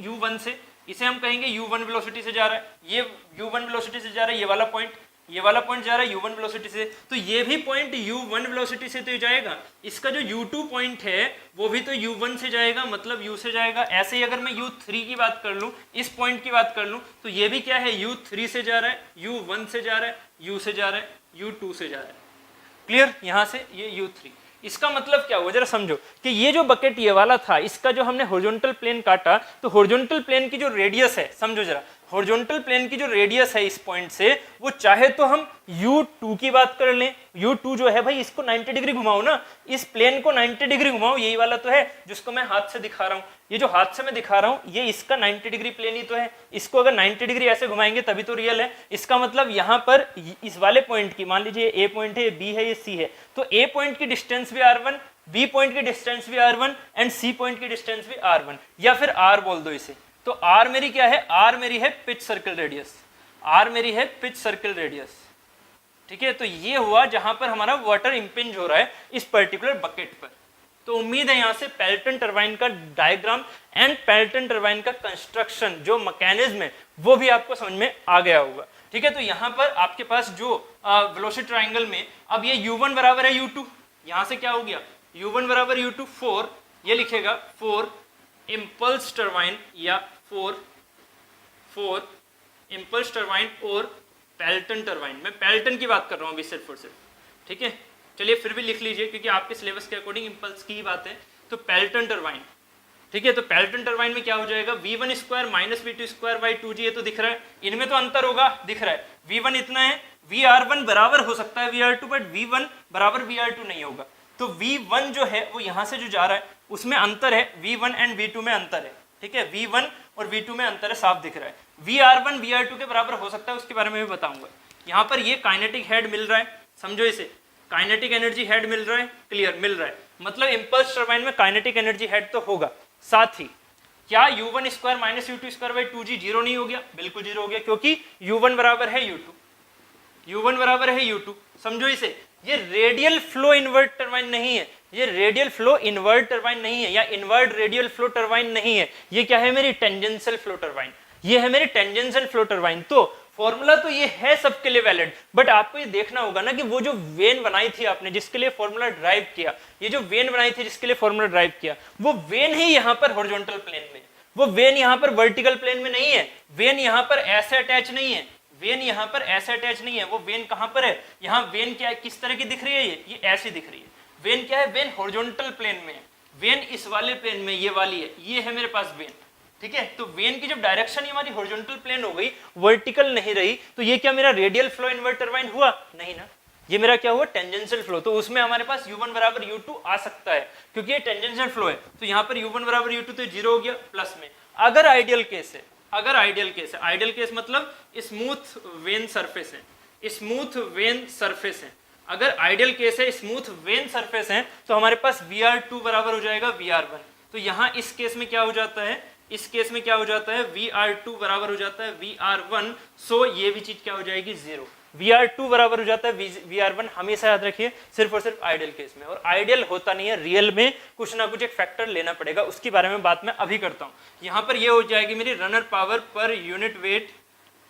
u1 से, इसे हम कहेंगे u1 वेलोसिटी से जा रहा है, ये u1 वेलोसिटी से जा रहा है, ये वाला पॉइंट जा रहा है u1 वेलोसिटी से, तो ये भी पॉइंट u1 वेलोसिटी से तो जाएगा, इसका जो u2 पॉइंट है वो भी तो u1 से जाएगा, मतलब u से जाएगा। ऐसे ही अगर मैं u3 की बात कर लूं, इस पॉइंट की बात कर लूं, तो ये भी क्या है, u3 से जा रहा है, u1 से जा रहा है, u से जा रहा है, u2 से जा रहा है। क्लियर, यहां से ये u3, इसका मतलब क्या हुआ जरा समझो कि ये जो बकेट ये वाला था, इसका जो हमने हॉरिजॉन्टल प्लेन काटा, तो हॉरिजॉन्टल प्लेन की जो रेडियस है, समझो जरा, हॉरिजॉन्टल प्लेन की जो रेडियस है इस पॉइंट से, वो चाहे तो हम u2 की बात कर लें, u2 जो है भाई इसको 90 डिग्री घुमाओ ना, इस प्लेन को 90 डिग्री घुमाओ, यही वाला तो है जिसको मैं हाथ से दिखा रहा हूं, ये जो हाथ से मैं दिखा रहा हूं ये इसका 90 डिग्री प्लेन ही तो है, इसको अगर 90 डिग्री ऐसे घुमाएंगे तभी तो रियल है। इसका मतलब यहाँ पर इस वाले पॉइंट की, मान लीजिए ए पॉइंट है, बी है, ये सी है, तो ए पॉइंट की डिस्टेंस भी r1, बी पॉइंट की डिस्टेंस भी r1 एंड सी पॉइंट की डिस्टेंस भी r1, या फिर r बोल दो इसे। तो r मेरी क्या है, r मेरी है पिच सर्कल रेडियस, r मेरी है पिच सर्कल रेडियस। ठीक है, तो ये हुआ जहां पर हमारा वाटर इंपिंज हो रहा है इस पर्टिकुलर बकेट पर। तो उम्मीद है यहां से पेल्टन टरबाइन का डायग्राम एंड पेल्टन टरबाइन का कंस्ट्रक्शन जो मैकेनिज्म है वो भी आपको समझ में आ गया होगा। ठीक है, तो यहां पर आपके पास जो वेलोसिटी ट्रायंगल में अब ये u1 बराबर है u2, यहां से क्या हो गया, u1 बराबर u2, 4 ये लिखेगा 4 इम्पल्स टरबाइन या 4 इम्पल्स टरबाइन और पेल्टन टरबाइन, मैं पेल्टन की बात कर रहा हूं अभी सिर्फ और सिर्फ। ठीक है, चलिए फिर भी लिख लीजिए क्योंकि आपके सिलेबस के अकॉर्डिंग इम्पल्स की ही बात है। तो पेल्टन टरबाइन, ठीक है, तो पेल्टन टरबाइन में क्या हो जाएगा, v1 square minus v2 square by 2g, ये तो दिख रहा है, इनमें तो अंतर होगा, दिख रहा है v1 इतना है, vr1 बराबर हो सकता है vr2, बट v1 बराबर vr2 नहीं होगा। तो v1 जो है वो यहाँ से जो जा रहा है उसमें अंतर है, v1 एंड v2 में अंतर है। ठीक है, v1 और v2 में अंतर है, साफ दिख रहा है। vr1 vr2 के बराबर हो सकता है, उसके बारे में भी बताऊंगा। यहाँ पर ये काइनेटिक हेड मिल रहा है, समझो इसे, काइनेटिक एनर्जी हेड मिल रहा है, क्लियर, मिल रहा है, मतलब इम्पल्स टरबाइन में काइनेटिक एनर्जी हेड तो होगा। साथ ही क्या u1 square minus u2 square by 2g zero नहीं हो गया, बिल्कुल जीरो हो गया, क्योंकि u1 बराबर है u2 बराबर है u2। समझो इसे, ये रेडियल फ्लो इन्वर्ट टरबाइन नहीं है, ये रेडियल फ्लो इन्वर्ट टरबाइन नहीं है, या इन्वर्ट रेडियल फ्लो टरबाइन नहीं है, ये क्या है, मेरी टेंजेंशियल फ्लो टरबाइन, ये है मेरी टेंजेंशियल फ्लो टरबाइन। तो फॉर्मूला तो ये है सबके लिए वैलिड, बट आपको ये देखना होगा ना कि वो जो वेन बनाई थी आपने जिसके लिए फॉर्मूला ड्राइव किया, ये जो वेन बनाई थी जिसके लिए फॉर्मूला ड्राइव किया, वो वेन ही यहाँ पर हॉरिजॉन्टल प्लेन में, वो वेन यहाँ पर वर्टिकल प्लेन में नहीं है, वेन यहाँ पर ऐसे अटैच नहीं है, वेन यहाँ पर ऐसे अटैच नहीं है, वो वेन कहाँ पर है, यहाँ वेन क्या है, किस तरह की दिख रही है, ये ऐसी दिख रही है। वेन क्या है, वेन हॉरिजॉन्टल प्लेन में है, वेन इस वाले प्लेन में, ये वाली है, ये है मेरे पास वेन। ठीक है, तो वेन की जब डायरेक्शन हमारी हॉरिजॉन्टल प्लेन हो गई, वर्टिकल नहीं रही, तो ये क्या मेरा रेडियल फ्लो इन्वर्ट टरबाइन हुआ, नहीं ना, ये मेरा क्या हुआ, टेंजेंशियल फ्लो। तो उसमें हमारे पास u1 बराबर u2 आ सकता है क्योंकि ये टेंजेंशियल फ्लो है, तो यहाँ पर u1 बराबर u2 तो जीरो हो गया प्लस में। अगर आइडियल केस है, अगर आइडियल केस है, आइडियल केस मतलब स्मूथ वेन सरफेस है, स्मूथ वेन सरफेस है, अगर आइडियल केस है, स्मूथ वेन सरफेस है, तो हमारे पास vr2 बराबर हो जाएगा vr1। तो यहाँ इस केस में क्या हो जाता है, इस केस में क्या हो जाता है, vr2 बराबर हो जाता है vr1, सो ये भी चीज क्या हो जाएगी, जीरो। vr2 बराबर हो जाता है vr1, हमेशा याद रखिए, सिर्फ और सिर्फ आइडियल केस में, और आइडियल होता नहीं है, रियल में कुछ ना कुछ एक फैक्टर लेना पड़ेगा, उसके बारे में बात मैं अभी करता हूँ। यहाँ पर ये हो जाएगी मेरी रनर पावर पर यूनिट वेट,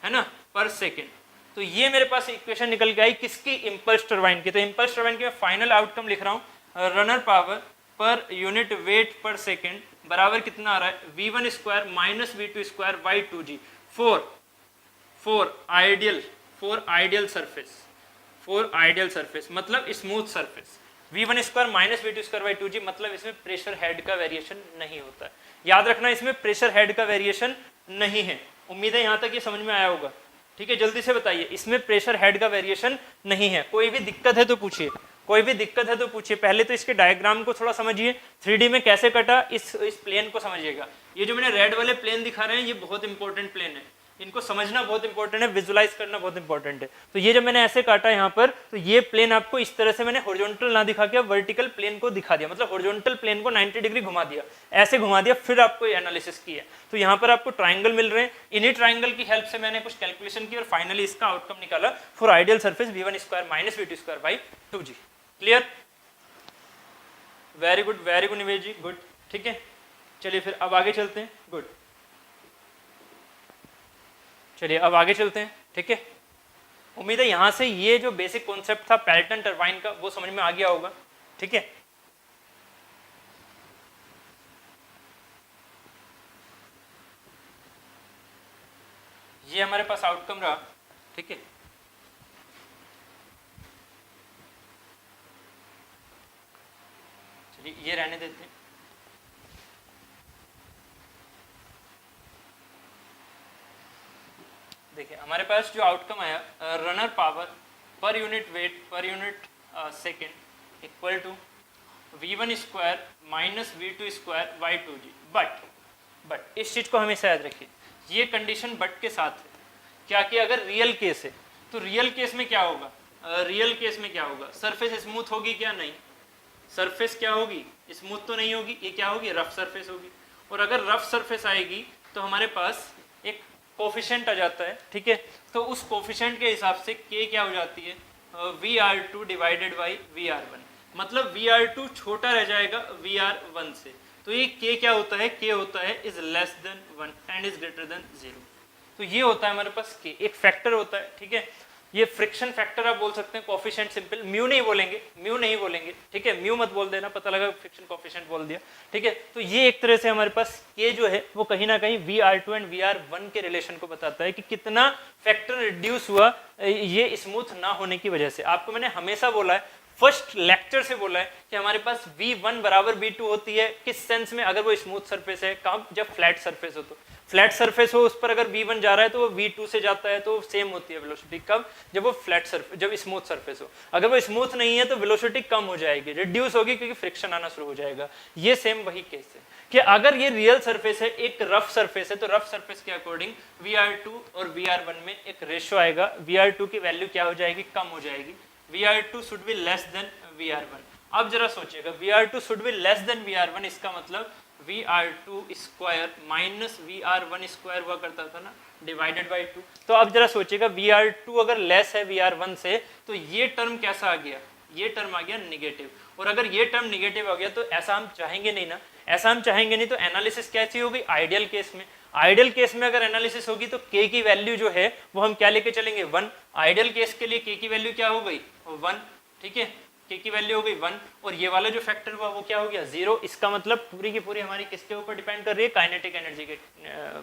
है ना, पर सेकेंड। तो ये मेरे पास इक्वेशन निकल के आई किसकी, इम्पल्स टरबाइन की। तो इम्पल्स टरबाइन की मैं फाइनल आउटकम लिख रहा हूँ, रनर पावर पर यूनिट वेट पर सेकेंड बराबर कितना आ रहा है, v1 square minus v2 square by 2g, for ideal surface, मतलब smooth surface. v1 square minus v2 square by 2g, मतलब इसमें प्रेशर हेड का वेरिएशन नहीं होता है, याद रखना, इसमें प्रेशर हेड का वेरिएशन नहीं है। उम्मीद है यहाँ तक ये समझ में आया होगा। ठीक है, जल्दी से बताइए, इसमें प्रेशर हेड का वेरिएशन नहीं है। कोई भी दिक्कत है तो पूछिए, कोई भी दिक्कत है तो पूछिए। पहले तो इसके डायग्राम को थोड़ा समझिए, 3D में कैसे कटा इस प्लेन को समझिएगा। ये जो मैंने रेड वाले प्लेन दिखा रहे हैं ये बहुत इंपॉर्टेंट प्लेन है, इनको समझना बहुत इंपॉर्टेंट है, विजुलाइज करना बहुत इंपॉर्टेंट है। तो ये जब मैंने ऐसे काटा यहाँ पर, तो ये प्लेन आपको इस तरह से मैंने हॉरिजॉन्टल ना दिखा के वर्टिकल प्लेन को दिखा दिया, मतलब हॉरिजॉन्टल प्लेन को 90 डिग्री घुमा दिया, ऐसे घुमा दिया, फिर आपको एनालिसिस किया। तो यहाँ पर आपको ट्राइंगल मिल रहे हैं, इन्हीं ट्राइंगल की हेल्प से मैंने कुछ कैलकुलेशन की और फाइनली इसका आउटकम निकाला for ideal surface v1 square minus v2 square by 2g। Clear? Very good निवेश जी, गुड। ठीक है, चलिए फिर अब आगे चलते हैं। गुड, चलिए अब आगे चलते हैं। ठीक है, उम्मीद है यहां से ये जो बेसिक कॉन्सेप्ट था पेल्टन टरबाइन का वो समझ में आ गया होगा। ठीक है, ये हमारे पास आउटकम रहा। ठीक है, चलिए ये रहने देते हैं। देखिए हमारे पास जो आउटकम आया, रनर पावर पर यूनिट वेट पर unit second equal to v1 square minus v2 square by 2g। But इस चीज़ को हमेशा याद रखिए, ये कंडीशन बट के साथ है। क्या कि अगर रियल केस है तो रियल केस में क्या होगा, रियल केस में क्या होगा, सरफेस स्मूथ होगी क्या? नहीं। सरफेस क्या होगी? स्मूथ तो नहीं होगी, ये क्या होगी? रफ सरफेस होगी। और अगर रफ सरफेस आएगी तो हमारे पास एक कोफिशिएंट आ जाता है। ठीक है, तो उस कोफिशिएंट के हिसाब से k क्या हो जाती है, VR2 डिवाइडेड बाई VR1, मतलब VR2 छोटा रह जाएगा VR1 से। तो ये k क्या होता है, k होता है is less than 1 and is greater than 0। तो ये होता है हमारे पास k, एक फैक्टर होता है। ठीक है, ये फ्रिक्शन फैक्टर आप बोल सकते हैं, कोफिशिएंट सिंपल, म्यू नहीं बोलेंगे। ठीक है, म्यू मत बोल देना, पता लगा फ्रिक्शन कोफिशिएंट बोल दिया। ठीक है, तो ये एक तरह से हमारे पास k जो है वो कहीं ना कहीं VR2 एंड VR1 के रिलेशन को बताता है कि कितना फैक्टर रिड्यूस हुआ ये स्मूथ ना होने की वजह से। आपको मैंने हमेशा बोला है, फर्स्ट लेक्चर से बोला है कि हमारे पास v1 बराबर v2 होती है। किस सेंस में? अगर वो स्मूथ सरफेस है। कब? जब फ्लैट सरफेस हो। तो फ्लैट सरफेस हो उस पर अगर v1 जा रहा है तो वो v2 से जाता है, तो सेम होती है वेलोसिटी। कब? जब वो फ्लैट सरफेस, जब स्मूथ सरफेस हो। अगर वो स्मूथ नहीं है तो वेलोसिटी कम हो जाएगी, रिड्यूस होगी, क्योंकि फ्रिक्शन आना शुरू हो जाएगा। ये सेम वही केस है कि अगर ये रियल सरफेस है, एक रफ सरफेस है, तो रफ सरफेस के अकॉर्डिंग VR2 और VR1 में एक रेशियो आएगा। VR2 की वैल्यू क्या हो जाएगी? कम हो जाएगी। VR2 should be less than VR1। अब जरा सोचिएगा, VR2 should be less than VR1, इसका मतलब VR2 square minus VR1 square हुआ करता था ना, डिवाइडेड बाई 2। तो अब जरा सोचिएगा, VR2 अगर लेस है VR1 से तो ये टर्म कैसा आ गया? ये टर्म आ गया निगेटिव। और अगर ये टर्म निगेटिव आ गया तो ऐसा हम चाहेंगे नहीं ना, ऐसा हम चाहेंगे नहीं। तो एनालिसिस कैसी होगी? आइडियल केस में। आइडियल केस में अगर एनालिसिस होगी तो k की वैल्यू जो है वो हम क्या लेके चलेंगे? 1। आइडियल केस के लिए k की वैल्यू क्या हो गई? 1। ठीक है, k की वैल्यू हो गई 1, और ये वाला जो फैक्टर हुआ वो क्या हो गया? 0। इसका मतलब पूरी की पूरी हमारी किसके ऊपर डिपेंड कर रही है? काइनेटिक एनर्जी के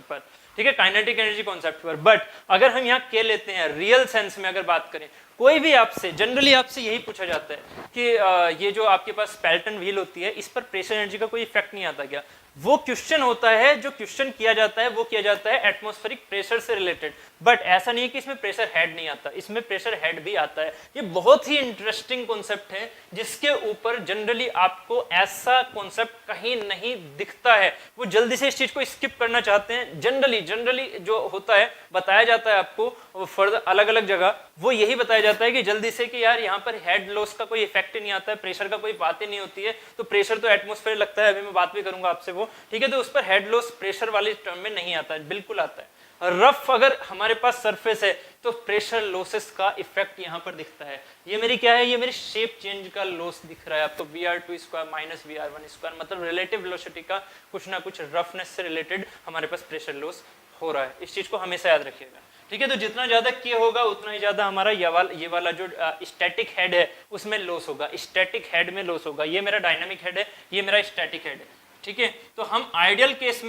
पर। ठीक है, काइनेटिक एनर्जी कॉन्सेप्ट पर। बट अगर हम यहाँ k लेते हैं रियल सेंस में अगर बात करें, कोई भी आपसे जनरली आपसे यही पूछा जाता है कि ये जो आपके पास पेल्टन व्हील होती है इस पर प्रेशर एनर्जी का कोई इफेक्ट नहीं आता क्या? वो क्वेश्चन होता है, जो क्वेश्चन किया जाता है वो किया जाता है एटमॉस्फेरिक प्रेशर से रिलेटेड। बट ऐसा नहीं है कि इसमें प्रेशर हेड नहीं आता, इसमें प्रेशर हेड भी आता है। ये बहुत ही इंटरेस्टिंग कॉन्सेप्ट है जिसके ऊपर जनरली आपको ऐसा कॉन्सेप्ट कहीं नहीं दिखता है। वो जल्दी से इस चीज को स्किप करना चाहते हैं। जनरली जो होता है बताया जाता है आपको फर्दर अलग अलग जगह, वो यही बताया जाता है कि जल्दी से कि यार यहाँ पर हेड लॉस का कोई इफेक्ट ही नहीं आता है, प्रेशर का कोई बात ही नहीं होती है। तो प्रेशर तो एटमॉस्फेयर लगता है, अभी मैं बात भी करूंगा आपसे वो। ठीक है, तो उस पर हेड लॉस प्रेशर वाले टर्म में नहीं आता है, बिल्कुल आता है। रफ अगर हमारे पास सरफेस है तो प्रेशर लॉसेस का इफेक्ट यहाँ पर दिखता है। ये मेरी क्या है? ये मेरी शेप चेंज का लॉस दिख रहा है आपको, VR2 square minus VR1 square, मतलब रिलेटिव वेलोसिटी का कुछ ना कुछ रफनेस से रिलेटेड हमारे पास प्रेशर लॉस हो रहा है। इस चीज को हमेशा याद रखिएगा। ठीक है, तो जितना ज्यादा k होगा उतना ही ज्यादा हमारा ये वाला जो स्टैटिक हेड है उसमें लॉस होगा, स्टैटिक हेड में लॉस होगा। ये मेरा डायनामिक हेड है, ये मेरा स्टैटिक हेड है। ठीक है, तो हम आइडियल केस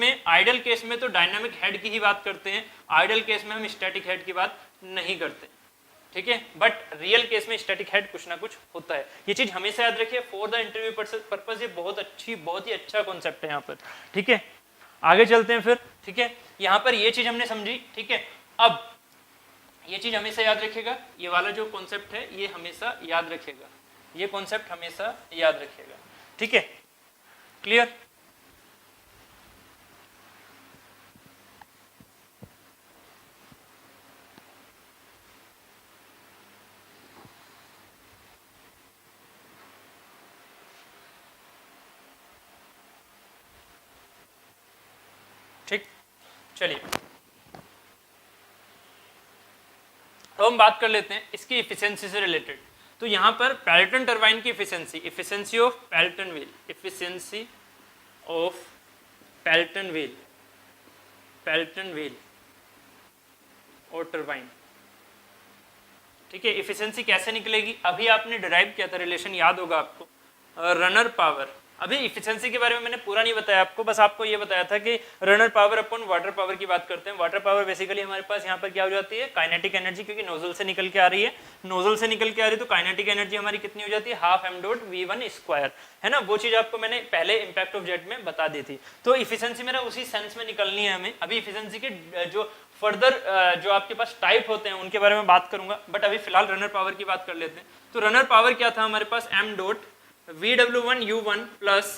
में तो डायनामिक हेड की ही बात करते हैं, आइडियल केस में हम स्टैटिक हेड की बात नहीं करते। ठीक है, बट रियल केस में स्टैटिक हेड कुछ ना कुछ होता है। ये चीज हमेशा याद रखिए फॉर द इंटरव्यू पर्पस। ये बहुत ही अच्छा कॉन्सेप्ट है यहाँ पर। ठीक है, आगे चलते हैं फिर। ठीक है, यहाँ पर ये चीज हमने समझी। ठीक है, अब ये चीज हमेशा याद रखिएगा, ये वाला जो कॉन्सेप्ट है ये हमेशा याद रखिएगा। ये कॉन्सेप्ट हमेशा याद रखिएगा, ठीक है, क्लियर। ठीक, चलिए तो हम बात कर लेते हैं इसकी इफिशिएंसी से रिलेटेड। तो यहाँ पर पेल्टन टरबाइन की efficiency, efficiency of Pelton wheel, efficiency of Pelton wheel, Pelton wheel और टरबाइन, ठीक है। इफिशिएंसी कैसे निकलेगी, अभी आपने डिराइव किया था, रिलेशन याद होगा आपको, रनर पावर। अभी इफिशिएंसी के बारे में मैंने पूरा नहीं बताया आपको, बस आपको ये बताया था कि रनर पावर अपन वाटर पावर की बात करते हैं। वाटर पावर बेसिकली हमारे पास यहाँ पर क्या हो जाती है, काइनेटिक एनर्जी, क्योंकि नोजल से निकल के आ रही है, नोजल से निकल के आ रही है तो काइनेटिक एनर्जी हमारी कितनी हो जाती है, half M dot V1 square, है ना। वो चीज आपको मैंने पहले इम्पैक्ट ऑफ जेट में बता दी थी। तो इफिशिएंसी मेरा उसी सेंस में निकलनी है हमें। अभी इफिशिएंसी के जो फर्दर जो आपके पास टाइप होते हैं उनके बारे में बात करूंगा, बट अभी फिलहाल रनर पावर की बात कर लेते हैं। तो रनर पावर क्या था हमारे पास, m dot VW1 U1 plus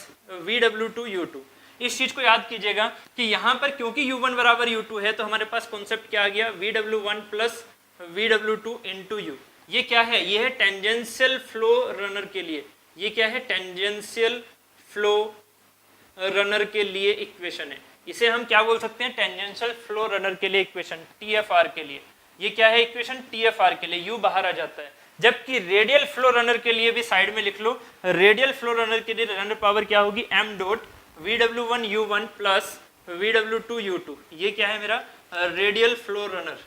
VW2 U2। इस चीज को याद कीजिएगा कि यहाँ पर क्योंकि U1 बराबर U2 है तो हमारे पास कॉन्सेप्ट क्या आ गया, VW1 plus VW2 into U। ये क्या है, ये है टेंजेंशियल फ्लो रनर के लिए, ये क्या है, टेंजेंशियल फ्लो रनर के लिए इक्वेशन है। इसे हम क्या बोल सकते हैं, टेंजेंशियल फ्लो रनर के लिए इक्वेशन, TFR के लिए। ये क्या है इक्वेशन, TFR के लिए, U बाहर आ जाता है। जबकि रेडियल फ्लो रनर के लिए भी साइड में लिख लो, रेडियल फ्लो रनर के लिए रनर पावर क्या होगी, m dot VW1 U1 plus VW2 U2। ये क्या है मेरा radial flow runner,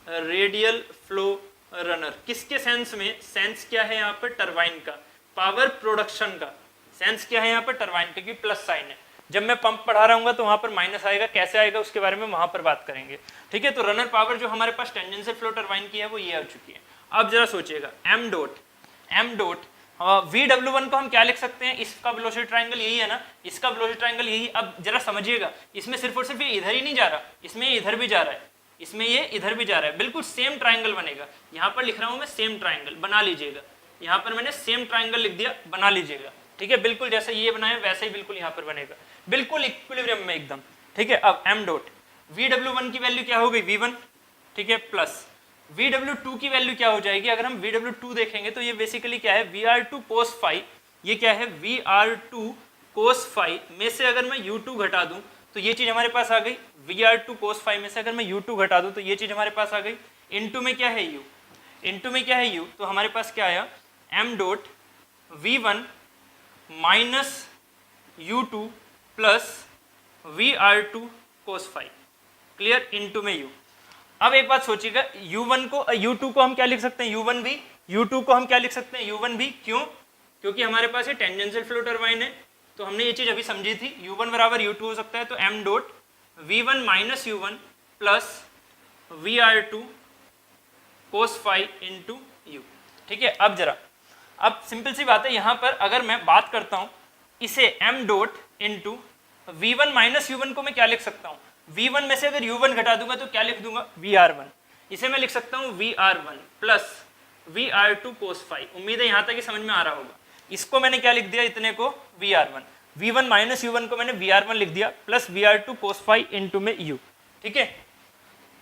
radial flow runner. किसके सेंस में, सेंस क्या है यहाँ पर, टरबाइन का, पावर प्रोडक्शन का सेंस क्या है यहाँ पर, टरबाइन, क्योंकि प्लस साइन है। जब मैं पंप पढ़ा रहा हूँ तो वहां पर माइनस आएगा, कैसे आएगा उसके बारे में वहां पर बात करेंगे, ठीक है। तो रनर पावर जो हमारे पास टेंजेंशियल फ्लो टरबाइन की है वो ये आ चुकी है। अब जरा सोचिएगा, m डॉट VW1 को हम क्या लिख सकते हैं, इसका वेलोसिटी ट्रायंगल यही है ना, इसका वेलोसिटी ट्रायंगल यही। अब जरा समझिएगा, इसमें सिर्फ और सिर्फ ये इधर ही नहीं जा रहा, इसमें ये इधर भी जा रहा है, इसमें ये इधर भी जा रहा है, बिल्कुल सेम ट्रायंगल बनेगा। यहाँ पर लिख रहा हूँ मैं सेम ट्रायंगल, बना लीजिएगा। यहाँ पर मैंने सेम ट्रायंगल लिख दिया, बना लीजिएगा, ठीक है। बिल्कुल जैसे ये बनाया वैसे ही बिल्कुल यहाँ पर बनेगा, बिल्कुल इक्विलिब्रियम में एकदम, ठीक है। अब m डॉट VW1 की वैल्यू क्या हो गई, V1, ठीक है, प्लस VW2 की वैल्यू क्या हो जाएगी। अगर हम VW2 देखेंगे तो ये बेसिकली क्या है, VR2 cos phi, ये क्या है VR2 cos phi में से अगर मैं U2 घटा दूं तो ये चीज हमारे पास आ गई, VR2 cos phi में से अगर मैं U2 घटा दूं तो ये चीज हमारे पास आ गई। इनटू में क्या है U, इनटू में क्या है U, तो हमारे पास क्या आया, m dot V1 minus U2 plus VR2 cos phi, clear, into में U। अब एक बात सोचिएगा, U1 को U2 को हम क्या लिख सकते हैं, U1 भी, U2 को हम क्या लिख सकते हैं, U1 भी, क्यों, क्योंकि हमारे पास ये टेंजेंशियल फ्लो टरबाइन है। तो हमने ये चीज अभी समझी थी, U1 बराबर U2 हो सकता है, तो m dot V1 minus U1 plus VR2 cos phi into U, ठीक है। अब जरा, अब सिंपल सी बात है, यहाँ पर अगर मैं बात करता हूँ इसे m dot into V1 minus U1 को मैं क्या लिख सकता हूँ, V1 में से अगर U1 घटा दूंगा तो क्या लिख दूंगा, VR1। इसे मैं लिख सकता हूँ VR1 plus VR2 cos phi। उम्मीद है यहाँ तक कि समझ में आ रहा होगा। इसको मैंने क्या लिख दिया, इतने को VR1, V1 माइनस U1 को मैंने VR1 लिख दिया plus VR2 cos phi into में U, ठीक है।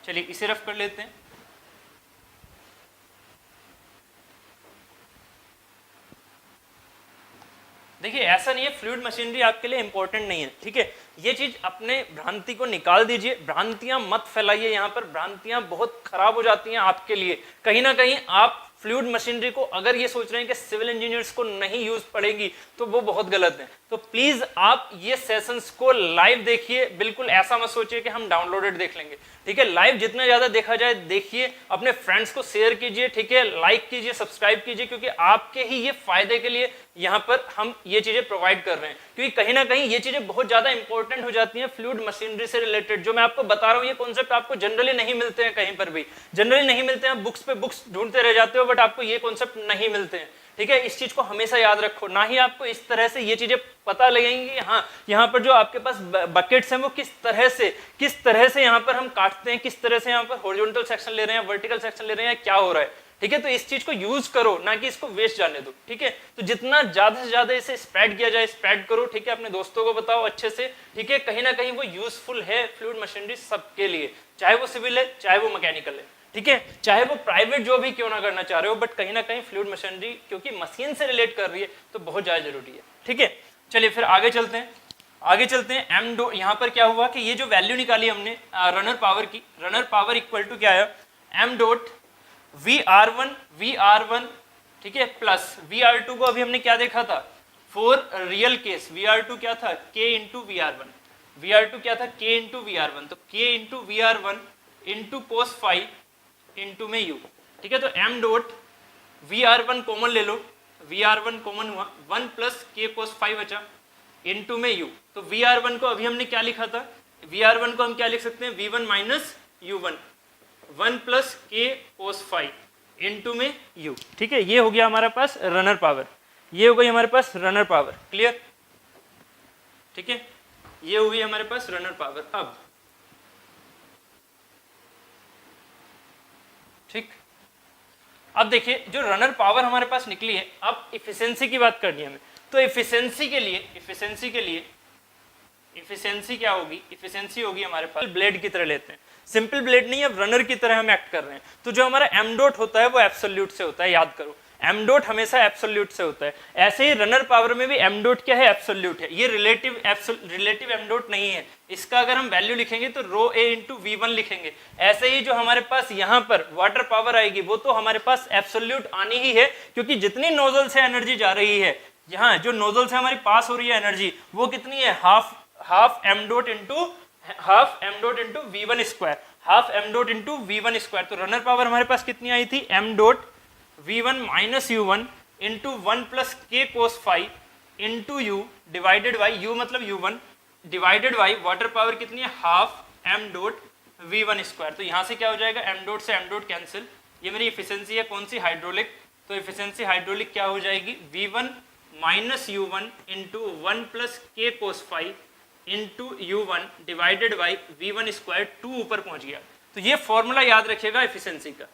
चलिए इसे रफ कर लेते हैं। देखिए ऐसा नहीं है फ्लूइड मशीनरी आपके लिए इंपॉर्टेंट नहीं है, ठीक है। ये चीज अपने भ्रांति को निकाल दीजिए, भ्रांतियां मत फैलाइए। यहाँ पर भ्रांतियां बहुत खराब हो जाती हैं आपके लिए। कहीं ना कहीं आप फ्लूइड मशीनरी को अगर ये सोच रहे हैं कि सिविल इंजीनियर्स को नहीं यूज पड़ेगी तो वो बहुत गलत है। तो प्लीज आप ये सेशंस को लाइव देखिए, बिल्कुल ऐसा मत सोचिए कि हम डाउनलोडेड देख लेंगे, ठीक है। लाइव जितना ज्यादा देखा जाए देखिए, अपने फ्रेंड्स को शेयर कीजिए, ठीक है, लाइक कीजिए, सब्सक्राइब कीजिए, क्योंकि आपके ही ये फायदे के लिए यहाँ पर हम ये चीजें प्रोवाइड कर रहे हैं। क्योंकि कहीं ना कहीं ये चीजें बहुत ज्यादा इंपॉर्टेंट हो जाती हैं फ्लूइड मशीनरी से रिलेटेड। जो मैं आपको बता रहा हूँ ये कॉन्सेप्ट आपको जनरली नहीं मिलते हैं, कहीं पर भी जनरली नहीं मिलते हैं। बुक्स पे बुक्स ढूंढते रह जाते हो बट आपको ये कॉन्सेप्ट नहीं मिलते हैं, ठीक है। इस चीज को हमेशा याद रखो। ना ही आपको इस तरह से ये चीजें पता लगेंगी, हाँ यहाँ पर जो आपके पास बकेट्स हैं वो किस तरह से यहाँ पर हम काटते हैं, किस तरह से यहाँ पर हॉरिजॉन्टल सेक्शन ले रहे हैं, वर्टिकल सेक्शन ले रहे हैं, क्या हो रहा है, ठीक है। तो इस चीज को यूज करो, ना कि इसको वेस्ट जाने दो, ठीक है। तो जितना ज्यादा से ज्यादा इसे स्प्रेड किया जाए, स्प्रेड करो, ठीक है। अपने दोस्तों को बताओ अच्छे से, ठीक है। कहीं ना कहीं वो यूजफुल है फ्लूइड मशीनरी सबके लिए, चाहे वो सिविल है चाहे वो मैकेनिकल है, ठीक है। चाहे वो प्राइवेट जॉब ही क्यों ना करना चाह रहे हो, बट कहीं ना कहीं फ्लूइड मशीनरी क्योंकि मशीन से रिलेट कर रही है तो बहुत ज्यादा जरूरी है, ठीक है। चलिए फिर आगे चलते हैं, आगे चलते हैं। एम डॉट, यहाँ पर क्या हुआ कि ये जो वैल्यू निकाली हमने रनर पावर की, रनर पावर इक्वल टू क्या आया, m dot v r one, ठीक है, प्लस वी आर टू को अभी हमने क्या देखा था, for real case v r two क्या था, k into v r one, v r two क्या था, k into v r one, तो k into v r one into cos five into में यू, ठीक है। तो m dot v r one common ले लो, वी आर वन कॉमन हुआ, वन प्लस के कोस फाइव बचा इंटू में यू। तो वी आर वन को अभी हमने क्या लिखा था, वी आर वन को हम क्या लिख सकते हैं, v one minus you one, one plus के कोस फाइव इंटू में यू, ठीक है। ये हो गया हमारे पास रनर पावर, ये हो गई हमारे पास रनर पावर, क्लियर, ठीक है। ये हो गई हमारे पास रनर पावर। अब ठीक, अब देखिए जो रनर पावर हमारे पास निकली है, अब इफिशिएंसी की बात करनी है हमें। तो इफिशिएंसी के लिए इफिशिएंसी क्या होगी, इफिशिएंसी होगी हमारे पास ब्लेड की तरह लेते हैं, सिंपल ब्लेड नहीं, अब रनर की तरह हम एक्ट कर रहे हैं। तो जो हमारा एम डॉट होता है वो एब्सोल्यूट से होता है, याद करो एम डॉट हमेशा एब्सोल्यूट से होता है। ऐसे ही रनर पावर में भी एम डॉट क्या है, एब्सोल्यूट है। ये रिलेटिव एम डॉट नहीं है, इसका अगर हम वैल्यू लिखेंगे तो रो ए इंटू वी वन लिखेंगे। ऐसे ही जो हमारे पास यहाँ पर वाटर पावर आएगी वो तो हमारे पास एब्सोल्यूट आनी ही है, क्योंकि जितनी नोजल से एनर्जी जा रही है, यहाँ जो नोजल से हमारी पास हो रही है एनर्जी, वो कितनी है, half M dot into V one square, half M dot into V one square. तो रनर पावर हमारे पास कितनी आई थी, M dot V one minus you one into one plus के cos five into U divided by U मतलब U one divided by water power कितनी है, half M dot V one square. तो यहाँ से क्या हो जाएगा, एम डॉट से एम डॉट कैंसिल, ये मेरी इफिशिएंसी है कौन सी, हाइड्रोलिक। तो इफिशिएंसी हाइड्रोलिक क्या हो जाएगी, V one minus you one into one plus के cos five into you one divided by we one square, two ऊपर पहुंच गया। तो ये फॉर्मूला याद रखिएगा इफिशिएंसी का,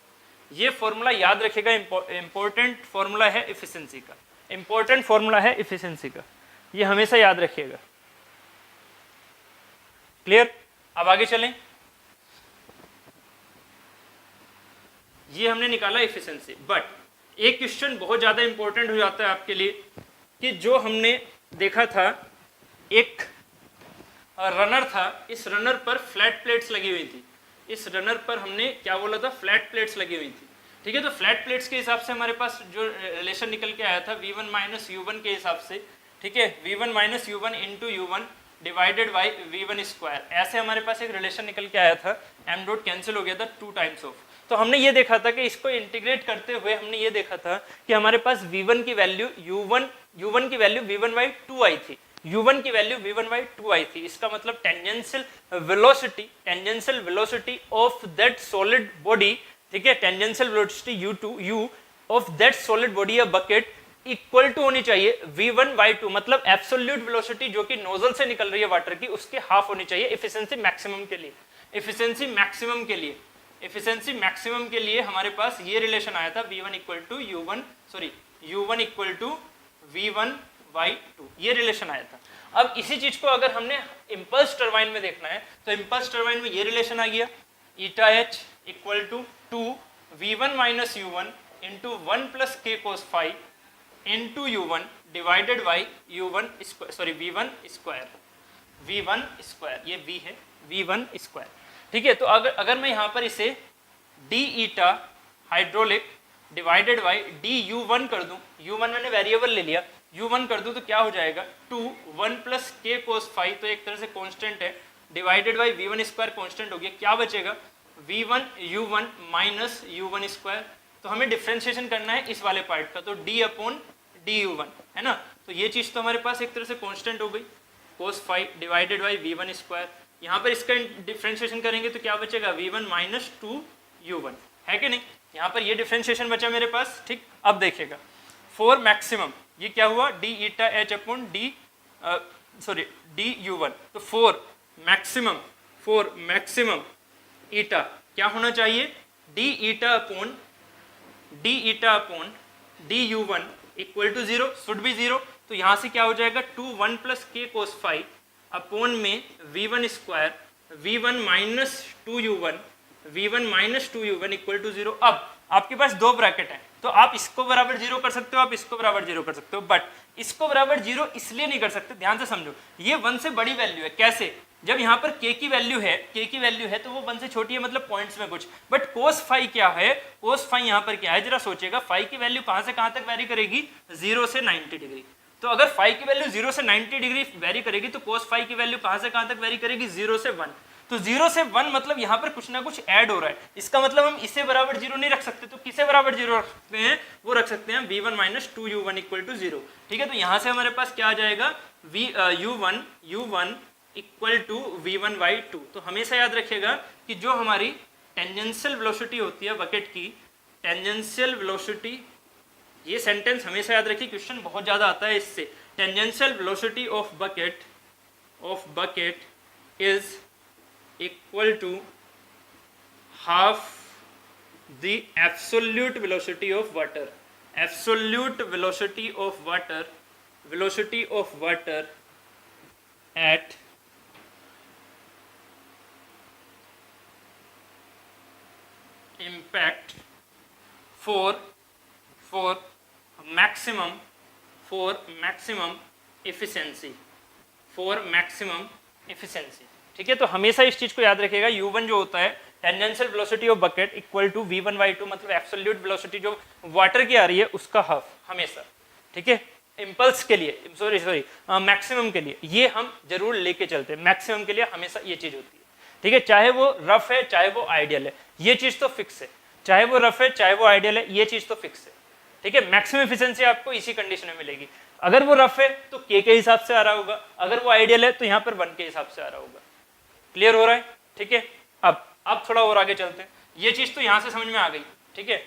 ये फॉर्मूला याद रखिएगा, इंपॉर्टेंट फॉर्मूला है इफिशिएंसी का, इंपॉर्टेंट फॉर्मूला है इफिशिएंसी का, ये हमेशा याद रखिएगा, क्लियर। अब आगे चलें, ये हमने निकाला इफिशिएंसी, बट एक क्वेश्चन बहुत ज्यादा इंपॉर्टेंट हो जाता है आपके लिए कि जो हमने देखा था एक रनर था, इस रनर पर फ्लैट प्लेट्स लगी हुई थी, इस रनर पर हमने क्या बोला था, फ्लैट प्लेट्स लगी हुई थी, ठीक है। तो फ्लैट प्लेट्स के हिसाब से हमारे पास जो रिलेशन निकल के आया था v1 माइनस यू वन के हिसाब से, ठीक है, v1 minus you one into you one divided by we one square, ऐसे हमारे पास एक रिलेशन निकल के आया था। एम डॉट कैंसिल हो गया था टू टाइम्स ऑफ। तो हमने ये देखा था कि इसको इंटीग्रेट करते हुए हमने ये देखा था कि हमारे पास v1 की वैल्यू u1 की वैल्यू v1 बाई टू आई थी, u1 की वैल्यू v1 बाई टू आई थी। इसका मतलब tangential velocity of that solid body, ठीक है, tangential velocity u of that solid body या बकेट इक्वल टू होनी चाहिए v1 बाई टू, मतलब एब्सोल्यूट वेलोसिटी जो कि नोजल से निकल रही है वाटर की उसके हाफ होनी चाहिए एफिशिएंसी मैक्सिमम के लिए। एफिशिएंसी मैक्सिमम के लिए हमारे पास ये रिलेशन आया था v1 equal to u1 equal to v1 by two, ये रिलेशन आया था। अब इसी चीज को अगर हमने इंपल्स टरबाइन में देखना है तो इंपल्स टरबाइन में ये रिलेशन आ गया, eta H equal to two v1 minus you one into one plus के cos five into you one divided by we one square, ये v है, v1 स्क्वायर, ठीक है। तो अगर मैं यहाँ पर इसे D eta hydraulic divided by D u one कर दूं, u1 मैंने वेरिएबल ले लिया, u1 कर दूं तो क्या हो जाएगा, टू वन प्लस के कोस फाइव, तो एक तरह से कांस्टेंट है, divided by we one square constant हो गया, क्या बचेगा v1 u1 minus u1 square. तो हमें डिफ्रेंशिएशन करना है इस वाले पार्ट का, तो d upon d u one है ना। तो ये चीज़ तो हमारे पास एक तरह से कांस्टेंट हो गई, cos five divided by we one square. यहाँ पर इसका डिफ्रेंशिएशन करेंगे तो क्या बचेगा v1 माइनस टू u1, है कि नहीं। यहाँ पर ये डिफ्रेंशिएशन बचा मेरे पास, ठीक। अब देखिएगा फॉर मैक्सिमम ये क्या हुआ, d eta h upon d u one. तो फॉर मैक्सिमम ईटा क्या होना चाहिए, d eta upon d eta upon d u one equal to zero, should be zero. तो यहाँ से क्या हो जाएगा 2 1 प्लस के कोस फाई अपॉन में v one square v one minus 2u1 v1 minus 2u1 equal to zero. अब आपके पास दो ब्रैकेट हैं, तो आप इसको बराबर जीरो कर सकते हो, आप इसको बराबर जीरो कर सकते हो, बट इसको बराबर जीरो इसलिए नहीं कर सकते, ध्यान से समझो, ये 1 से बड़ी वैल्यू है। कैसे? जब यहाँ पर k की वैल्यू है तो वो 1 से छोटी है, मतलब पॉइंट्स में कुछ, बट कोस फाई क्या है, कोस फाई यहाँ पर क्या है, जरा सोचिएगा, फाई की वैल्यू कहाँ से कहाँ तक वेरी करेगी, 0 से 90 डिग्री। तो अगर फाई की वैल्यू 0 से 90 डिग्री वेरी करेगी तो कोस फाई की वैल्यू कहाँ से कहाँ तक वेरी करेगी, 0 से 1। तो 0 से 1 मतलब यहाँ पर कुछ ना कुछ ऐड हो रहा है, इसका मतलब हम इसे बराबर जीरो नहीं रख सकते, तो किसे बराबर जीरो रख सकते हैं, वो रख सकते हैं v1 minus 2u1 equal to zero. ठीक है, तो यहाँ से हमारे पास क्या आ जाएगा, u1 equal to v1 by 2। तो हमेशा याद रखिएगा कि जो हमारी टेंजेंशियल वेलोसिटी होती है बकेट की, टेंजेंशियल वेलोसिटी, ये सेंटेंस हमेशा याद रखिए, क्वेश्चन बहुत ज़्यादा आता है इससे। Tangential velocity of bucket is equal to half the absolute velocity of water. Absolute velocity of water at impact for maximum efficiency, ठीक है। तो हमेशा इस चीज को याद रखिएगा, u1 जो होता है tangential velocity of bucket equal to v1 by 2, मतलब एब्सोल्यूट वेलोसिटी जो वाटर की आ रही है उसका हाफ हमेशा। ठीक है, इम्पल्स के लिए, सॉरी मैक्सिमम के लिए ये हम जरूर लेके चलते हैं, मैक्सिमम के लिए हमेशा ये चीज होती है। ठीक है, चाहे वो रफ है चाहे वो आइडियल है, ये चीज तो फिक्स है, चाहे वो रफ है चाहे वो आइडियल है, ये चीज तो फिक्स है। ठीक है, मैक्सिमम एफिशिएंसी आपको इसी कंडीशन में मिलेगी। अगर वो रफ है तो k के हिसाब से आ रहा होगा, अगर वो आइडियल है तो यहाँ पर 1 के हिसाब से आ रहा होगा। क्लियर हो रहा है? ठीक है, अब थोड़ा और आगे चलते हैं, ये चीज तो यहाँ से समझ में आ गई। ठीक है,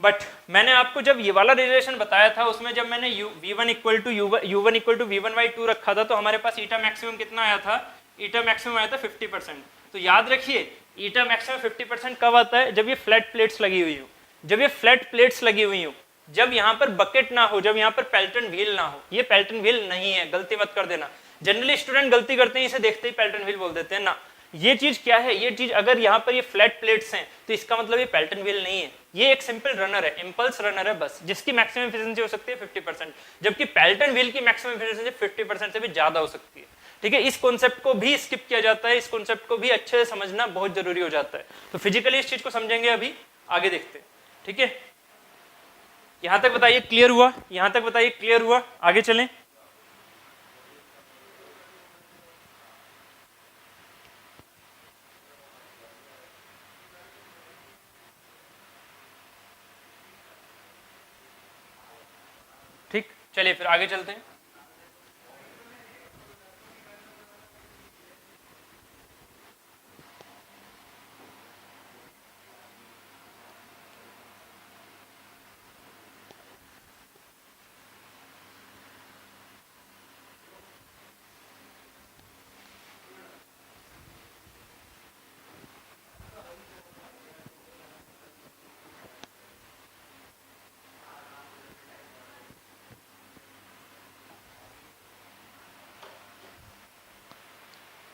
बट मैंने आपको जब ये वाला रिलेशन बताया था, उसमें जब मैंने v1 equal to u1 equal to v1 by 2 रखा था, तो हमारे पास ईटा मैक्सिमम कितना आया था, ईटा मैक्सिमम आया था 50%। तो याद रखिए, ईटा मैक्सिमम 50% कब आता है, जब ये फ्लैट प्लेट्स लगी हुई हो, जब ये फ्लैट प्लेट्स लगी हुई हो, जब यहाँ पर बकेट ना हो, जब यहाँ पर पेल्टन व्हील ना हो। ये पेल्टन व्हील नहीं है, गलती मत कर देना, जनरली स्टूडेंट गलती करते हैं, इसे देखते ही पेल्टन व्हील बोल देते हैं ना। ये चीज क्या है, ये चीज अगर यहाँ पर ये फ्लैट प्लेट्स हैं तो इसका मतलब ये पेल्टन व्हील नहीं है, ये एक सिंपल रनर है, इंपल्स रनर है बस, जिसकी मैक्सिमम एफिशिएंसी हो सकती है 50%, जबकि पेल्टन व्हील की मैक्सिमम एफिशिएंसी 50% से भी ज्यादा हो सकती है। ठीक है, इस कॉन्सेप्ट को भी स्किप किया जाता है, इस कॉन्सेप्ट को भी अच्छे से समझना बहुत जरूरी हो जाता है। तो फिजिकली इस चीज को समझेंगे, अभी आगे देखते हैं। ठीक है, यहां तक बताइए क्लियर हुआ, यहां तक बताइए क्लियर हुआ, आगे चलें। ठीक, चलिए फिर आगे चलते हैं।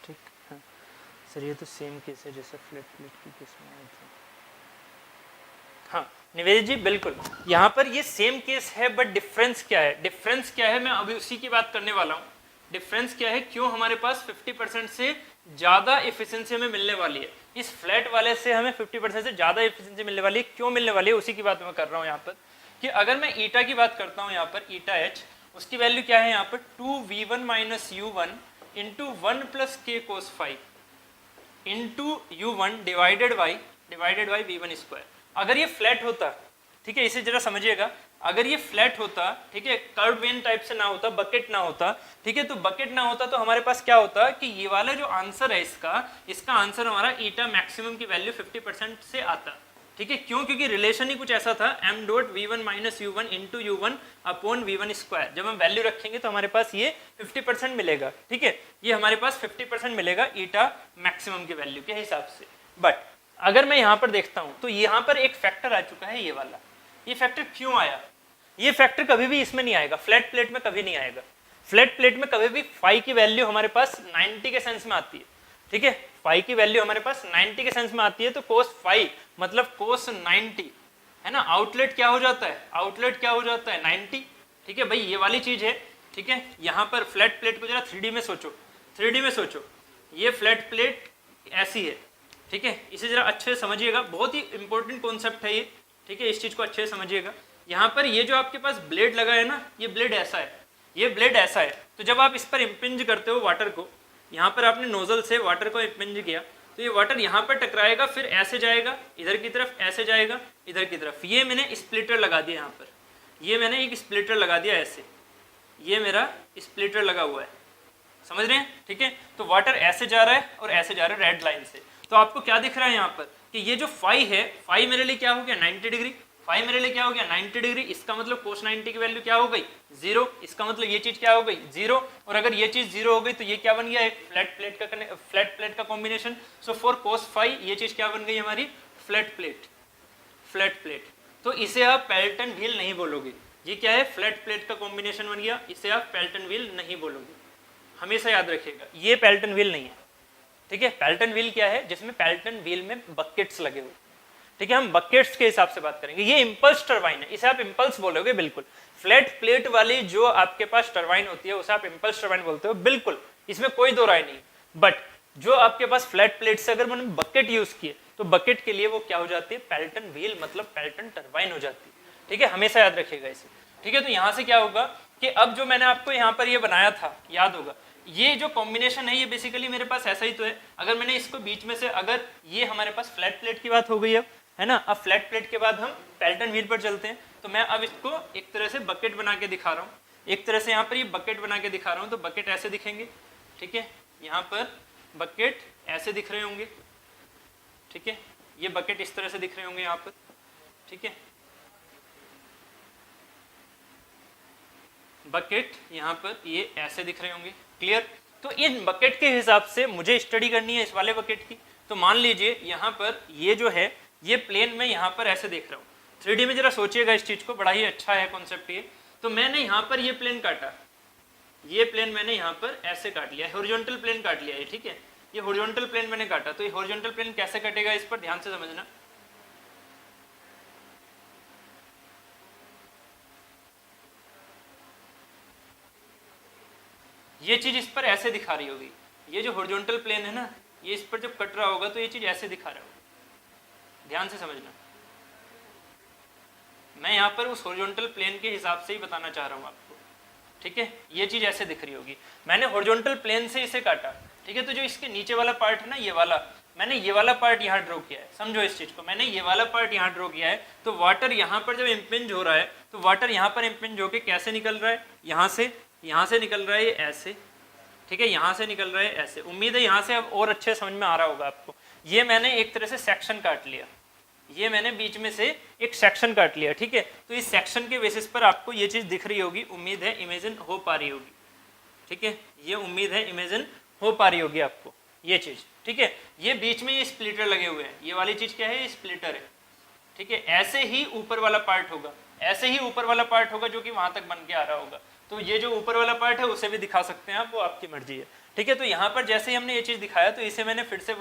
ठीक है सर, ये तो सेम केस है जैसे फ्लैट प्लेट की केस में आया था। हाँ निवेदित जी, बिल्कुल यहाँ पर ये सेम केस है, बट डिफरेंस क्या है, डिफरेंस क्या है, मैं अभी उसी की बात करने वाला हूँ। डिफरेंस क्या है, क्यों हमारे पास 50% से ज़्यादा एफिशिएंसी हमें मिलने वाली है, इस फ्लैट वाले से हमें 50% से ज़्यादा एफिशिएंसी मिलने वाली है, क्यों मिलने वाली है, उसी की बात मैं कर रहा हूँ यहाँ पर। कि अगर मैं ईटा की बात करता हूँ, यहाँ पर ईटा एच, उसकी वैल्यू क्या है यहाँ पर 2v1 minus u1 into 1 plus के cos five into u1 divided by v1 square. अगर ये फ्लैट होता, ठीक है, इसे जरा समझिएगा, अगर ये फ्लैट होता, ठीक है, कर्व वेन टाइप से ना होता, बकेट ना होता, ठीक है, तो बकेट ना होता तो हमारे पास क्या होता कि ये वाला जो आंसर है इसका आंसर हमारा ईटा मैक्सिमम की वैल्यू 50% से आता। ठीक है, क्यों, क्योंकि रिलेशन ही कुछ ऐसा था, m dot v1 minus u1 into u1 upon v1 square. जब हम वैल्यू रखेंगे तो हमारे पास ये 50% मिलेगा। ठीक है, ये हमारे पास 50% मिलेगा ईटा मैक्सिमम की वैल्यू के हिसाब से। बट अगर मैं यहाँ पर देखता हूँ तो यहाँ पर एक फैक्टर आ चुका है, ये वाला, ये फैक्टर क्यों आया? ये फैक्टर कभी भी इसमें नहीं आएगा, फ्लैट प्लेट में कभी नहीं आएगा। फ्लैट प्लेट में कभी भी फाई की वैल्यू हमारे पास 90 के सेंस में आती है, ठीक है, फाई की वैल्यू हमारे पास 90 के सेंस में आती है, तो कोस फाई मतलब कोस 90 है ना। आउटलेट क्या हो जाता है, आउटलेट क्या हो जाता है 90, ठीक है भाई, ये वाली चीज है, ठीक है। यहाँ पर फ्लैट प्लेट को जरा 3D में सोचो, 3D में सोचो, ये फ्लैट प्लेट ऐसी है, ठीक है, इसे जरा अच्छे से समझिएगा, बहुत ही इंपॉर्टेंट कॉन्सेप्ट है ये, ठीक है, इस चीज को अच्छे से समझिएगा। यहाँ पर ये जो आपके पास ब्लेड लगा है ना, ये ब्लेड ऐसा है, ये ब्लेड ऐसा है, तो जब आप इस पर इम्पिंज करते हो वाटर को, यहाँ पर आपने नोजल से वाटर को इम्पिंज किया, तो ये वाटर यहाँ पर टकराएगा, फिर ऐसे जाएगा इधर की तरफ, ऐसे जाएगा इधर की तरफ। ये मैंने स्प्लिटर लगा दिया यहाँ पर, ये मैंने एक स्प्लिटर लगा दिया ऐसे, ये मेरा स्प्लिटर लगा हुआ है, समझ रहे हैं, ठीक है। तो वाटर ऐसे जा रहा है और ऐसे जा रहा है रेड लाइन से। तो आपको क्या दिख रहा है यहाँ पर कि ये जो फाई है, फाई मेरे लिए क्या हो गया 90 डिग्री, फाई मेरे लिए क्या हो गया 90 डिग्री, इसका मतलब कोस 90 की वैल्यू क्या हो गई 0, इसका मतलब ये चीज क्या हो गई 0, और अगर ये चीज 0 हो गई तो ये क्या बन गया एक फ्लैट प्लेट का combination. So for cos phi ये चीज क्या बन गई हमारी फ्लैट प्लेट, फ्लैट प्लेट। तो इसे आप पेल्टन व्हील नहीं बोलोगे, ये क्या है फ्लैट प्लेट का कॉम्बिनेशन बन गया, इसे आप पेल्टन व्हील नहीं बोलोगे, हमेशा याद रखिएगा, ये पेल्टन व्हील नहीं है, ठीक है। पेल्टन व्हील क्या है, जिसमें पेल्टन व्हील में बकेट्स लगे हुए, ठीक है, हम बकेट्स के हिसाब से बात करेंगे। ये इंपल्स टरबाइन है, इसे आप इंपल्स बोलोगे बिल्कुल। फ्लैट प्लेट वाली जो आपके पास टरबाइन होती है उसे आप इंपल्स टरबाइन बोलते हो बिल्कुल, इसमें कोई दो राय नहीं। बट जो आपके पास फ्लैट प्लेट से अगर मैंने बकेट यूज किए तो बकेट के लिए वो क्या हो जाती है पेल्टन व्हील मतलब पेल्टन टरबाइन हो जाती है, ठीक है, हमेशा याद रखिएगा इसे, ठीक है। तो यहाँ से क्या होगा कि अब जो मैंने आपको यहाँ पर ये बनाया था, याद होगा, ये जो कॉम्बिनेशन है ये बेसिकली मेरे पास ऐसा ही तो है। अगर मैंने इसको बीच में से, अगर ये हमारे पास फ्लैट प्लेट की बात हो गई अब, है ना, अब फ्लैट प्लेट के बाद हम पेल्टन व्हील पर चलते हैं। तो मैं अब इसको एक तरह से बकेट बना के दिखा रहा हूँ, एक तरह से यहाँ पर ये बकेट बना के दिखा रहा हूँ। तो बकेट ऐसे दिखेंगे, ठीक है, यहाँ पर बकेट ऐसे दिख रहे होंगे, ठीक है, ये बकेट इस तरह से दिख रहे होंगे यहाँ पर, ठीक है, बकेट यहाँ पर ये ऐसे दिख रहे होंगे, क्लियर। तो इन बकेट के हिसाब से मुझे स्टडी करनी है इस वाले बकेट की। तो मान लीजिए यहाँ पर ये जो है ये प्लेन में यहाँ पर ऐसे देख रहा हूँ, 3D में जरा सोचिएगा इस चीज को, बड़ा ही अच्छा है कॉन्सेप्ट ये। तो मैंने यहाँ पर ये प्लेन काटा, ये प्लेन मैंने यहाँ पर ऐसे काट लिया, हॉरिजॉन्टल प्लेन काट लिया है, ठीक है, ये हॉरिजॉन्टल प्लेन मैंने काटा। तो ये हॉरिजॉन्टल प्लेन कैसे कटेगा इस पर ध्यान से समझना। ये चीज इस पर ऐसे दिखा रही होगी, ये जो हॉरिजॉन्टल प्लेन है ना, ये इस पर जब कट रहा होगा तो ये चीज ऐसे दिखा रहा होगा, ध्यान से समझना। मैं यहाँ पर उस हॉरिजॉन्टल प्लेन के हिसाब से ही बताना चाह रहा हूँ आपको, ठीक है। ये चीज ऐसे दिख रही होगी, मैंने हॉरिजॉन्टल प्लेन से इसे काटा, ठीक है। तो जो इसके नीचे वाला पार्ट है ना, ये वाला, मैंने ये वाला पार्ट यहाँ ड्रॉ किया है, समझो इस चीज को, मैंने ये वाला पार्ट यहाँ ड्रॉ किया है। तो वाटर यहाँ पर जब इम्पिंज हो रहा है तो वाटर यहाँ पर इम्पिंज होके कैसे निकल रहा है, यहाँ से निकल रहा है ये ऐसे, ठीक है, यहाँ से निकल रहा है ऐसे। उम्मीद है यहाँ से अब और अच्छे समझ में आ रहा होगा आपको। ये मैंने एक तरह से सेक्शन काट लिया, ये मैंने बीच में से एक सेक्शन काट लिया, ठीक है। तो इस सेक्शन के बेसिस पर आपको ये चीज दिख रही होगी, उम्मीद है इमेजिन हो पा रही होगी, ठीक है, ये उम्मीद है इमेजिन हो पा रही होगी आपको ये चीज, ठीक है। ये बीच में ये स्प्लिटर लगे हुए हैं, ये वाली चीज क्या है, ये स्प्लिटर है, ठीक है। ऐसे ही ऊपर वाला पार्ट होगा, ऐसे ही ऊपर वाला पार्ट होगा जो कि वहां तक बन के आ रहा होगा। तो ये जो ऊपर वाला पार्ट है उसे भी दिखा सकते हैं आप, वो आपकी मर्जी है, ठीक है। तो यहाँ पर जैसे ही हमने ये चीज दिखाया तो इसे मैंने फिर से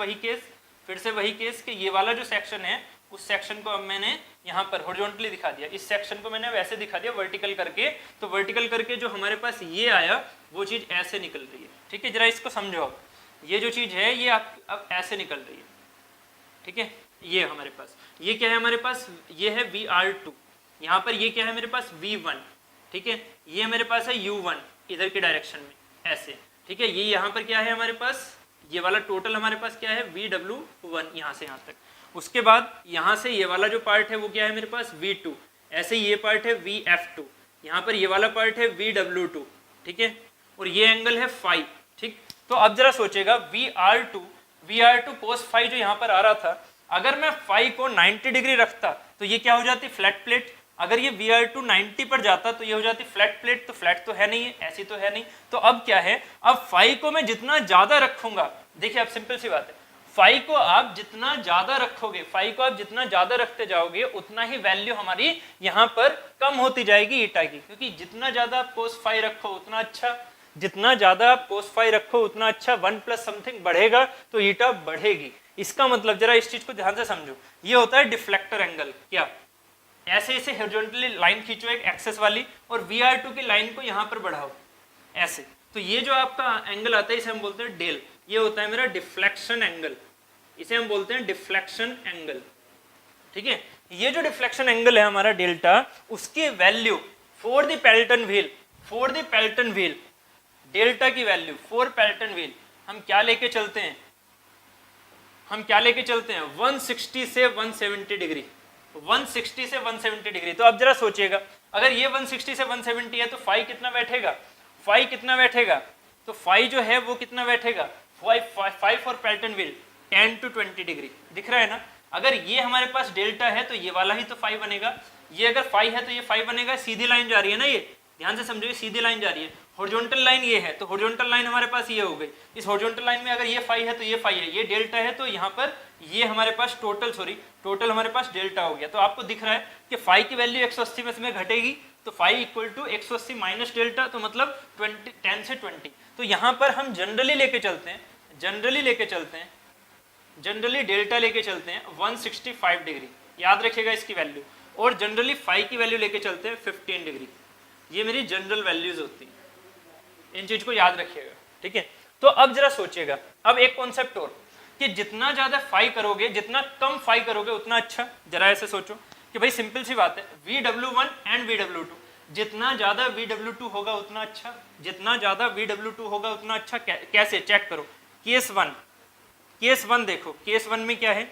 वही केस कि ये वाला जो सेक्शन है उस सेक्शन को अब मैंने यहाँ पर हॉरिजॉन्टली दिखा दिया, इस सेक्शन को मैंने वैसे दिखा दिया वर्टिकल करके। तो वर्टिकल करके जो हमारे पास ये आया वो चीज ऐसे निकल रही है, ठीक है। जरा इसको समझो, अब ये जो चीज है ये अब ऐसे निकल रही है, ठीक है। ये हमारे पास ये क्या है, हमारे पास ये है VR2, यहाँ पर ये क्या है मेरे पास V1, ठीक है। ये मेरे पास है U1 इधर की डायरेक्शन में ऐसे, ठीक है। ये यहाँ पर क्या है हमारे पास, ये वाला टोटल हमारे पास क्या है VW1 यहाँ से यहाँ तक। उसके बाद यहाँ से ये वाला जो पार्ट है वो क्या है मेरे पास V2, ऐसे ये पार्ट है VF2, यहाँ पर ये वाला पार्ट है VW2, ठीक है। और ये एंगल है फाई, ठीक। तो अब जरा सोचेगा VR2 cos फाई जो यहाँ पर आ रहा था, अगर मैं फाई को 90 डिग्री रखता तो ये क्या हो जाती फ्लैट प्लेट। अगर ये VR2 90 पर जाता तो ये हो जाती फ्लैट प्लेट। तो फ्लैट तो है नहीं है, ऐसी तो है नहीं। तो अब क्या है, अब फाई को मैं जितना ज्यादा रखूंगा, देखिए अब सिंपल सी बात है, फाई को आप जितना ज्यादा रखोगे, फाई को आप जितना ज्यादा रखते जाओगे उतना ही वैल्यू हमारी यहाँ पर कम होती जाएगी ईटा की, क्योंकि जितना ज्यादा आप कोस फाई रखो उतना अच्छा, जितना ज्यादा आप कोस फाई रखो उतना अच्छा, 1 प्लस समथिंग बढ़ेगा तो ईटा बढ़ेगी। इसका मतलब जरा इस चीज को ध्यान से समझो, ये होता है डिफ्लेक्टर एंगल। क्या ऐसे ऐसे हॉरिजॉन्टली लाइन खींचो एक एक्सेस वाली और VR2 की लाइन को यहाँ पर बढ़ाओ ऐसे, तो ये जो आपका एंगल आता है इसे हम बोलते हैं डेल, ये होता है मेरा डिफ्लेक्शन एंगल, इसे हम बोलते हैं डिफ्लेक्शन एंगल। ठीक है, ये जो डिफ्लेक्शन एंगल है हमारा डेल्टा, उसकी value for the Pelton wheel, for the Pelton wheel, delta की वैल्यू फॉर पेल्टन व्हील हम क्या लेके चलते हैं, हम क्या लेके चलते हैं 160 से 170 डिग्री, 160 से 170 डिग्री। तो अब जरा सोचिएगा, अगर ये 160 से 170 है तो फाई कितना बैठेगा, फाई कितना बैठेगा, तो फाई जो है वो कितना बैठेगा, phi for Pelton wheel 10 to 20 degree, दिख रहा है ना। अगर ये हमारे पास डेल्टा है तो ये वाला ही तो फाई बनेगा, ये अगर फाई है तो ये फाई बनेगा, सीधी लाइन जा रही है ना, ये ध्यान से समझो, सीधी लाइन जा रही है, हॉरिजॉन्टल लाइन ये है तो हॉरिजॉन्टल लाइन हमारे पास ये हो गई, इस हॉरिजॉन्टल लाइन में अगर ये फाई है तो ये फाई है, ये डेल्टा है तो यहाँ पर ये हमारे पास टोटल हमारे पास डेल्टा हो गया। तो आपको दिख रहा है कि फाई की वैल्यू 180 में से घटेगी, तो phi equal to 180 minus delta, तो मतलब 10 से 20। तो यहाँ पर हम जनरली लेके चलते हैं, जनरली डेल्टा लेके चलते हैं 165 डिग्री, याद रखिएगा इसकी वैल्यू, और जनरली फाई की वैल्यू लेके चलते हैं 15 डिग्री। ये मेरी जनरल वैल्यूज होती हैं, इन चीज को याद रखिएगा। ठीक है, तो अब जरा सोचिएगा, अब एक कॉन्सेप्ट और, कि जितना ज्यादा फाई करोगे, जितना कम फाई करोगे उतना अच्छा। जरा ऐसे सोचो कि भाई सिंपल सी बात है, VW1 एंड VW2, जितना ज्यादा VW2 होगा उतना अच्छा, जितना ज्यादा VW2 होगा उतना अच्छा। कैसे चेक करो, केस वन देखो, केस वन में क्या है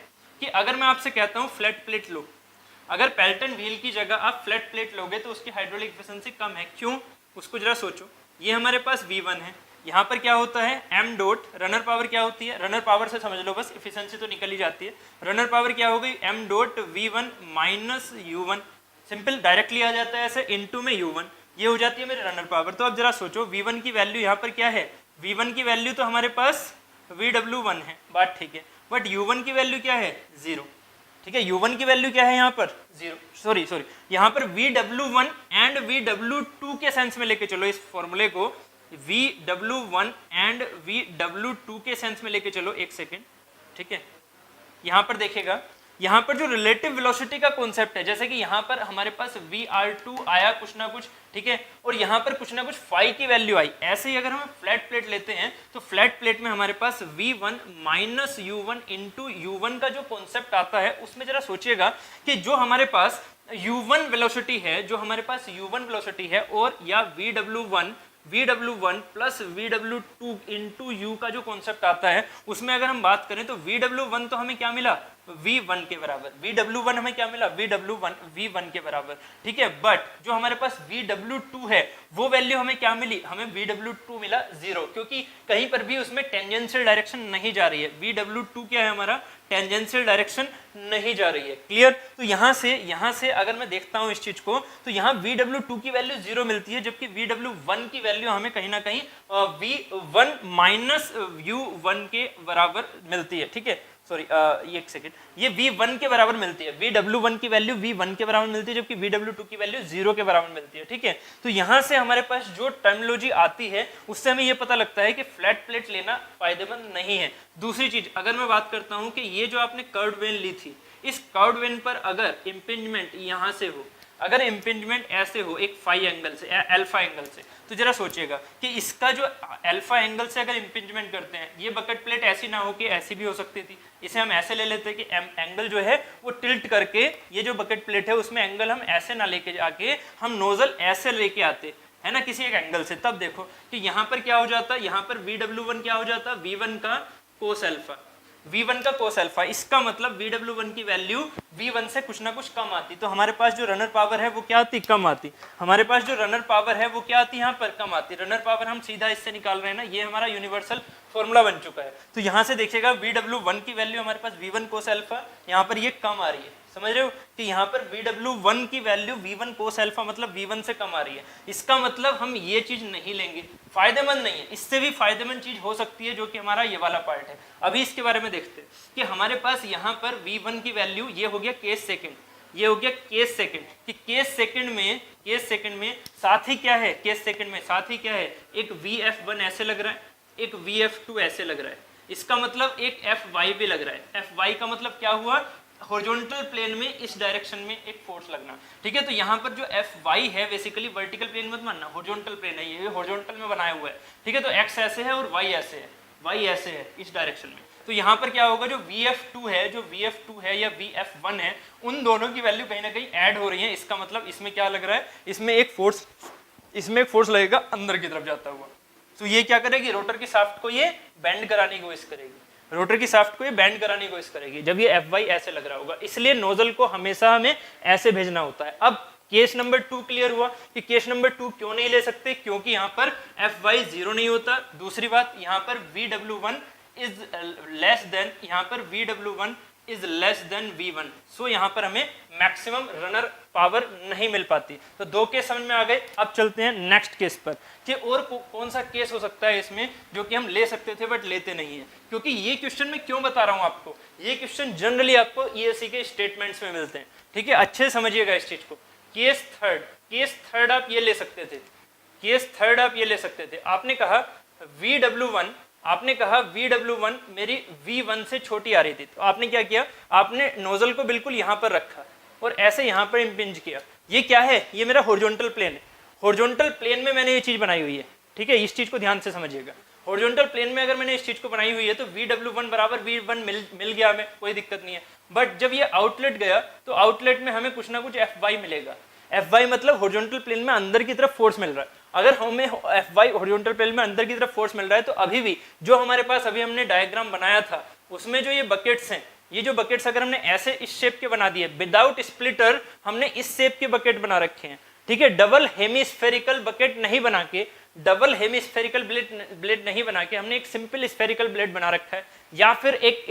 कि अगर मैं आपसे कहता हूं फ्लैट प्लेट लो, अगर पेल्टन व्हील की जगह आप फ्लैट प्लेट लोगे तो उसकी हाइड्रोलिक एफिशिएंसी कम है, क्यों, उसको जरा सोचो। ये हमारे पास V1 है, यहाँ पर क्या होता है m डॉट, रनर पावर क्या होती है, रनर पावर से समझ लो बस, एफिशिएंसी तो निकल ही जाती है। रनर पावर क्या हो गई, m dot V1 minus U1, simple directly आ जाता है ऐसे, इनटू में U1, ये हो जाती है मेरी रनर पावर। तो अब जरा सोचो V1 की वैल्यू यहाँ पर क्या है, V1 की वैल्यू तो हमारे पास VW1 है, बात ठीक है, बट U1 की वैल्यू क्या है 0। ठीक है, U1 की वैल्यू क्या है यहाँ पर 0, सॉरी यहाँ पर VW1 एंड VW2 के सेंस में लेके चलो इस फॉर्मूले को, VW1 एंड VW2 के सेंस में लेके चलो, एक सेकेंड। ठीक है, यहाँ पर देखिएगा, यहाँ पर जो रिलेटिव वेलोसिटी का कॉन्सेप्ट है, जैसे कि यहाँ पर हमारे पास VR2 आया कुछ ना कुछ, ठीक है, और यहाँ पर कुछ ना कुछ फाई की वैल्यू आई, ऐसे ही अगर हम फ्लैट प्लेट लेते हैं तो फ्लैट प्लेट में हमारे पास V1 minus U1 into U1 का जो कॉन्सेप्ट आता है, उसमें जरा सोचिएगा कि जो हमारे पास U1 वेलोसिटी है, जो हमारे पास U1 वेलोसिटी है, और या VW1 plus VW2 into U का जो कॉन्सेप्ट आता है, उसमें अगर हम बात करें तो VW1 तो हमें क्या मिला V1 के बराबर, VW1 हमें क्या मिला V1 के बराबर। ठीक है, बट जो हमारे पास VW2 है वो वैल्यू हमें क्या मिली, हमें VW2 मिला 0, क्योंकि कहीं पर भी उसमें टेंजेंशियल डायरेक्शन नहीं जा रही है। VW2 क्या है हमारा, टेंजेंशियल डायरेक्शन नहीं जा रही है। क्लियर, तो यहाँ से अगर मैं देखता हूँ इस चीज को, तो यहाँ VW2 की वैल्यू 0 मिलती है, जबकि VW1 की वैल्यू हमें कहीं ना कहीं V1 माइनस U1 के बराबर मिलती है। ठीक है, सॉरी ये एक सेकेंड, ये V1 के बराबर मिलती है, VW1 की वैल्यू V1 के बराबर मिलती है, जबकि VW2 की वैल्यू 0 के बराबर मिलती है। ठीक है, तो यहाँ से हमारे पास जो टर्मिनोलॉजी आती है उससे हमें ये पता लगता है कि फ्लैट प्लेट लेना फायदेमंद नहीं है। दूसरी चीज, अगर मैं बात करता हूँ कि ये जो आपने कर्व्ड वेन ली थी, इस कर्व्ड वेन पर अगर इम्पिंजमेंट यहाँ से हो, अगर इम्पिंजमेंट ऐसे हो एक फाई एंगल से, अल्फा एंगल से, तो जरा सोचिएगा कि इसका जो अल्फा एंगल से अगर इम्पिंजमेंट करते हैं, ये बकेट प्लेट ऐसी ना हो कि ऐसी भी हो सकती थी, इसे हम ऐसे ले लेते कि एंगल जो है वो टिल्ट करके, ये जो बकेट प्लेट है उसमें एंगल हम ऐसे ना लेके जाके हम नोजल ऐसे लेके आते है ना किसी एक एंगल से, तब देखो कि यहाँ पर क्या हो जाता, यहाँ पर VW1 क्या हो जाता, V1 का कोस अल्फा, V1 का कोस अल्फा। इसका मतलब VW1 की वैल्यू V1 से कुछ ना कुछ कम आती, तो हमारे पास जो रनर पावर है वो क्या आती, कम आती। हमारे पास जो रनर पावर है वो क्या आती, यहाँ पर कम आती। रनर पावर हम सीधा इससे निकाल रहे हैं ना, ये हमारा यूनिवर्सल फॉर्मूला बन चुका है। तो यहाँ से देखिएगा VW1 की वैल्यू हमारे पास V1 कोस अल्फा, यहाँ पर ये कम आ रही है, समझ रहे हो कि यहाँ पर VW1 की वैल्यू V1 कोस अल्फा मतलब V1 से कम आ रही है, इसका मतलब हम ये चीज नहीं लेंगे, फायदेमंद नहीं है। इससे भी फायदेमंद चीज हो सकती है जो कि हमारा ये वाला पार्ट है। अभी इसके बारे में देखते हैं कि हमारे पास यहाँ पर V1 की वैल्यू ये हो गया केस सेकंड, ये हो गया केस सेकंड, कि केस सेकंड में साथ ही क्या है, केस सेकंड में साथ ही क्या है, एक VF1 ऐसे लग रहा है, एक VF2 ऐसे लग रहा है, इसका मतलब एक FY भी लग रहा है। FY का मतलब क्या हुआ, हॉरिजॉन्टल प्लेन में इस डायरेक्शन में एक फोर्स लगना, ठीक है। तो यहाँ पर जो FY है बेसिकली वर्टिकल प्लेन मत मानना, हॉरिजॉन्टल प्लेन है, ये हॉरिजॉन्टल में बनाया हुआ है, ठीक है। तो x ऐसे है और y ऐसे है, y ऐसे है इस डायरेक्शन में। तो यहाँ पर क्या होगा, जो VF2 है या VF1 है, उन दोनों की वैल्यू कहीं ना कहीं ऐड हो रही है। इसका मतलब इसमें क्या लग रहा है, इसमें एक फोर्स लगेगा अंदर की तरफ जाता हुआ। तो ये क्या करेगी, रोटर की शाफ्ट को ये बेंड कराने की कोशिश करेगी, रोटर की शाफ्ट को ये बेंड कराने की कोशिश करेगी जब ये FY ऐसे लग रहा होगा। इसलिए नोजल को हमेशा हमें ऐसे भेजना होता है। अब केस नंबर 2 क्लियर हुआ कि केस नंबर 2 क्यों नहीं ले सकते, क्योंकि यहाँ पर FY 0 नहीं होता। दूसरी बात, यहाँ पर VW1 इज लेस देन, यहाँ पर VW1 is less than V1, सो यहाँ पर हमें मैक्सिमम रनर पावर नहीं मिल पाती। तो 2 केस समझ में आ गए। अब चलते हैं नेक्स्ट केस पर कि और कौन सा केस हो सकता है इसमें जो कि हम ले सकते थे बट लेते नहीं है। क्योंकि ये क्वेश्चन मैं क्यों बता रहा हूँ आपको, ये क्वेश्चन जनरली आपको ESE के स्टेटमेंट्स में मिलते हैं, ठीक है। अच्छे समझिएगा इस चीज को। केस थर्ड आप ये ले सकते थे, केस थर्ड आप ये ले सकते थे। आपने कहा VW1 मेरी V1 से छोटी आ रही थी, तो आपने क्या किया, आपने नोजल को बिल्कुल यहाँ पर रखा और ऐसे यहाँ पर इम्पिंज किया। ये क्या है, ये मेरा हॉरिजॉन्टल प्लेन है, हॉरिजॉन्टल प्लेन में मैंने ये चीज बनाई हुई है, ठीक है। इस चीज को ध्यान से समझिएगा। हॉरिजॉन्टल प्लेन में अगर मैंने इस चीज को बनाई हुई है तो VW1 बराबर V1 मिल गया हमें, कोई दिक्कत नहीं है। बट जब ये आउटलेट गया तो आउटलेट में हमें कुछ ना कुछ FY मिलेगा। FY मतलब हॉरिजॉन्टल प्लेन में अंदर की तरफ फोर्स मिल रहा है। अगर हमें FY हॉरिजॉन्टल प्लेन में अंदर की तरफ फोर्स मिल रहा है तो अभी भी जो हमारे पास अभी हमने डायग्राम बनाया था उसमें जो ये बकेट्स हैं, ये जो बकेट्स अगर हमने ऐसे इस शेप के बना दिए विदाउट स्प्लिटर, हमने इस शेप के बकेट बना रखे हैं, ठीक है। डबल हेमिस्फेरिकल बकेट नहीं बना के, डबल हेमिस्फेरिकल ब्लेड नहीं बना के हमने एक सिंपल स्फेरिकल ब्लेड बना रखा है या फिर एक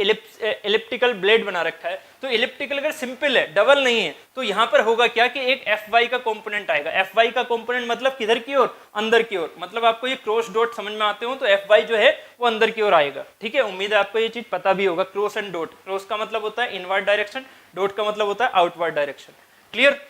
एलिप्टिकल ब्लेड बना रखा है। तो एलिप्टिकल अगर सिंपल है, डबल नहीं है, तो यहाँ पर होगा क्या कि एक FY का कंपोनेंट आएगा। FY का कंपोनेंट मतलब किधर की ओर, अंदर की ओर। मतलब आपको ये क्रॉस डॉट समझ में आते हो तो FY जो है वो अंदर की ओर आएगा, ठीक है। उम्मीद है आपको ये चीज पता भी होगा। क्रॉस एंड डॉट, क्रॉस का मतलब होता है इनवर्ड डायरेक्शन, डॉट का मतलब होता है आउटवर्ड डायरेक्शन। क्लियर।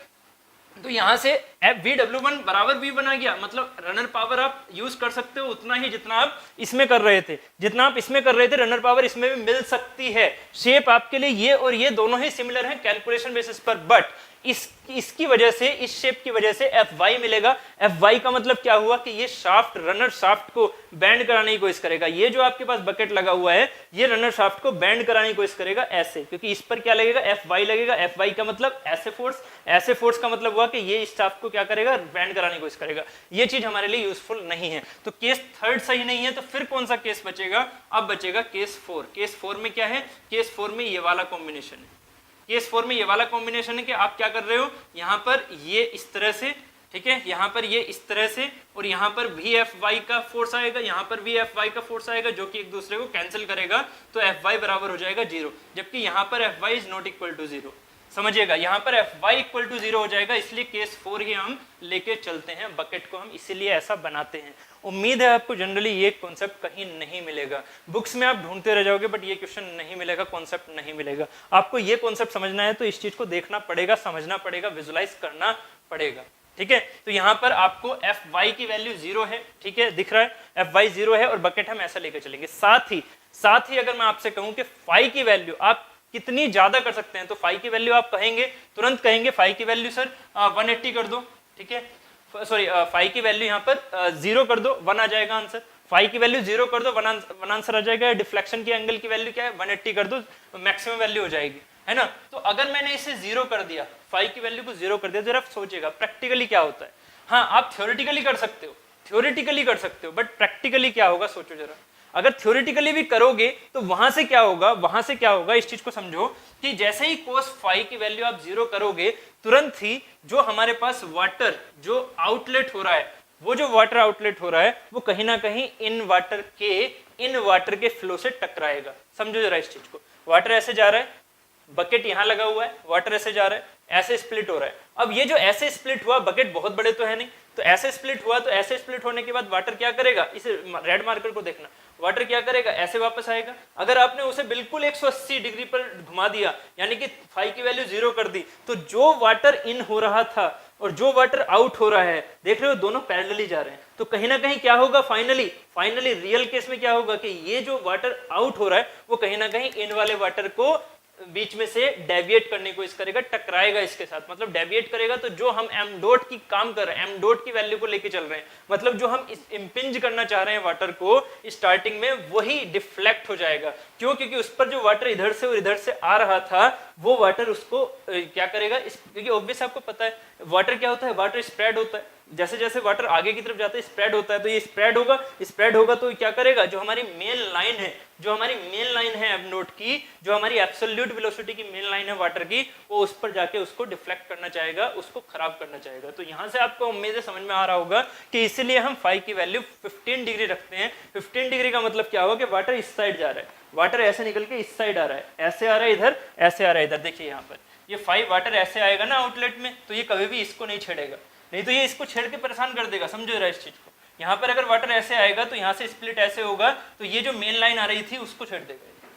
तो यहाँ से VW1 बराबर V1 आ गया, मतलब रनर पावर आप यूज कर सकते हो उतना ही जितना आप इसमें कर रहे थे, जितना आप इसमें कर रहे थे रनर पावर इसमें भी मिल सकती है। शेप आपके लिए ये और ये दोनों ही सिमिलर हैं कैलकुलेशन बेसिस पर, बट इसकी वजह से, इस शेप की वजह से FY मिलेगा। FY का मतलब क्या हुआ कि ये शाफ्ट, रनर शाफ्ट को बैंड कराने की कोशिश करेगा। ये जो आपके पास बकेट लगा हुआ है ये रनर शाफ्ट को बैंड कराने की कोशिश करेगा ऐसे, क्योंकि इस पर क्या लगेगा, FY लगेगा। FY का मतलब ऐसे फोर्स, ऐसे फोर्स का मतलब हुआ कि ये इस शाफ्ट को क्या करेगा, बैंड कराने की कोशिश करेगा। ये चीज हमारे लिए यूजफुल नहीं है। तो केस थर्ड सही नहीं है, तो फिर कौन सा केस बचेगा, अब बचेगा केस 4। केस 4 में क्या है, केस 4 में ये वाला कॉम्बिनेशन है। केस 4 में ये वाला कॉम्बिनेशन है कि आप क्या कर रहे हो, यहाँ पर ये इस तरह से, ठीक है, यहाँ पर ये इस तरह से, और यहाँ पर VFY का फोर्स आएगा, यहाँ पर VFY का फोर्स आएगा, जो कि एक दूसरे को कैंसिल करेगा, तो FY बराबर हो जाएगा 0, जबकि यहाँ पर FY is not equal to 0। समझिएगा, यहाँ पर FY इक्वल टू 0 हो जाएगा, इसलिए केस 4 ही हम लेके चलते हैं। बकेट को हम इसीलिए ऐसा बनाते हैं। उम्मीद है आपको जनरली ये कॉन्सेप्ट कहीं नहीं मिलेगा, बुक्स में आप ढूंढते रह जाओगे बट ये क्वेश्चन नहीं मिलेगा, कॉन्सेप्ट नहीं मिलेगा। आपको ये कॉन्सेप्ट समझना है तो इस चीज को देखना पड़ेगा, समझना पड़ेगा, विजुलाइज करना पड़ेगा, ठीक है। तो यहाँ पर आपको FY की वैल्यू 0 है, ठीक है, दिख रहा है FY 0 है, और बकेट हम ऐसा लेकर चलेंगे। साथ ही अगर मैं आपसे कहूं कि फाई की वैल्यू आप कितनी ज्यादा कर सकते हैं, तो फाई की वैल्यू आप कहेंगे, तुरंत कहेंगे फाई की वैल्यू सर 180 कर दो, ठीक है, सॉरी फाई की वैल्यू यहाँ पर 0 कर दो, 1 आ जाएगा आंसर। फाई की वैल्यू 0 कर दो, 1 आंसर आ जाएगा। डिफ्लेक्शन के एंगल की वैल्यू क्या है, 180 कर दो, मैक्सिमम वैल्यू हो जाएगी, है ना। तो अगर मैंने इसे 0 कर दिया, फाई की वैल्यू को 0 कर दिया, जरा सोचिएगा प्रैक्टिकली क्या होता है। हाँ, आप थ्योरेटिकली कर सकते हो, थ्योरेटिकली कर सकते हो, बट प्रैक्टिकली क्या होगा सोचो जरा। अगर थ्योरेटिकली भी करोगे तो वहां से क्या होगा, इस चीज को समझो कि जैसे ही कोस फाई की वैल्यू आप 0 करोगे, तुरंत ही जो हमारे पास वाटर जो आउटलेट हो रहा है, वो जो वाटर आउटलेट हो रहा है वो कहीं ना कहीं इन वाटर के फ्लो से टकराएगा। समझो जरा इस चीज को, वाटर ऐसे जा रहा है, बकेट यहाँ लगा हुआ है, वाटर ऐसे जा रहा है, ऐसे स्प्लिट हो रहा है। अब ये जो ऐसे स्प्लिट हुआ, बकेट बहुत बड़े तो है नहीं, तो ऐसे स्प्लिट हुआ, तो ऐसे स्प्लिट होने के बाद वाटर क्या करेगा, इसे रेड मार्कर को देखना, वाटर क्या करेगा, ऐसे वापस आएगा। अगर आपने उसे बिल्कुल 180 डिग्री पर घुमा दिया, यानी कि फाई की वैल्यू 0 कर दी, तो जो वाटर इन हो रहा था और जो वाटर आउट हो रहा है, देख रहे हो दोनों पैरेलली जा रहे हैं। तो कहीं ना कहीं क्या होगा, फाइनली रियल केस में क्या होगा कि ये जो वाटर आउट हो रहा है वो कहीं ना कहीं इन वाले वाटर को बीच में से डेविएट करने की कोशिश करेगा, टकराएगा इसके साथ, मतलब डेविएट करेगा। तो जो हम एम डॉट की काम कर रहे हैं, एम डॉट की वैल्यू को लेके चल रहे हैं, मतलब जो हम इम्पिंज करना चाह रहे हैं वाटर को स्टार्टिंग में, वही डिफ्लेक्ट हो जाएगा। क्यों? क्योंकि उस पर जो वाटर इधर से और इधर से आ रहा था, वो वाटर उसको क्या करेगा, क्योंकि ऑब्वियस आपको पता है वाटर क्या होता है, वाटर स्प्रेड होता है, जैसे जैसे वाटर आगे की तरफ जाता है स्प्रेड होता है, तो ये स्प्रेड होगा तो क्या करेगा, जो हमारी मेन लाइन है एम नोट की, जो हमारी एब्सोल्यूट वेलोसिटी की मेन लाइन है वाटर की, वो उस पर जाके उसको डिफ्लेक्ट करना चाहेगा, उसको खराब करना चाहेगा। तो यहाँ से आपको उम्मीद है समझ में आ रहा होगा कि इसीलिए हम फाई की वैल्यू 15 डिग्री रखते हैं। 15 डिग्री का मतलब क्या होगा कि वाटर इस साइड जा रहा है, वाटर ऐसे निकल के इस साइड आ रहा है, ऐसे आ रहा है इधर, ऐसे आ रहा है इधर। देखिए यहाँ पर ये 5 वाटर ऐसे आएगा ना आउटलेट में, तो ये कभी भी इसको नहीं छेड़ेगा, नहीं तो ये इसको छेड़ के परेशान कर देगा, समझो जरा इस चीज को। यहाँ पर अगर वाटर ऐसे आएगा तो यहाँ से स्प्लिट ऐसे होगा, तो ये जो मेन लाइन आ रही थी उसको छेड़ देगा,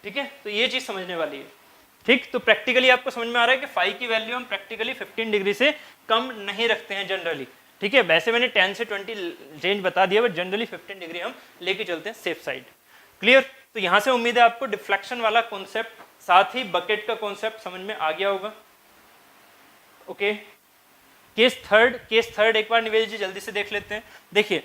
ठीक है। तो ये चीज समझने वाली है, ठीक। तो प्रैक्टिकली आपको समझ में आ रहा है कि फाई की वैल्यू हम प्रैक्टिकली 15 डिग्री से कम नहीं रखते हैं जनरली, ठीक है। वैसे मैंने 10 से 20 रेंज बता दिया, बट जनरली 15 डिग्री हम लेके चलते हैं सेफ साइड, क्लियर। तो यहाँ से उम्मीद है आपको डिफ्लेक्शन वाला कॉन्सेप्ट, साथ ही बकेट का कॉन्सेप्ट समझ में आ गया होगा। ओके, केस थर्ड एक बार निवेश जी जल्दी से देख लेते हैं। देखिए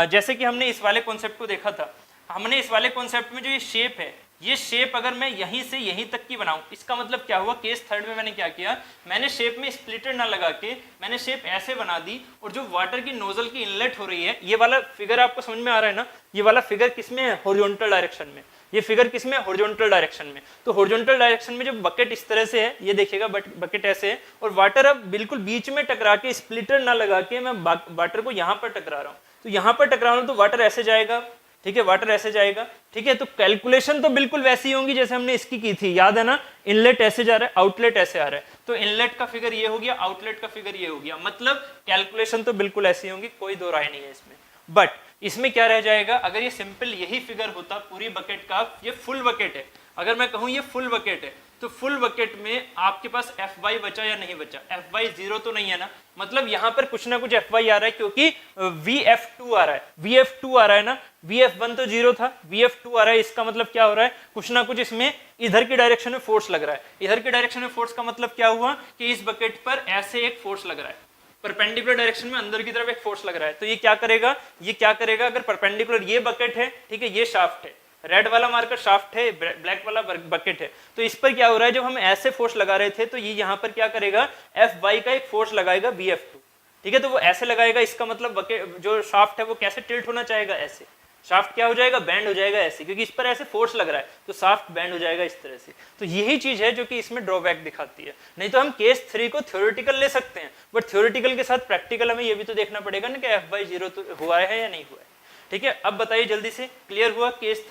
जैसे कि हमने इस वाले कॉन्सेप्ट को देखा था, हमने इस वाले कॉन्सेप्ट में जो ये शेप है, ये शेप अगर मैं यहीं से यहीं तक की बनाऊं, इसका मतलब क्या हुआ, केस थर्ड में मैंने क्या किया, मैंने शेप में स्प्लिटर ना लगा के मैंने शेप ऐसे बना दी, और जो वाटर की नोजल की इनलेट हो रही है, ये वाला फिगर आपको समझ में आ रहा है ना, ये वाला फिगर किसमें है, हॉरिजॉन्टल डायरेक्शन में, ये फिगर किसमें, हॉरिजॉन्टल डायरेक्शन में। तो हॉरिजॉन्टल डायरेक्शन में जब बकेट इस तरह से है, ये देखिएगा बकेट ऐसे है, और वाटर अब बिल्कुल बीच में टकरा के, स्प्लिटर ना लगा के मैं वाटर को यहाँ पर टकरा रहा हूँ, तो यहाँ पर टकरा रहा हूँ तो वाटर ऐसे जाएगा, ठीक है, वाटर ऐसे जाएगा, ठीक है। तो कैलकुलेशन तो बिल्कुल वैसी होंगी जैसे हमने इसकी की थी, याद है ना, इनलेट ऐसे जा रहा है, आउटलेट ऐसे आ रहा है, तो इनलेट का फिगर ये हो गया, आउटलेट का फिगर ये हो गया, मतलब कैलकुलेशन तो बिल्कुल ऐसी होंगी, कोई दो राय नहीं है इसमें। बट इसमें क्या रह जाएगा, अगर ये सिंपल यही फिगर होता पूरी बकेट का, ये फुल बकेट है, अगर मैं कहूँ ये फुल बकेट है, तो फुल बकेट में आपके पास एफ वाई बचा या नहीं बचा, एफ वाई 0 तो नहीं है ना, मतलब यहाँ पर कुछ ना कुछ एफ वाई आ रहा है, क्योंकि VF2 आ रहा है, VF2 आ रहा है ना, VF1 तो 0 था, VF2 आ रहा है, इसका मतलब क्या हो रहा है, कुछ ना कुछ इसमें इधर की डायरेक्शन में फोर्स लग रहा है। इधर की डायरेक्शन में फोर्स का मतलब क्या हुआ कि इस बकेट पर ऐसे एक फोर्स लग रहा है, परपेंडिकुलर डायरेक्शन में अंदर की तरफ एक फोर्स लग रहा है। तो ये क्या करेगा, अगर परपेंडिकुलर ये बकेट है, ठीक है, ये शाफ्ट है, रेड वाला मार्कर शाफ्ट है, ब्लैक वाला बकेट है, तो इस पर क्या हो रहा है, जब हम ऐसे फोर्स लगा रहे थे तो ये यहाँ पर क्या करेगा, FY का एक फोर्स लगाएगा VF2, ठीक है। तो वो ऐसे लगाएगा, इसका मतलब बकेट जो शाफ्ट है वो कैसे टिल्ट होना चाहेगा, ऐसे, शाफ्ट क्या हो जाएगा, बैंड हो जाएगा ऐसे, क्योंकि इस पर ऐसे फोर्स लग रहा है, तो शाफ्ट बैंड हो जाएगा इस तरह से। तो यही चीज है जो कि इसमें ड्रॉबैक दिखाती है। नहीं तो हम केस 3 को थ्योरेटिकल ले सकते हैं, बट थ्योरेटिकल के साथ प्रैक्टिकल हमें ये भी तो देखना पड़ेगा ना कि FY 0 तो हुआ है या नहीं हुआ है, ठीक है। अब बताइए जल्दी से, क्लियर हुआ केस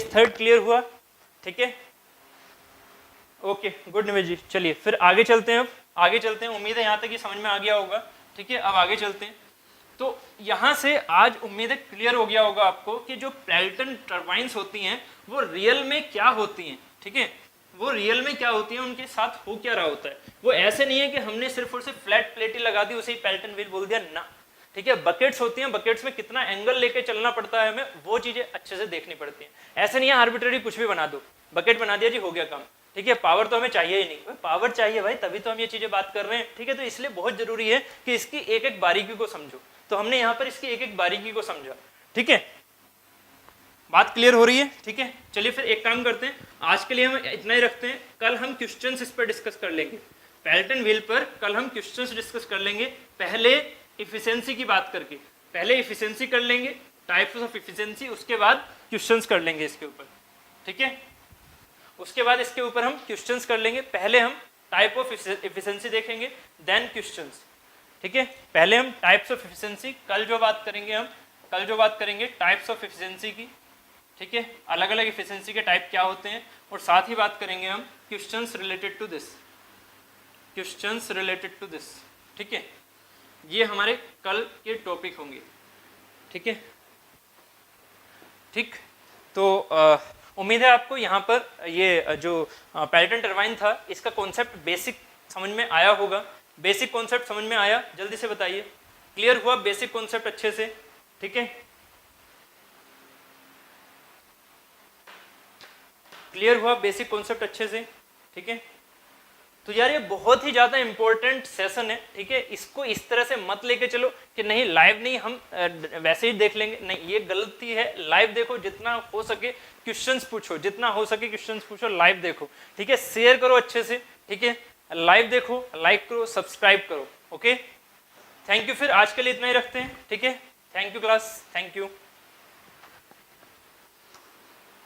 थर्ड क्लियर हुआ, ठीक है, ओके, गुड निवेश जी। चलिए फिर आगे चलते हैं, उम्मीद है यहाँ तक ये समझ में आ गया होगा, ठीक है। अब आगे चलते हैं, तो यहाँ से आज उम्मीद है क्लियर हो गया होगा आपको कि जो पेल्टन टर्बाइंस होती हैं वो रियल में क्या होती हैं, ठीक है, वो रियल में क्या होती हैं, उनके साथ हो क्या रहा होता है। वो ऐसे नहीं है कि हमने सिर्फ और सिर्फ फ्लैट प्लेट ही लगा दी, उसे ही पेल्टन व्हील बोल दिया ना, ठीक है। बकेट्स होती हैं, बकेट्स में कितना एंगल लेके चलना पड़ता है हमें, वो चीजें अच्छे से देखनी पड़ती हैं। ऐसे नहीं है आर्बिट्ररी कुछ भी बना दो, बकेट बना दिया जी हो गया काम, ठीक है। पावर तो हमें चाहिए ही नहीं, पावर चाहिए भाई, तभी तो हम ये चीजें बात कर रहे हैं, ठीक है। तो इसलिए बहुत जरूरी है कि इसकी एक एक बारीकी को समझो। तो हमने यहाँ पर इसकी एक एक बारीकी को समझा, ठीक है, बात क्लियर हो रही है, ठीक है। चलिए फिर एक काम करते हैं, आज के लिए हम इतना ही रखते हैं, कल हम क्वेश्चंस इस पर डिस्कस कर लेंगे, पेल्टन व्हील पर कल हम क्वेश्चंस डिस्कस कर लेंगे। पहले इफिशिएंसी की बात करके, पहले इफिशिएंसी कर लेंगे, टाइप्स ऑफ इफिशिएंसी, उसके बाद क्वेश्चंस कर लेंगे इसके ऊपर, ठीक है। उसके बाद इसके ऊपर हम क्वेश्चंस कर लेंगे, पहले हम टाइप ऑफ इफिशिएंसी देखेंगे, देन क्वेश्चंस, ठीक है। पहले हम टाइप्स ऑफ इफिशिएंसी, कल जो बात करेंगे टाइप्स ऑफ इफिशिएंसी की, ठीक है, अलग अलग इफिशिएंसी के टाइप क्या होते हैं, और साथ ही बात करेंगे हम questions related to this, questions related to this, ठीक है, ये हमारे कल के टॉपिक होंगे, ठीक है, ठीक। तो उम्मीद है आपको यहाँ पर ये जो पेल्टन टरबाइन था इसका कॉन्सेप्ट बेसिक समझ में आया होगा। बेसिक कॉन्सेप्ट समझ में आया, जल्दी से बताइए, क्लियर हुआ बेसिक कॉन्सेप्ट अच्छे से, ठीक है, क्लियर हुआ बेसिक कॉन्सेप्ट अच्छे से, ठीक है। तो यार ये बहुत ही ज़्यादा इंपॉर्टेंट सेशन है, ठीक है, इसको इस तरह से मत लेके चलो कि नहीं लाइव नहीं, हम वैसे ही देख लेंगे, नहीं, ये गलती है। लाइव देखो, जितना हो सके क्वेश्चंस पूछो, जितना हो सके क्वेश्चंस पूछो, लाइव देखो, ठीक है, शेयर करो अच्छे से, ठीक है, लाइव देखो, लाइक करो, सब्सक्राइब करो, ओके। थैंक यू, फिर आज के लिए इतना ही रखते हैं, ठीक है, thank you class, thank you.